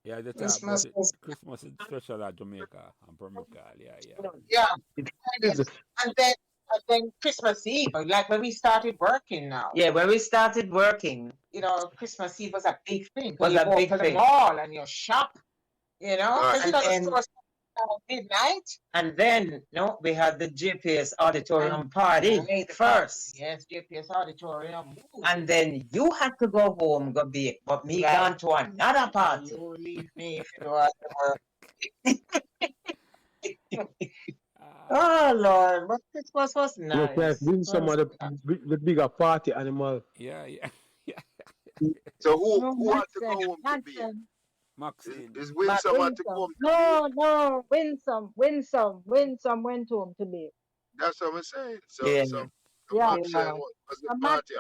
Yeah, the talk about Christmas it. is, Christmas is special at Jamaica and Pembroke Hall. Yeah. yeah, It yes. is. And then Christmas Eve, like when we started working now. Yeah, when we started working, Christmas Eve was a big thing. Was You a go big to the thing. mall and you shop, Right. because And the then- stores at midnight. and then we had the GPS auditorium party Right, the first. party, yes, JPS Auditorium. And then you had to go home, go bake, but me Right. gone to another party. You leave me if you do other work. Oh Lord, but Christmas was Look like nice. win some of the bigger party animal. Yeah. So who No, had to go Maxene, home to be? Maxene. Maxine. Is Winsome had to go home to No, Winsome went home to be. be? That's what I'm saying. So, Yeah. so Yeah. Maxine was the And party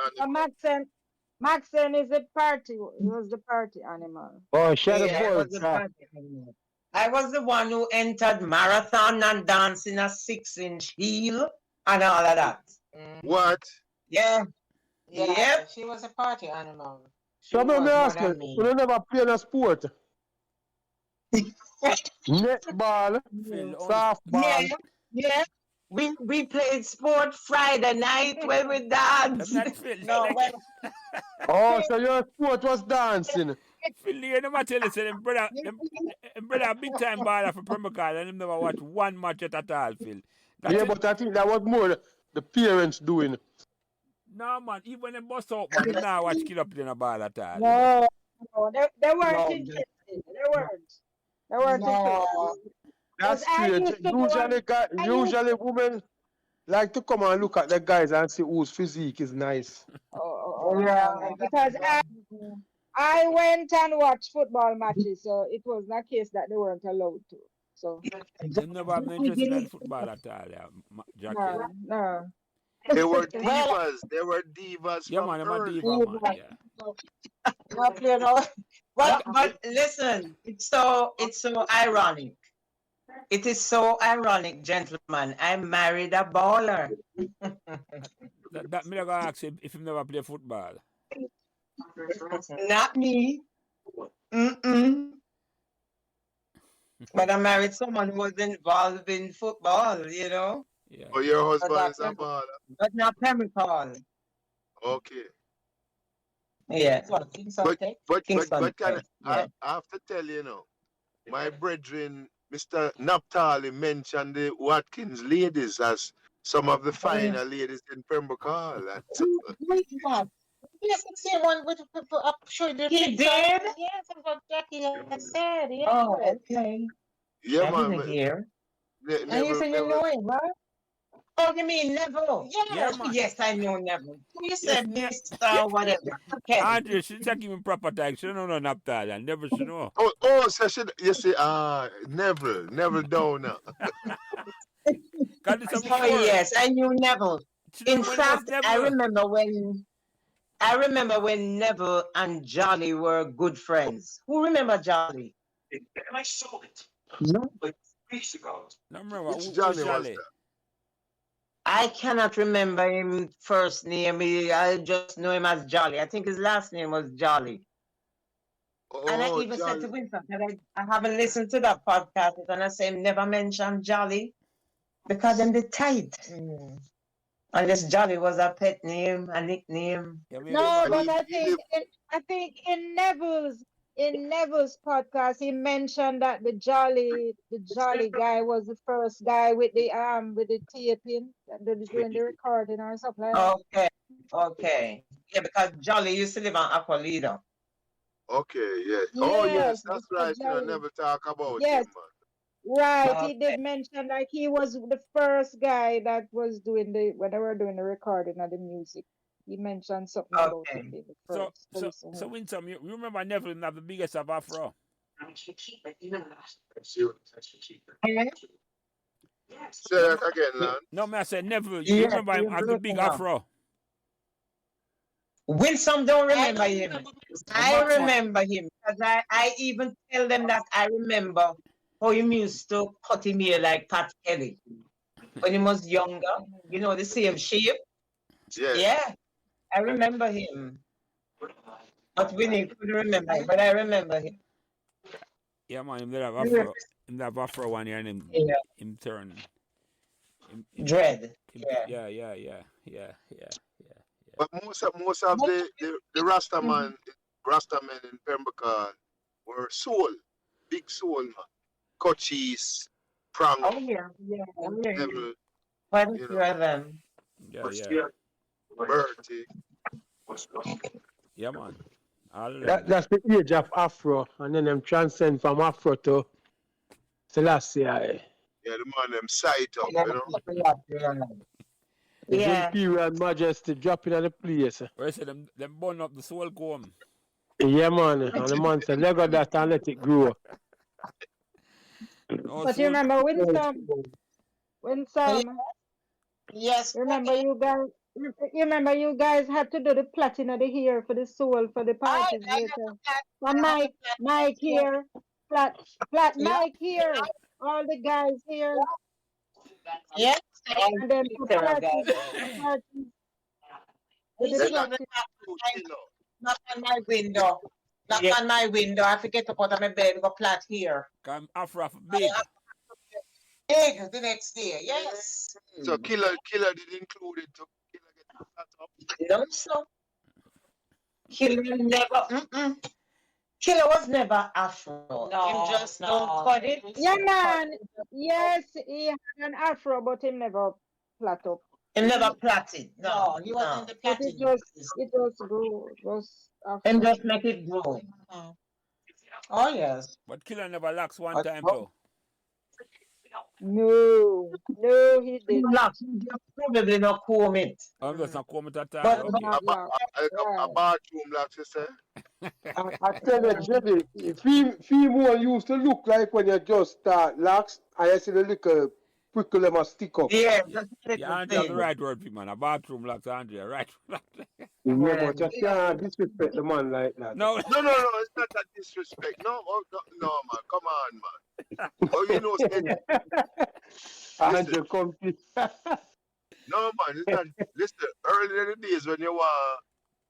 Maxene is the party. He was the party animal. Oh, shut Yeah, I up, was the party animal. I was the one who entered marathon and danced in a 6-inch heel and all of that. What? Yeah. Yeah, Yep. she was a party animal. She So was let me more ask than you, me. you never play a sport? Netball, Phil, softball. Yeah. We played sport Friday night when we I'm danced. not Phil. No, well, Oh, so your sport was dancing. Phil, you never tell us them brother a big time baller for Pembroke Hall and him never watch one match at all, Phil. That's Yeah, it. but I think that was more the parents doing. No man, even them bust out man, them now watch kid up in a ball at all. No, they weren't No. interested. They weren't no. interested. That's Because I strange. used to go Usually women like to come and look at the guys and see whose physique is nice. Yeah, because I went and watched football matches, so it was not a case that they weren't allowed to. So Them never have no interest in football at all, yeah, Jackie. no. They were divas. They were divas Yeah from man, I'm a early. diva man, yeah. Not, you know. But listen, it's so ironic. It is so ironic, gentlemen. I married a baller. That me gonna ask him if he never play football. Not me. Mm-mm. But I married someone who was involved in football, Yeah. Oh, your husband is a baller. but not Pembroke Hall. Okay. Yeah. But Kingston, can yeah. I have to tell you now, my brethren, Mr. Naphtali mentioned the Watkins ladies as some of the finer ladies in Pembroke Hall. Yes, it's the one with I'm sure the He picture. did? Yes, that's what Jackie had said. Yes. Oh, okay. Yeah, I man. didn't hear. And you said you know him, right? Oh, you mean Neville? Yeah, man. Yes, I know Neville. You said Yes. Mr. whatever. Okay. Andrew, she take him in proper time. She don't know Naphtali. I never should know. So you see, Neville down now. Got this Oh, before. yes, I knew Neville. She know In when it was fact, never. I remember when Neville and Jolly were good friends. Who remember Jolly? I saw it No. like weeks ago. No remember Which who Johnny was Jolly? that? I cannot remember him first name. I just know him as Jolly. I think his last name was Jolly. And I even said to Winsome that I haven't listened to that podcast and I say never mention Jolly. because them they tight. Mm. Unless Jolly was a pet name, a nickname. Yeah, maybe No, man. but He live, I think in Neville's podcast he mentioned that the Jolly guy was the first guy with the taping that they was doing the recording or something like that. Okay, okay. Yeah, because Jolly used to live on Aqualida. okay, yes. Oh yes, Yes, that's Mr. right. You know, Jolly. never talk about Yes, him, man. right. He Okay. did mention like he was the first guy that was doing when they were doing the recording of the music. He mentioned something about him Okay. being the So first so person. so Winsome, you remember Neville have the biggest of Afro? Actually, keep it. You know that. Zero. Actually, keep it. Yeah. Yes. Say that again, man. No, me I said Neville. You Yes, remember him you're as the big breaking up. Afro? Winsome don't remember him. I Maxine. remember him because I even tell them that I remember how he used to cut him hair like Pat Kelly when he was younger. You know, the same shape. Yeah. Yeah, I remember him. But Winnie couldn't remember him, but I remember him. Yeah, man, him did have You Afro. remember- Him have Afro one year and him Yeah, him turn. Dread. Yeah. Yeah. But most of the Rasta man, Rasta men in Pembroke Hall were soul, big soul man. Cochise, Prang, Oh yeah, yeah. Neville, Quite a you few know, of them. Yeah. Bertie. Yeah, man. All of them. That's the age of Afro, and then them transcend from Afro to Selassie. Yeah, the man them sight up, Yeah, you know. His yeah. Imperial Majesty dropping at the place. Where I say them burn up the soul comb. Yeah, man. And the man said, let go that and let it grow. No But you soul. remember Winsome, Yes. you remember you guys had to do the plating of the hair for the soul for the parties later. So Mike here, flat Yeah. Mike here, all the guys here, Yes. and then for parties, for the This is Then plating. knock on my window. Knock Yeah. on my window. I forget to put on my bed. Go plat here. Come Afro big. Big the next day. Yes. So Killer did include it to Killer get that up. No, so. Killer never. Killer was never Afro. No, Him just no. don't cut it. Yeah, man. Yes, he had an afro, but he never flat up. Him never platted. No, he wasn't the But platinum. it was grew. It was afro. Him just make it grow. Oh yes. But Killer never lacks one But- time though. No, he Him didn't. black. He just probably not comb it. I'm just not coming to that. But- Okay. Not black. A bathroom, like you say. I tell you, Jimmy, female used to look like when you just start lax, and you see the little prickle them a stick up. Yeah, that's the Yeah, Andrea, the thing. right word, people, man. A bathroom locks, Andrea, right? Yeah, but you can't disrespect the man like that. No, No, it's not that disrespect. No, no, man. Come on, man. Oh, you know, Andrew come to no, man. It's not. Listen, earlier in the days when you want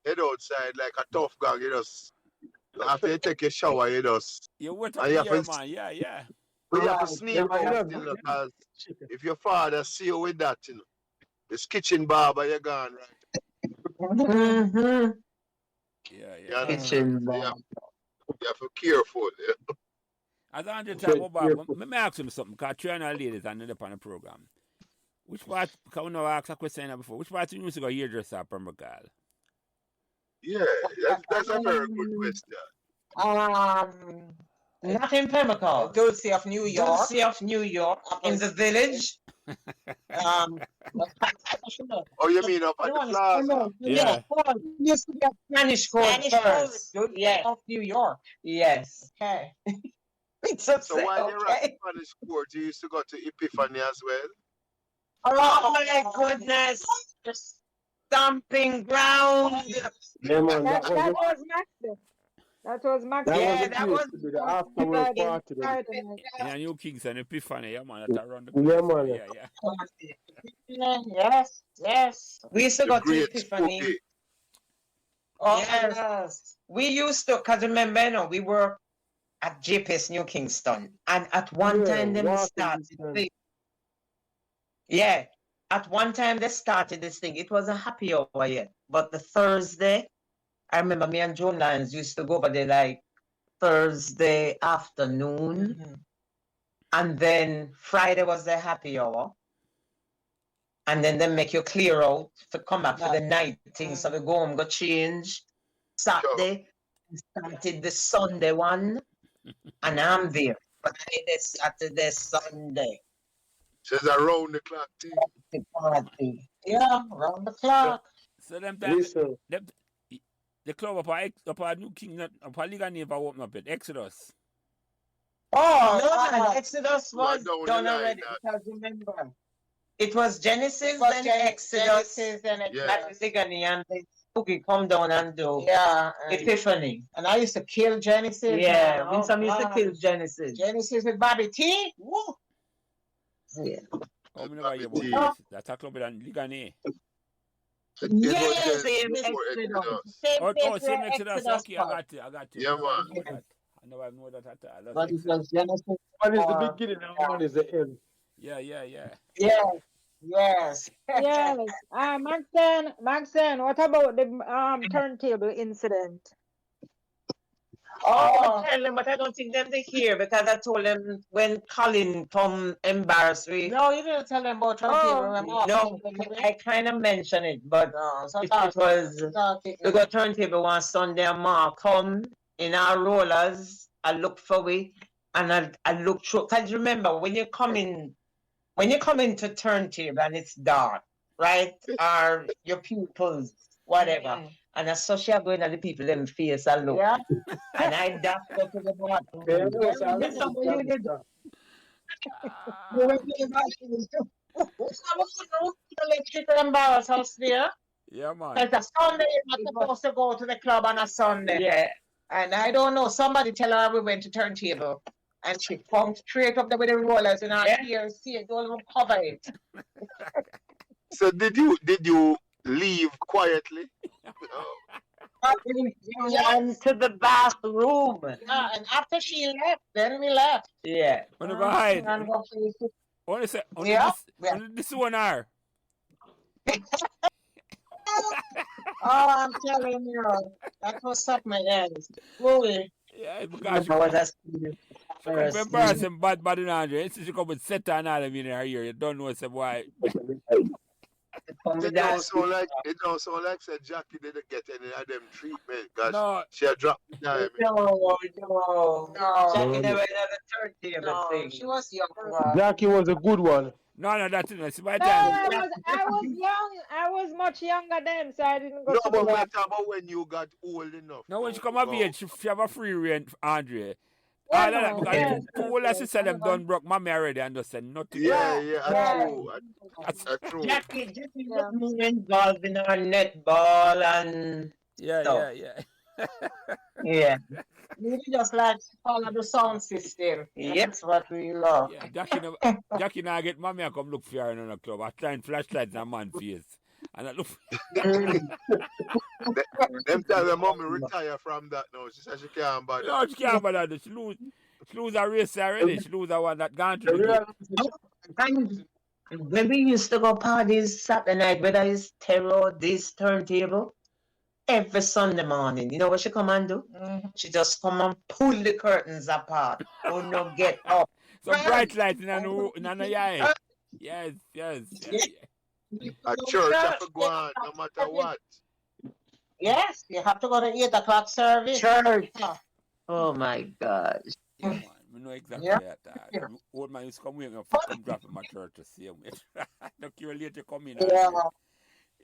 head outside like a tough gang, you just after you take a shower, you just you wet Ah, up yeah, here, for- man. Yeah. you have Right. to sneak Yeah, out yeah. still, because if your father see you with that, you know, it's kitchen barber, you're gone, right? Mm-hmm. Yeah. Yeah. Kitchen So you bar. have to be careful. Yeah. As Andrea talk about Bob, let me ask him something, because three and our ladies are not up on the program. Which part, because we never asked a question before, which part you used to go hairdresser at Pembroke Hall? Yeah, that's a very good question. Not in Pembroke. Dulce of New York. Dulce of New York, in the village. Oh, you mean up at the plaza? Yeah. Used to get Spanish code Spanish first. Dulce Yes. of New York. Yes. Okay. It's a So while you're at okay. Spanish court, you used to go to Epiphany as well? Oh my goodness. Stomping ground. Yeah, man, That that was was Max. That was Max. that Yeah, was the that place was- to be the afterworld party. then. Yeah, New Kingston, Epiphany, yeah, man, that's around the Yeah, corner. man. Yeah. Yes. We used to The go to great Epiphany. spooky. Oh, yes. We used to, because remember, you know, we were at JPS New Kingston. And at one Yeah, time, them Walking started Kingston. play. Yeah. At one time they started this thing. It was a happy hour yet. But the Thursday, I remember me and Joe Lyons used to go over there like Thursday afternoon. Mhm. And then Friday was the happy hour. And then they make you clear out to come back for the night thing. So we go home, go change. Saturday, we started the Sunday one. And I'm there. Friday, Saturday, Sunday. She's around the clock thing. The party. Yeah, round the clock. So them time, Listen, the club up at New Kingston, up at Liga never open up yet. Exodus. Oh, no, man. Exodus Right was down the done line, already. that. Because remember, it was Genesis, But then Exodus, Genesis and Yeah. and Ligani, and the Spooky come down and do Yeah. Epiphany. And I used to kill Genesis. Yeah, man. Winsome used to God. kill Genesis. Genesis with Bobby T. Woo. Yeah. Oh, me never hear about Bobby T. this. That's a club in Liga Ne. It was Yes, just same before Exodus. Exodus. Same Oh, place same where Exodus. Exodus Okay, I was. got it. I got it. Yeah, I man. know that. I never know that at all. That's But it Exodus. was Genesis. one is the or- beginning and one is the end. Yeah. Yes. Yes. Yes. Maxine, what about the turntable incident? Oh, I tell them, but I don't think them they hear because I told them when Colin come embarrass me. No, you didn't tell them about turntable. No, I kind of mentioned it, but No, so it was we got turntable one Sunday and Ma come in our rollers. I look for we and I look through. Cause remember when you come into turntable and it's dark, right? Or your pupils, whatever. And I saw she going at the people them face and look. Yeah. And I daft go to the Yeah, bathroom. yes, I Yes, remember you did. that. You went to the bathroom. I was going to let you embarrass us there. Yeah, man. Because a Sunday, you're not supposed to go to the club on a Sunday. Yeah. And I don't know, somebody tell her we went to turntable. And she pumped straight up there with the rollers in her ear, see it, don't even cover it. So did you leave quietly? And to the bathroom. Yeah, and after she left, then we left. Yeah. Wanna go hide? And go for- Only say, only Yeah. this one are. Oh, I'm telling you, that was up my ends. Really. Yeah, because That was a serious she come person. embarrassing bad in Andre. She come with set and all of in her ear. You don't know say why. It don't sound like said Jackie didn't get any of them treatment because No, she had dropped the dime. No. Jackie No. never had a turntable No, thing. she was young. Jackie was a good one. no, that's it. See, by the No, time. I was young. I was much younger then, so I didn't go No, to but the we're talking about when you got old enough. No, when to she come of go. age, she have a free reign, Andre. Yeah, All of that, no, because yeah. two older sisters them done broke mommy already and just said nothing. Yeah, Yeah. that's true. That's true. Jackie Yeah. was more involved in our netball and Yeah. yeah. We just like follow the sound system. Yep. That's what we love. Yeah, Jackie now get mommy and come look for her in the club. I shine flashlights in a man's face. And I look Them tell the mommy retire from that now. She said she can't bother. no, she can't bother this. She lose a race already. She lose a one that gone to the gate. And when we used to go parties Saturday night, whether it's terror, this turntable, every Sunday morning, you know what she come and do? She just come and pull the curtains apart. Oh no, get up. Some bright lights in the yard. Yes. At church, have to go on no matter what. Yes, you have to go to 8 o'clock service. Church. Yeah. Oh my gosh. Yeah, man. I know exactly Yeah. that. Old man used to come here and come drop in my church to see him. Look, you're late to come in. Yeah. I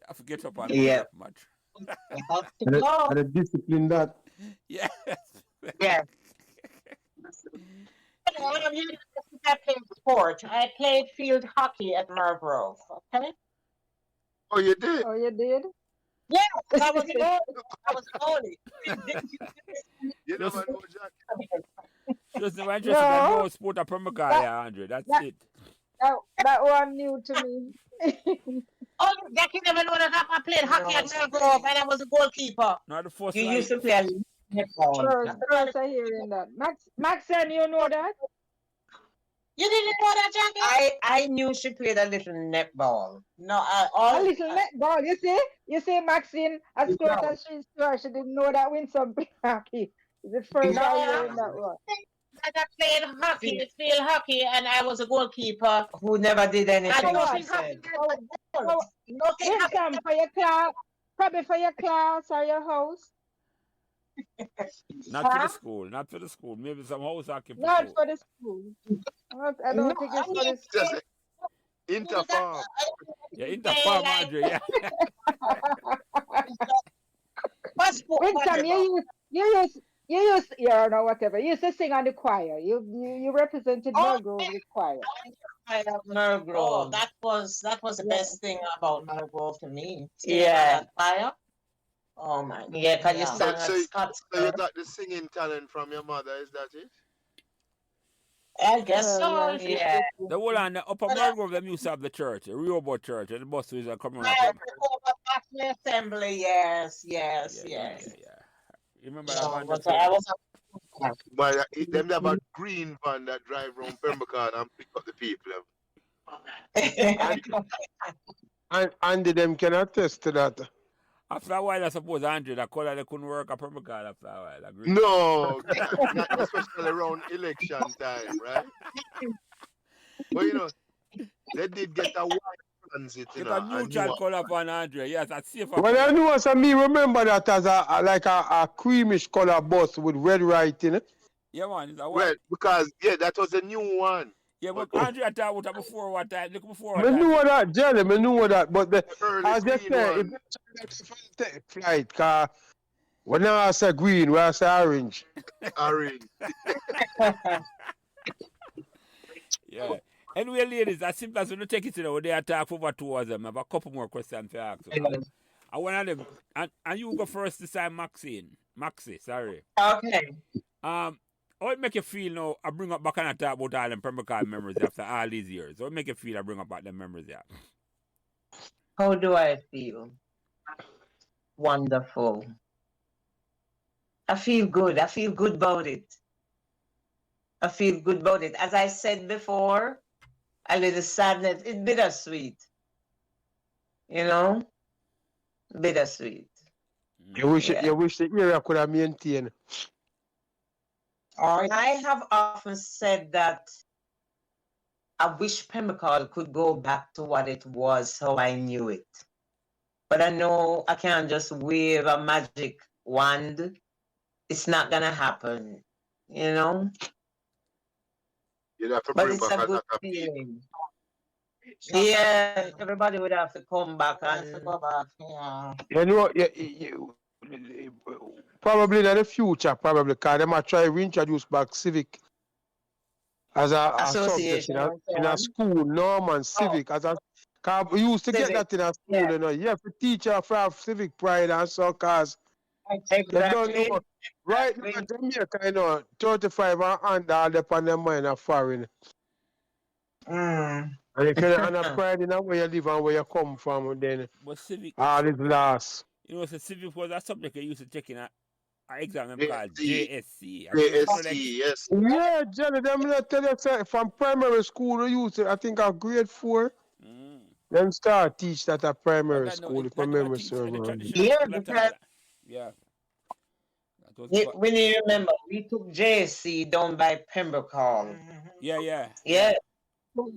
have to get up and Yeah. go much. You have to And go. the discipline that. Yes. Yeah. I played sport. I played field hockey at Marlborough. Okay. Oh, you did? Oh, you did? I was only. You never know, Jack. She was never interested in no sport at Pembroke Hall, yeah, Andre. That's it. That one new to me. Oh, Jackie never know that I played hockey at Marlborough and I was a goalkeeper. Not the first You line. used to play a netball. First I hearing that. Maxine, you know that? You didn't know that, Jackie? I knew she played a little netball. No, A little netball, you see, Maxine, as close No, as she's to her, she didn't know that Winsome played hockey. It's the first no, time I hearing that one. I played hockey, field hockey, and I was a goalkeeper. who never did anything, what? she said. Nothing happened. Winsome, for your class, probably for your class or your house. Not for the school. Not for the school. Maybe some house hockey. Not for the school. I don't think it's for the school. Just interfarm. Yeah, in the farm, Andre. Yeah. Winsome, you know, whatever. You used to sing on the choir. You represented Melgrove with choir. Melgrove. Oh, that was the best thing about Melgrove to me. Yeah. Fire. Oh my God. Yeah, because you Yeah. sang So at you Scottsdale. got the singing talent from your mother, is that it? I guess so. Well, Yeah. The whole on the upper Melgrove, them used to have the church, the Rehoboth church, and the bus was coming I up. back to the assembly. Yes. Yeah. You remember that No, van? but I was But them have a green van that drive around Pembroke Hall and pick up the people. And Andy them can attest to that. After a while, I suppose Andre, the color they couldn't work at Pembroke Hall after a while. Agree? No, not especially around election time, right? But you know, they did get a white transit, you Get know. a and neutral you- color for an Andre. Yes, that's safer. Well, I know as me remember that as a creamish color bus with red writing. Yeah, man. It's a white. Well, because that was a new one. Yeah, but Andre had talked about that before what time? Look before I what time. knew that, Jelly, I knew that, but Early as they green say, one. if you take flight, cause when I say green, when I say orange. Orange. Yeah. Anyway, ladies, as simple as when you take it to they attack over two of them. I have a couple more questions to ask. I want them, and you go first this time, Maxie, sorry. Okay. How it make you feel now? I bring up back and I talk about all them Pembroke Hall memories after all these years. How it make you feel? I bring up about them memories, yeah. How do I feel? Wonderful. I feel good. I feel good about it. I feel good about it. As I said before, a little sadness. It's bittersweet. You know? Bittersweet. You wish the area could have maintained. I have often said that I wish Pembroke Hall could go back to what it was, how I knew it. But I know I can't just wave a magic wand. It's not gonna happen, you know? You'd have to But bring it's back a good lot of people. feeling. Yeah, everybody would have to come back and go back. Yeah. You know, probably in the future, probably, because they might try to reintroduce back civic as a subject in a school, Norman civic, as a, cause we used to Civic, get that in a school, you know. You have to teach you for civic pride and so, cause they don't exactly. know. Right now, Jamaica, you know, 35 and under all upon their mind are foreign. Mm. And you can have pride in where you live and where you come from, then But civic, all is lost. you know, so civic was a subject I used to take in an exam called JSC. JSC. JSC, yes. Yeah, Johnny, them let tell you say, from primary school, they used to, I think, at grade 4. Them start teach that at primary school, if I remember so. Yeah, because yeah. when you remember, we took JSC down by Pembroke Hall. Yeah. Yeah. School,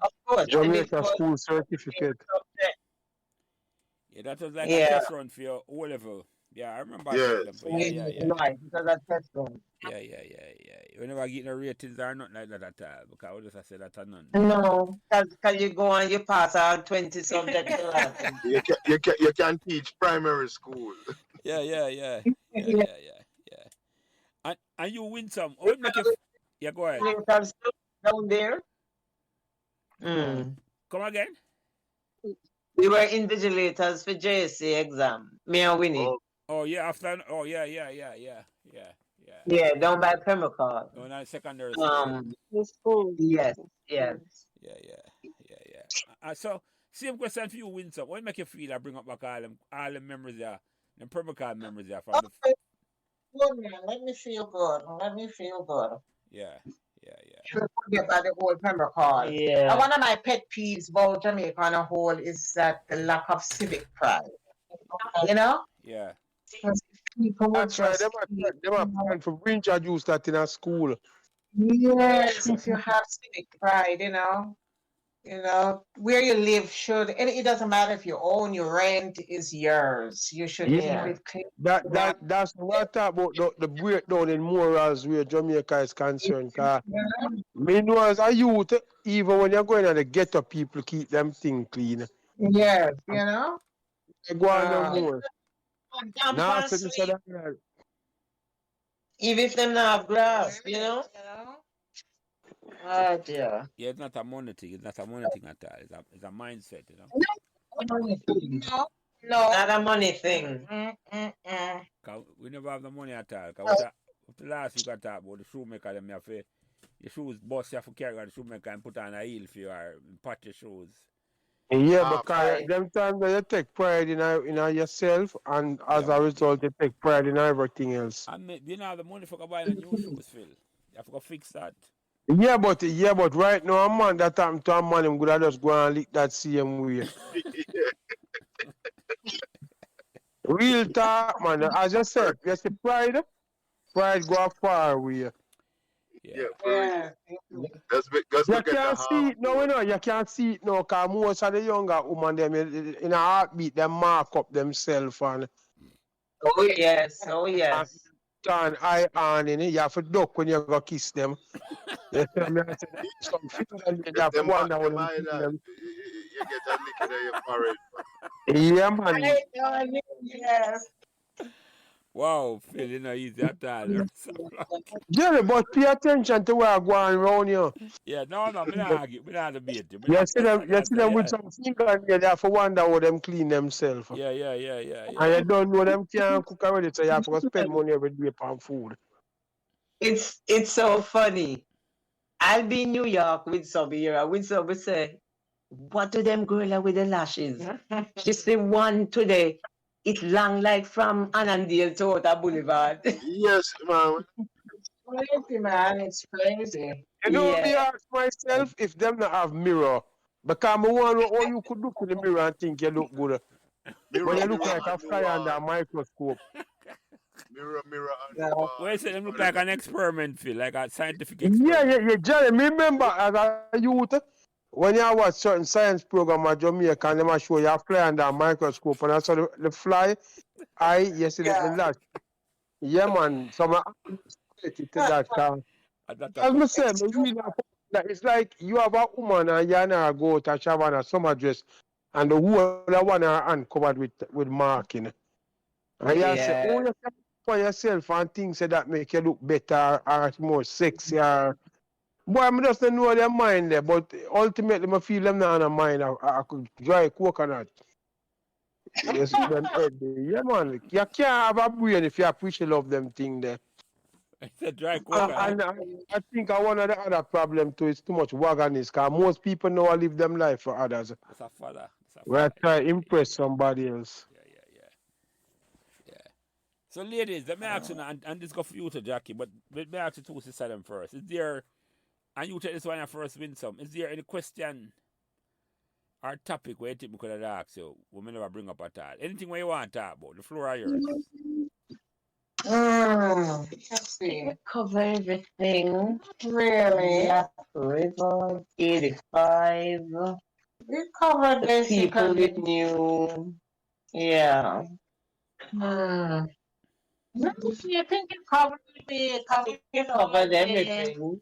Of course. Jamaica school certificate. Yeah, that was like Yeah. a test run for your O level. Yeah, I remember. Yeah. Yeah. Right, because that's test run. Yeah. You never get no ratings or nothing like that at all. Because I just say that or none. No, because you go and you pass all 20 subjects. You can teach primary school. Yeah. And you win some. Oh, make you... Yeah, go ahead. Down there. Mm. Come again? We were invigilators for JSC exam. Me and Winnie. Oh yeah, after. Oh yeah. Yeah, down by Pembroke Hall. Oh, now secondary school. school. Yes. Yeah. So same question for you, Winsome. What make you feel? I bring up back all the memories there, the Pembroke Hall memories there from the. Good man. Let me feel good. Yeah, yeah, yeah. Should forget about the whole Pembroke Hall. Yeah. And one of my pet peeves about Jamaica on a whole is that the lack of civic pride. You know? Yeah. Because people would That's right. just keep, Them are trying to introduce that in a school. yes, if you have civic pride, where you live should, and it doesn't matter if you own, your rent is yours. You should keep Yeah. it clean. That's what I talk about the breakdown in morals where Jamaica is concerned. Cause me know as a youth, even when you're going to the ghetto, people keep them things clean. Yes, They go on no Uh, more. Camp Now and so this sleep, and that. even if them not have glass, Oh dear. Yeah, it's not a money thing. It's not a money thing at all. It's a mindset, you know. no, Not a money thing. 'Cause we never have the money at all. 'Cause the last week I talked about the shoemaker, them have to, your shoes bust, you have to carry out the shoemaker and put on a heel for you or patch your shoes. Yeah, Ah, because them times that you take pride in yourself, and as Yeah, a man. result, you take pride in everything else. I mean, you don't have the money for buying a new shoes, Phil. You have to go fix that. Yeah, but right now, a man that happened to a man, him could have just go and lick that same way. Real talk, man. As you said, you see pride go a far away. Yeah. for real. yeah. Just You look at the can't see half. it now, you can't see it now, because most of the younger women, them in a heartbeat, them mark up themselves and Oh yes, oh yes. turn eye on in it. You have to duck when you go kiss them. You see me? I say, some people, you If have to them wonder back how them them eye kiss that, them. you get a lick in your forehead. Yeah, man. Yes. Wow, Phil, you know, easy at all. Jerry, but pay attention to where I go on around you. Yeah, no, we don't argue. We don't debate you. You see them with Yeah, some finger in there, they have to wonder how them clean themselves. yeah. And you don't know them can't cook already, so you have to go spend money every day on food. It's so funny. I'll be in New York with some here, and with some say, what do them girl with the lashes? She say one today. It's long like from Annandale to Outer Boulevard. Yes, man. Crazy, man. It's crazy. You know, me Yeah. ask myself if them not have mirror. Because I wonder how you could look in the mirror and think you look good. When you look like a on the fly under a wall. microscope. Mirror on the Yeah. wall. Well, you say them look like an experiment, Phil, like a scientific Yeah, experiment. Jerry, me remember as a youth, when you watch certain science program at Jamaica, and them a show you a fly under a microscope, and I saw the fly, you see the lash. Yeah, man, some are related to that. As I said, it's like you have a woman and you and go to have on a summer dress, and the whole of one her hand covered with marking. And you say, oh, Yeah. you can for yourself and things that make you look better or more sexy. Or... Boy, I just don't know their mind there, but ultimately, I feel them not on a mind. I could dry coconut. Yes, them head there. Yeah, man. You can't have a brain if you appreciate love them thing there. It's a dry And coconut. I think one of the other problem too is too much wagonist, because most people now live them life for others. It's a father. We're trying to impress somebody else. Yeah. So, ladies, let me ask you now, and this go for you to Jackie, but let me ask you two sister them first. Is there, and you take this one first, Winsome, is there any question or topic where you think we could have asked you, we may never bring up at all? Anything where you want to talk about, the floor is yours. Let's see. Cover everything. Really? Yeah. River 85. We covered The people basically. with new. Yeah. Hmm. I think it covered Covered everything.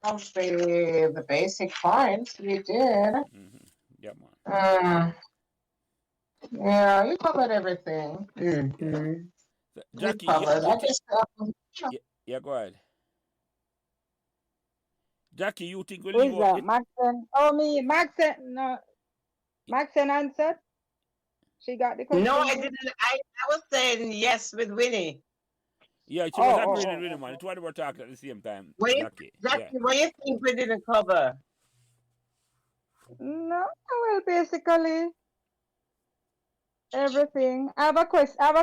the basic points. We did. Yeah, man. Yeah, you covered everything. Mm-hmm. So, You Jackie, covered. you I think, just, yeah, go ahead. Jackie, you think we'll Who leave is out that? Maxene? Oh, me. Maxene. No. Maxene answered. She got the question. No, I didn't. I was saying yes with Winnie. Yeah, she was agreeing Oh. with him, man. It's why they were talking at the same time, What Jackie. do you think we didn't cover? No, well, basically everything. I have a question. I have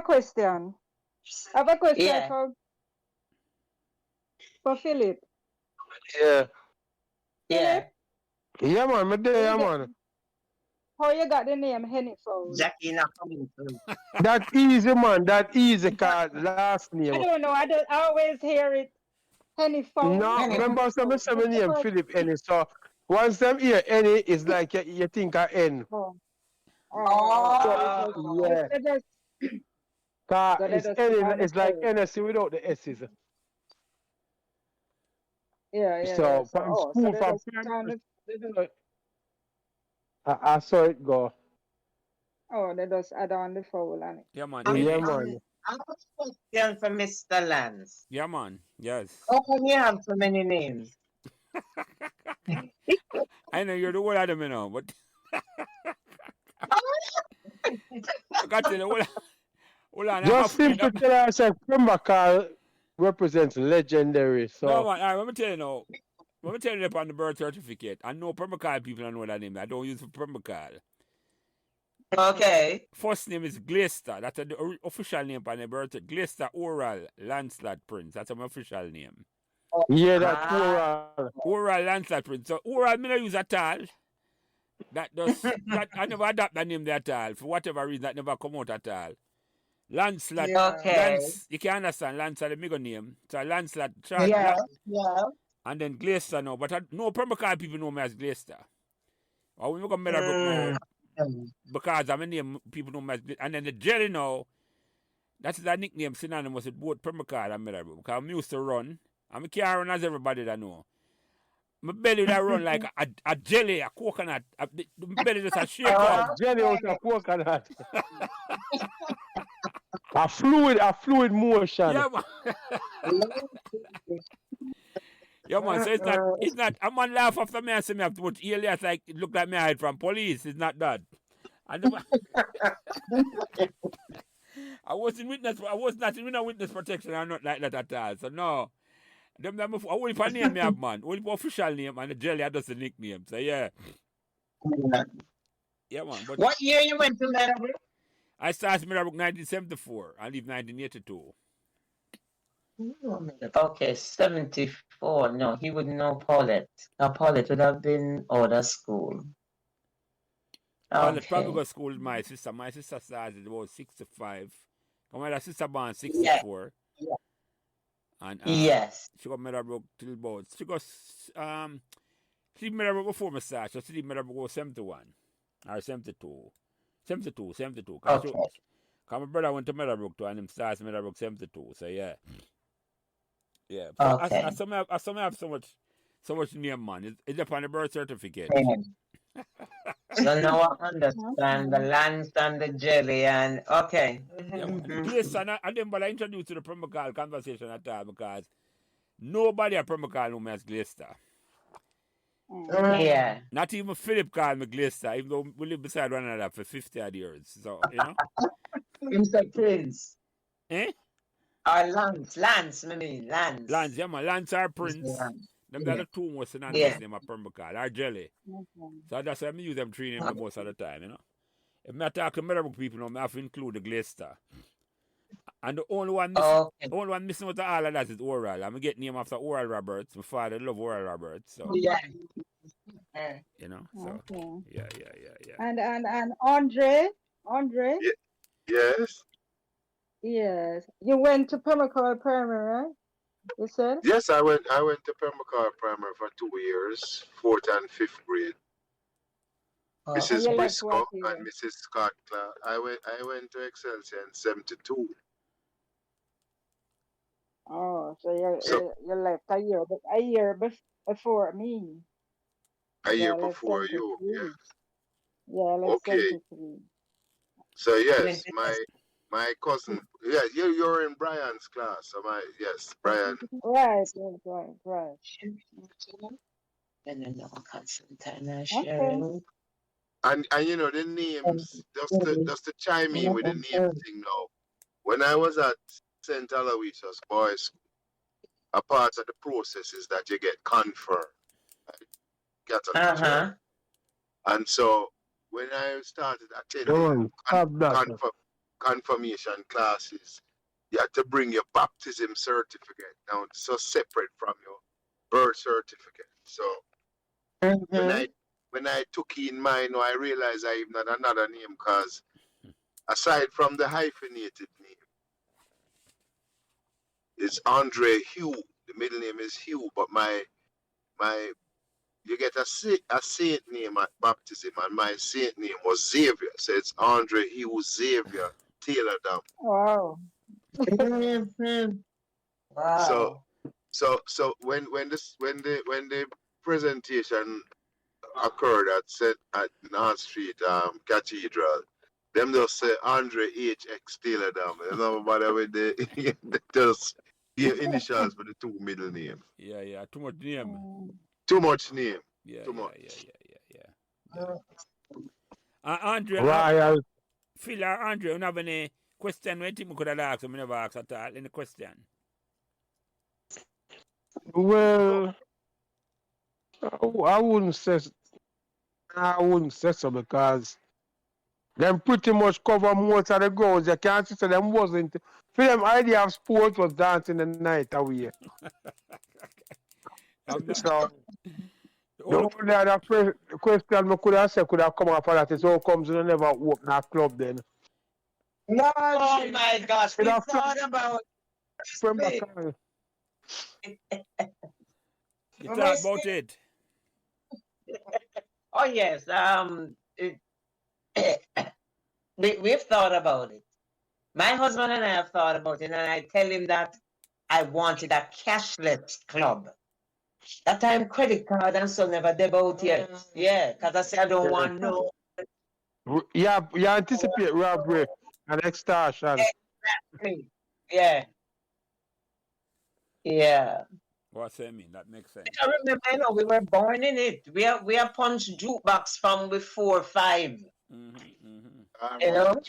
a question Yeah. for. For Philip. Yeah. Yeah. Yeah, man. Me there, yeah, You get- man. How you got the name Henny Fowl? Jackie not coming through. That easy, man. That easy, cause last I name. don't know. I always hear it Henny Fowl. No, Henny. remember some But seven the name first, Philip N. So once them hear N, it's like you think of N. oh, So oh. yeah, Let us cause so let it's us put N. on the It's like phone. NSC without the S's. Yeah. So So from so school, let from us put on primary, the I saw it go. let us add on the fowl on it. Yeah, man. Um, Yeah, Any, man. I have a question for Mr. Lance. yeah, man. Yes. How come you have so many names? I know you're the one of them, you know, but I got to tell you, hold on, I Just have to. simply tell us that Pembroke Hall represents legendary. No, So man. All right, let me tell you now. Let me tell you upon the birth certificate. I know Pembroke Hall people don't know that name. I don't use it for Pembroke Hall. Okay. First name is Glaister. That's the official name on the birth. Glaister Oral Lancelot Prince. That's my official name. yeah, that Ah, oral. Oral Lancelot Prince. So Oral, me not use at all. That does that I never adapt that name there at all. For whatever reason, that never come out at all. Lancelot. Yeah. okay. Lance, you can understand. Lance is the middle name. So Lancelot, Yeah, yeah. and then Glaister now. But no Pembroke Hall people know me as Glaister. Or when we go to Meadowbrook now, because I'm a name people know me as Glaister. And then the jelly now, that's the nickname synonymous with both Pembroke Hall and Meadowbrook. Because I used to run. And I can't run as everybody that know. My belly that run like a jelly, a coconut. My belly just a shake up. Jelly out of coconut. A fluid motion. Yeah, man. Yeah, man. So it's not, a man laugh after me and say me have to put alias like, it look like me hide from police. It's not that. I never, I was not in witness protection or not like that at all. So no. Them only for name me have, man. Only for official name and the jelly are just the nickname. So yeah. Yeah, man. But What year you went to Meadowbrook? I started Meadowbrook 1974. I leave 1982. Okay, 74. No, he wouldn't know Paulette. Now, Paulette would have been out of school. Well, the probably Okay. go to school with my sister. My sister started about 65. And my sister born 64. Yeah. And Yes. she got Meadowbrook till about she Meadowbrook before my start. So she did Meadowbrook about 71 or 72. 72. Cause Okay. my brother went to Meadowbrook too and him starts Meadowbrook 72. So yeah. Yeah. So Okay. I have so much name, man. It's up on the birth certificate. So now I understand the Lance and the jelly and okay. Yeah, Glaister, and then but I introduced to the Pembroke Hall conversation at all because nobody at Pembroke Hall knew me as Glaister. Yeah. Not even Philip called me Glaister, even though we live beside one another for 50 odd years. So, you know? Mr. Prince. Eh? Lance, Lance. Lance, yeah, man. Lance or Prince. Lance. Them Yeah. the other two most synonymous Yeah. name at Pembroke Hall, or Jelly. So that's why I use them three names most of the time, you know? If I talk to Meadowbrook people now, I have to include the Glaister. And the only one missing out of all of that is Oral. I'm get name after Oral Roberts. My father love Oral Roberts. So Yeah. you know. So Okay. yeah. And Andre? Yes. Yes. You went to Pembroke Hall Primary, right? You said? Yes, I went to Pembroke Hall Primary for 2 years, 4th and 5th grade. Oh, And Mrs. you left Briscoe what year? and Mrs. Scott Clark. I went to Excelsior in 72. Oh, so So you left a year before me. a year Yeah, I left before you. 73. Yeah. Yeah, I left Okay. 73. So yes, my cousin. Yeah, you're in Brian's class. So Brian. Right. And then Constantine and Okay. Sharon. And you know the names, just to chime in with the name thing now. When I was at St. Aloysius Boys School, a part of the process is that you get confirmed. Uh-huh. And so when I started Go attending on. Stop that. confirmation classes, you have to bring your baptism certificate down, so separate from your birth certificate. So when I took in mine, I realized I even had another name, because aside from the hyphenated name, it's Andre Hugh. The middle name is Hugh, but my you get a saint name at baptism, and my saint name was Xavier. So it's Andre Hugh Xavier Taylor Dam. Wow. Wow. So when the presentation occurred at North Street Cathedral, them just say Andre H.X. Taylor Dam. You know, but with the just the initials for the two middle names. Yeah. Too much name. Too much name. Yeah. Too much. Yeah. Andre, Royal. Phil or Andre, you have any question? What you could have asked? I never asked at all. Any question? Well, I wouldn't say so, because them pretty much cover most of the grounds. You can't say them wasn't. For them idea of sport was dancing the night away. So the only other question I could have said could have come up for that is how comes you never open a club then? Oh my gosh, we thought about Pembroke Hall. You talk about it. Oh yes, we've thought about it. My husband and I have thought about it, and I tell him that I wanted a cashless club. That time credit card and so never debut yet. Yeah, because I say I don't want no. Yeah, you anticipate robbery and extortion. Exactly. Yeah. Yeah. What's that mean? That makes sense. I remember, you know, we were born in it. We are punch jukebox from before 5. You know?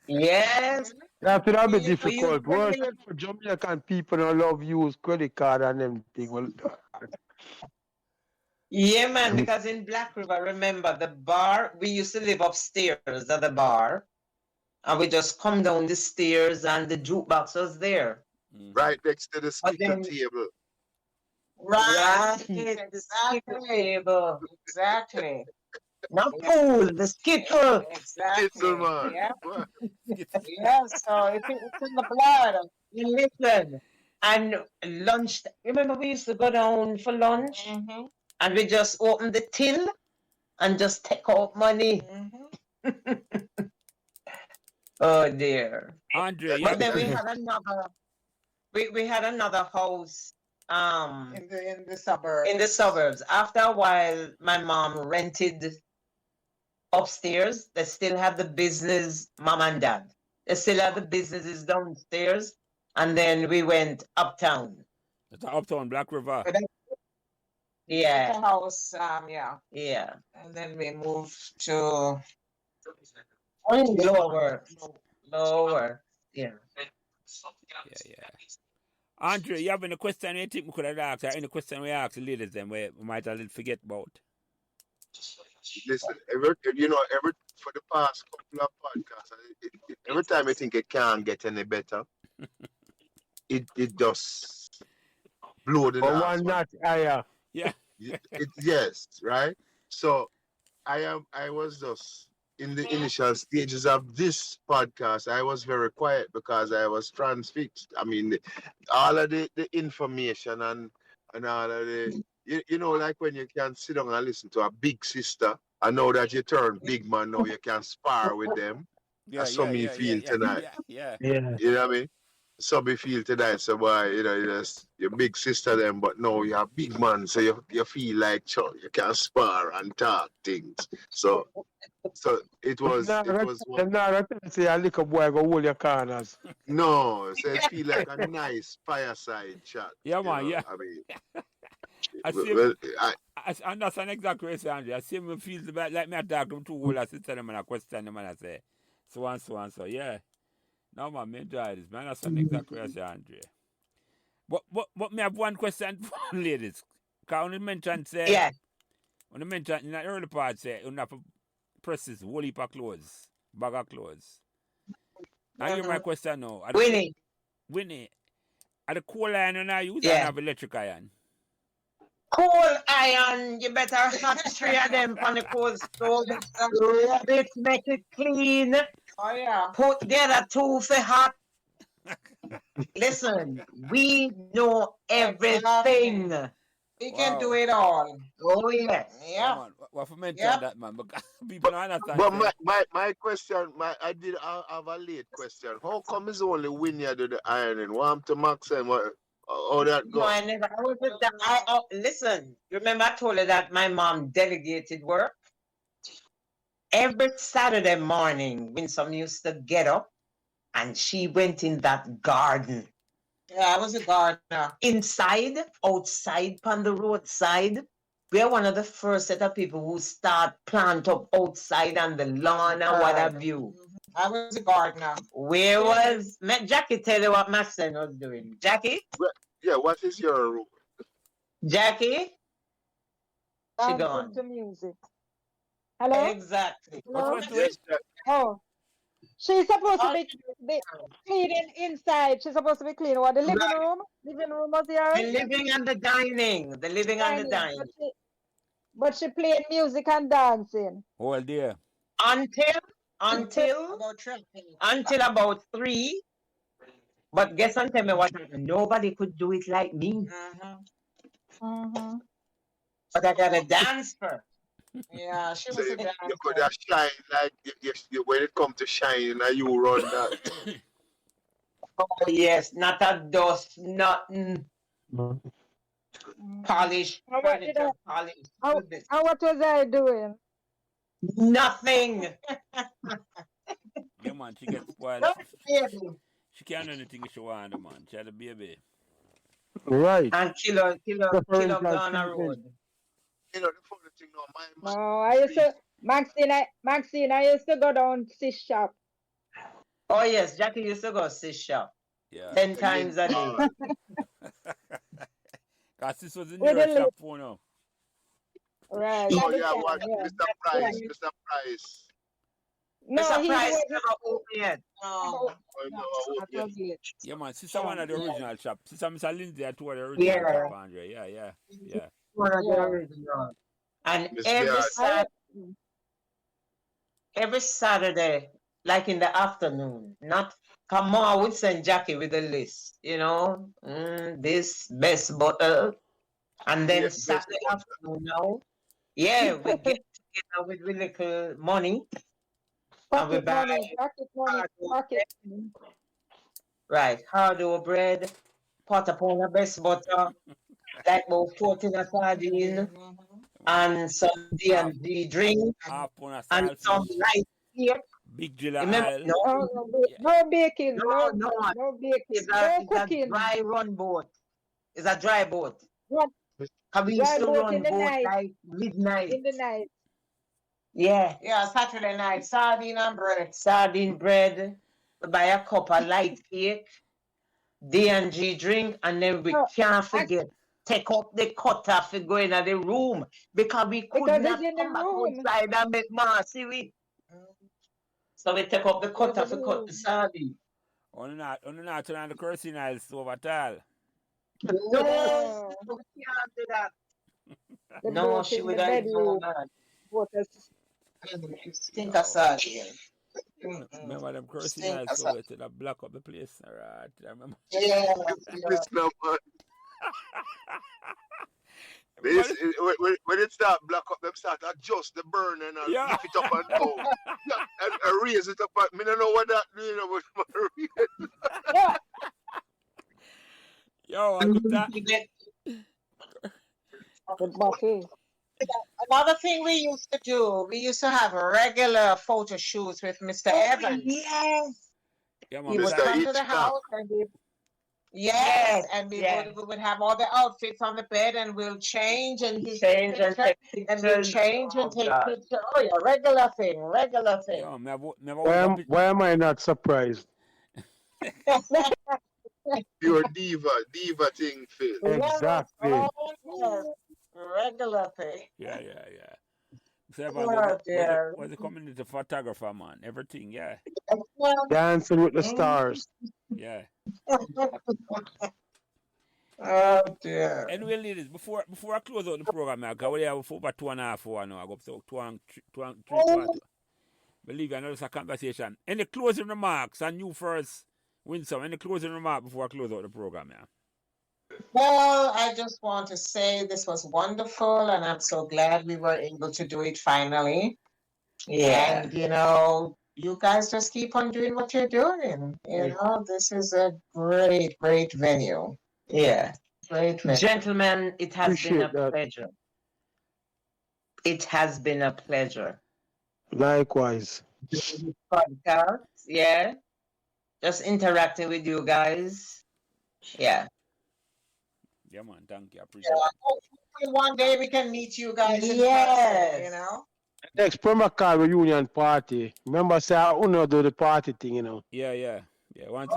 Yes. That would have been difficult. Well, for Jamaican people don't love use credit card and everything. Well, Yeah, man, because in Black River, remember the bar, we used to live upstairs at the bar, and we just come down the stairs and the jukebox was there. Right next to the speaker table. Right. Exactly. Not pool, the skittle. Exactly. Man. Yeah. Yeah. So it's in the blood. You listen. And lunch, remember we used to go down for lunch and we just open the till and just take out money. Oh dear. Andre, But then we had another. We had another house in the suburbs. in the suburbs. After a while, my mom rented upstairs. They still have the business, mom and dad. They still have the businesses downstairs. And then we went uptown. it's uptown Black River. Yeah. The house, Yeah. and then we moved to Lower. Yeah. Andre, you have any question you think we could have asked, or any question we asked the ladies then we might have forget about? Listen, for the past couple of podcasts, every time I think it can't get any better, it just blow the last one notch higher. Yeah. Yes, right? So I was just in the initial stages of this podcast, I was very quiet because I was transfixed. I mean, all of the information and all of the, like when you can sit down and listen to a big sister, I know that you turn big man now, you can spar with them. That's how me feel tonight. Yeah. You know what I mean? So me feel tonight, so boy, your big sister them, but no, you're a big man, so you feel like you can spar and talk things. So it was Them not say a little boy go hold your corners. no, so it feel like a nice fireside chat. Yeah, man, yeah. I mean, I understand exactly what you're saying, Andre. I see me feel like me I talk them to all I sit them and I question them and I say so and so and so. Yeah. No man, me enjoy this. Man, that's exactly what I say, Andre. But me have one question for ladies. Because when you mentioned when you mentioned in the early part say you have to press this whole heap of clothes, bag of clothes. I hear my question now. Winnie. Winnie, are the coal iron and I use Yeah. and have electric iron? Coal iron, you better have 3 of them on the coal stove. Rub it, make it clean. Oh yeah. Put the other 2 for hot. Listen, we know everything. We can do Wow. it all. Oh, yes. Yeah, Yeah. man. What for mention Yep. that, man? Because people don't understand. But say, my question, I did have a late question. How come it's only Winnie do the ironing? What to Maxene? How that No, go? I never. I was with that. Listen, remember I told you that my mom delegated work? Every Saturday morning, Winsome used to get up and she went in that garden. Yeah, I was a gardener. Inside, outside, on the roadside. We are one of the first set of people who start plant up outside on the lawn and what have you. I was a gardener. Where was Jackie? Tell you what Maxene was doing. Jackie? Yeah, what is your rule? Jackie? She Dancing gone. to music. Hello? Exactly. Hello? What's Yes, Oh, she's supposed to be cleaning inside. She's supposed to be cleaning what? The living Right. room? Living room was The yours? living and the dining. The living and the dining. But she playing music and dancing. oh, dear. Until About trapping. until about 3. But guess and tell me what happened. Nobody could do it like me. Mm-hmm. But I gotta dance first. Yeah, she So was a you dancer. could have shine like when it comes to shining, you run that. Oh yes, not a dust, nothing. Polish, How what did furniture, polish. How, goodness. how what was I doing? Nothing. Yeah, man, she gets spoiled. She can't do anything if she want, man. She had a baby. Right. And killer Parental down the treatment. road. You know the funny thing now, No, I used to Maxine, I used to go down to this shop. Oh yes, Jackie used to go sit shop Yeah. 10 times a day. Because this was in With your the shop for now. Right. Oh at the yeah, time, what yeah. Mr. Price, Yeah. Mr. Price. No, Mr. he Price was never open yet. No. Oh, no, that was it. Yeah, man. Sister one of the original shop. Sister Mr. Lindsay had two of the original Yeah. shop, Andre. Yeah. One of the Yeah. original. And Miss every Beard. Saturday, like in the afternoon, not come on, I would send Jackie with a list, this best bottle. And then Yes, best Saturday afternoon now, yeah, we get together with little money. And we Pocket buy money, pocket. right, hard bread, pot upon a best butter, like about 14 of sardine, and some D&D drink, Half pound of and some saltfish, light cake. big Gilla Remember, oil. No baking, No, no baking, it's no a cooking. dry run boat. It's a dry boat. What? Cause we used Dry to boat run in the boat night. like midnight. In the night. Yeah, Yeah, Saturday night, sardine and bread. sardine bread. We buy a cup of light cake, D&G drink, and then we No, can't forget take up the cutter for go in the room because we could Because not it's in the come back room. outside and make mass, see we. So we take up the cutter for cut the sardine. On the turn on the cursing aisle stove at all. No, we can't do that. The No, boat she in would the have bedroom. man. Think of sardine. Remember them cursing Stink aisle of stove to the block up the place. Alright, I remember. Yeah. This number. When it start black up, them start adjust the burn and Yeah. lift it up and down. and raise it up. I don't know what that do, but Yeah. Yo, I good that. The buffet. Another thing we used to do, we used to have regular photo shoots with Mr. Evans. Yes. Yeah, man. He would Mr. come to the Hitchcock. house and we would have all the outfits on the bed and we'll change and he Change and take and we'll pictures. change and Oh, take God. pictures. Oh yeah, regular thing. Yeah, never Why am I not surprised? Your diva thing, Phil. Exactly. Oh, yes. Regular thing. Yeah. Say about Oh dear. was a community photographer, man. Everything, yeah. Dancing with the Mm. stars. Yeah. Oh dear. Anyway, ladies, before I close out the program, I we have for about 2.5 hours now. I go up to 2 and 3 quarters. Believe you, I know it's a conversation. Any closing remarks and you first, Winsome? Any closing remark before I close out the program, yeah? Well, I just want to say this was wonderful, and I'm so glad we were able to do it finally. Yeah. And you guys just keep on doing what you're doing. This is a great, great venue. Yeah. Great venue. Gentlemen, it has been a Appreciate that. pleasure. It has been a pleasure. Likewise. Podcast, yeah. Just interacting with you guys. Yeah. Yeah, man. Thank you. I appreciate Yeah, it. hopefully one day we can meet you guys in person, Yes. Next Pembroke Hall reunion party. Remember, say I wanna do the party thing, Yeah. Once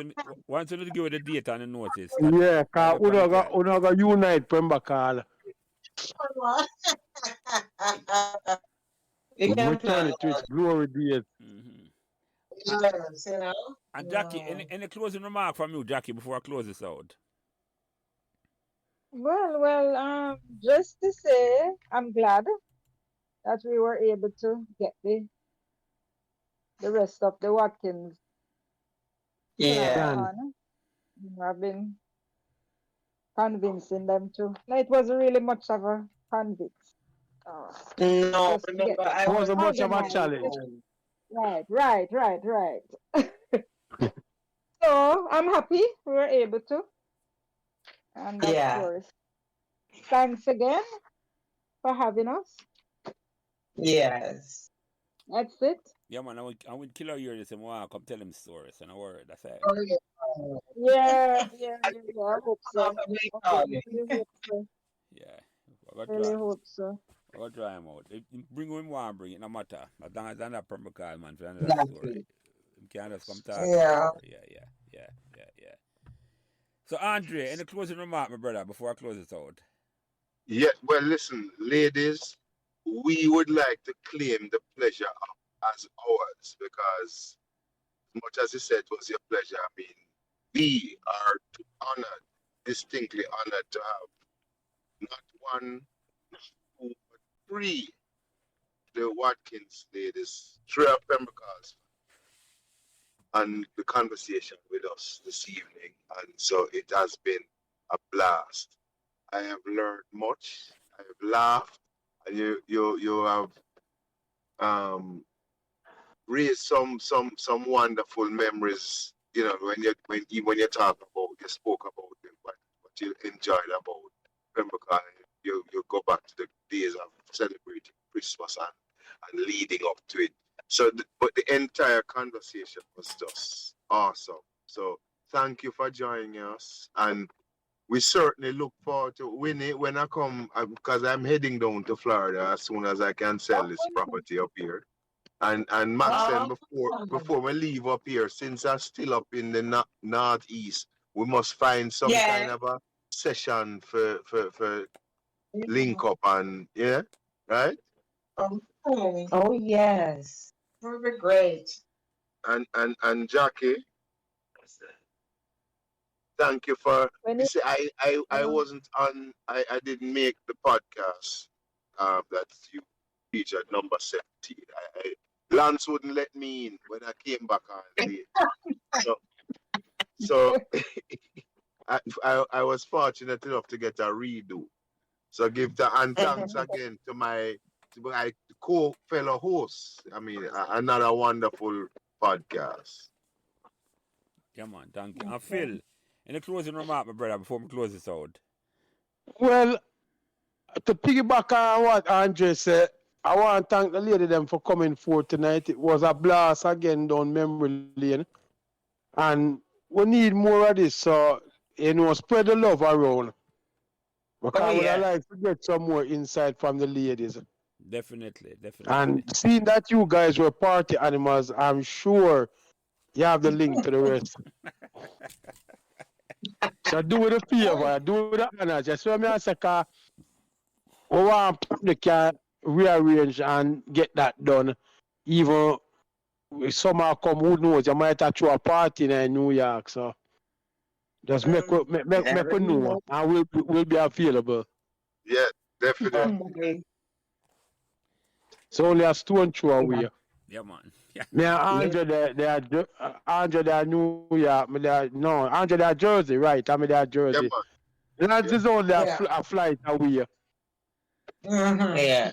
you give it the date and the notice. Yeah, cause I'll get on we gonna unite Pembroke Hall. We can Return it to its glory days. Yes, And Jackie, any closing remark from you, Jackie, before I close this out? Well, just to say, I'm glad that we were able to get the rest of the Watkins Yeah. on. I've been convincing them to. No, it wasn't really much of a convince. No, Just to get remember, I It wasn't much of a organized. challenge. Right. So I'm happy we were able to. And of Yeah. course, thanks again for having us. Yes. That's it. Yeah, man. I would kill her here this and wow, come tell him stories and a word. That's it. Yeah. I hope so. I really hope so. Yeah. I Really hope so. I'll try him out. Bring him one, bring it, no matter. As long as I'm not Pembroke Hall, man, for another story. You can't just come talk. Yeah. Yeah. So, Andre, any closing remark, my brother, before I close this out? Yeah, well, listen, ladies, we would like to claim the pleasure as ours because, as much as you said it was your pleasure, I mean, we are honored, distinctly honored to have not one, not two, but three the Watkins ladies, three of Pembroke Halls, and the conversation with us this evening. And so it has been a blast. I have learned much. I have laughed, and you have raised some wonderful memories. You know, when you talk about, you spoke about what you enjoyed about Pembroke Hall. You go back to the days of celebrating Christmas and leading up to it. So, but the entire conversation was just awesome. So, thank you for joining us, and we certainly look forward to Winnie when I come, because I'm heading down to Florida as soon as I can sell this property up here. And Maxene, before we leave up here, since I'm still up in the northeast, we must find some kind of a session for link up and right? Oh yes. Very great. And Jackie, thank you for. You see, I wasn't on. I didn't make the podcast that you featured number 17. Lance wouldn't let me in when I came back on late. So I was fortunate enough to get a redo. So give and thanks again to my co-fellow hosts. I mean, another wonderful podcast. Yeah, man, thank you. And Phil, any closing remark, my brother, before we close this out? Well, to piggyback on what Andre said, I want to thank the lady them for coming forth tonight. It was a blast again down memory lane. And we need more of this, so, spread the love around. Because I like to get some more insight from the ladies. Definitely. And seeing that you guys were party animals, I'm sure you have the link to the rest. So do it a favor, do it an honor. Just so me say, we want the car rearrange and get that done. Even if summer come, who knows? You might have throw a party in New York. So just make we know, and we'll be available. Yeah, definitely. Okay. So only a stone throw away. Yeah, man. Yeah. Me and Andre, Andre, they are New York. Andre, they are Jersey, right? I mean, they are Yeah, Jersey. man. That is only a flight away. Yeah.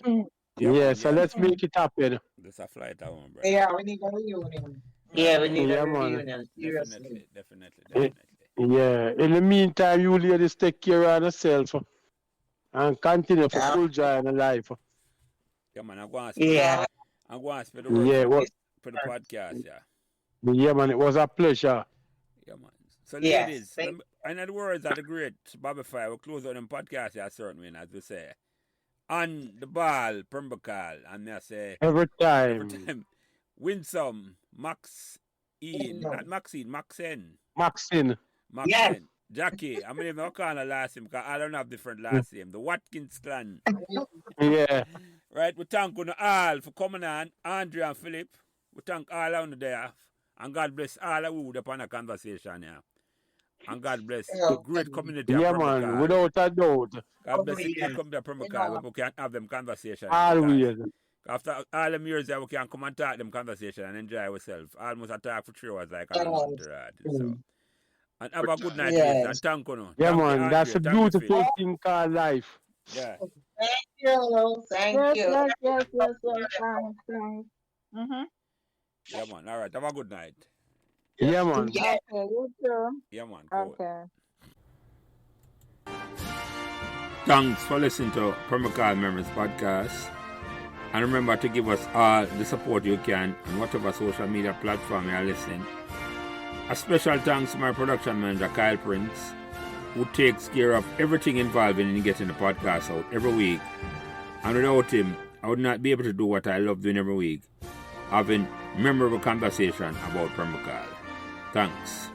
Yeah, so let's make it happen. There's a flight home, bro. Yeah, we need a reunion. Yeah, we need Yeah, a man. reunion. Seriously. Definitely. Yeah. In the meantime, you ladies take care of yourself and continue for full joy in life. Yeah, man. I'm going to spread the word for the podcast, yeah. Yeah, man. It was a pleasure. Yeah, man. So, Yes, ladies, I know the words of the great Bobby Fire. We'll close on the podcast, yeah, certainly, as we say. On the ball, Pembroke Hall, and I say Every time. Winsome, Maxene. Yes. Jackie, I'm going to call her last name because I don't have different last name. The Watkins clan. Yeah. Right, we thank you all for coming on, Andrew and Philip. We thank all of you there. And God bless all of you upon the conversation here. And God bless the great community of Yeah, Pembroke man. Hall. Without a doubt. God bless the great community of Pembroke Hall where we can have them conversations. Always. After all them years there, we can come and talk them conversation and enjoy ourselves. Almost a talk for 3 hours like a month. So. And have a good night, ladies. And thank you. Yeah, Thank man. you, That's a Andrea. Thank you, beautiful Phil. thing called life. Yeah. Thank you. Thank you. Yes. Thanks. Mm-hmm. Yeah, man. All right. Have a good night. Yeah, man. Yeah. Okay, you too. Yeah, man. Cool. Okay. Thanks for listening to Pembroke Hall Memories podcast. And remember to give us all the support you can on whatever social media platform you are listening. A special thanks to my production manager, Kyle Prince, who takes care of everything involved in getting the podcast out every week. And without him, I would not be able to do what I love doing every week, having memorable conversation about Pembroke Hall. Thanks.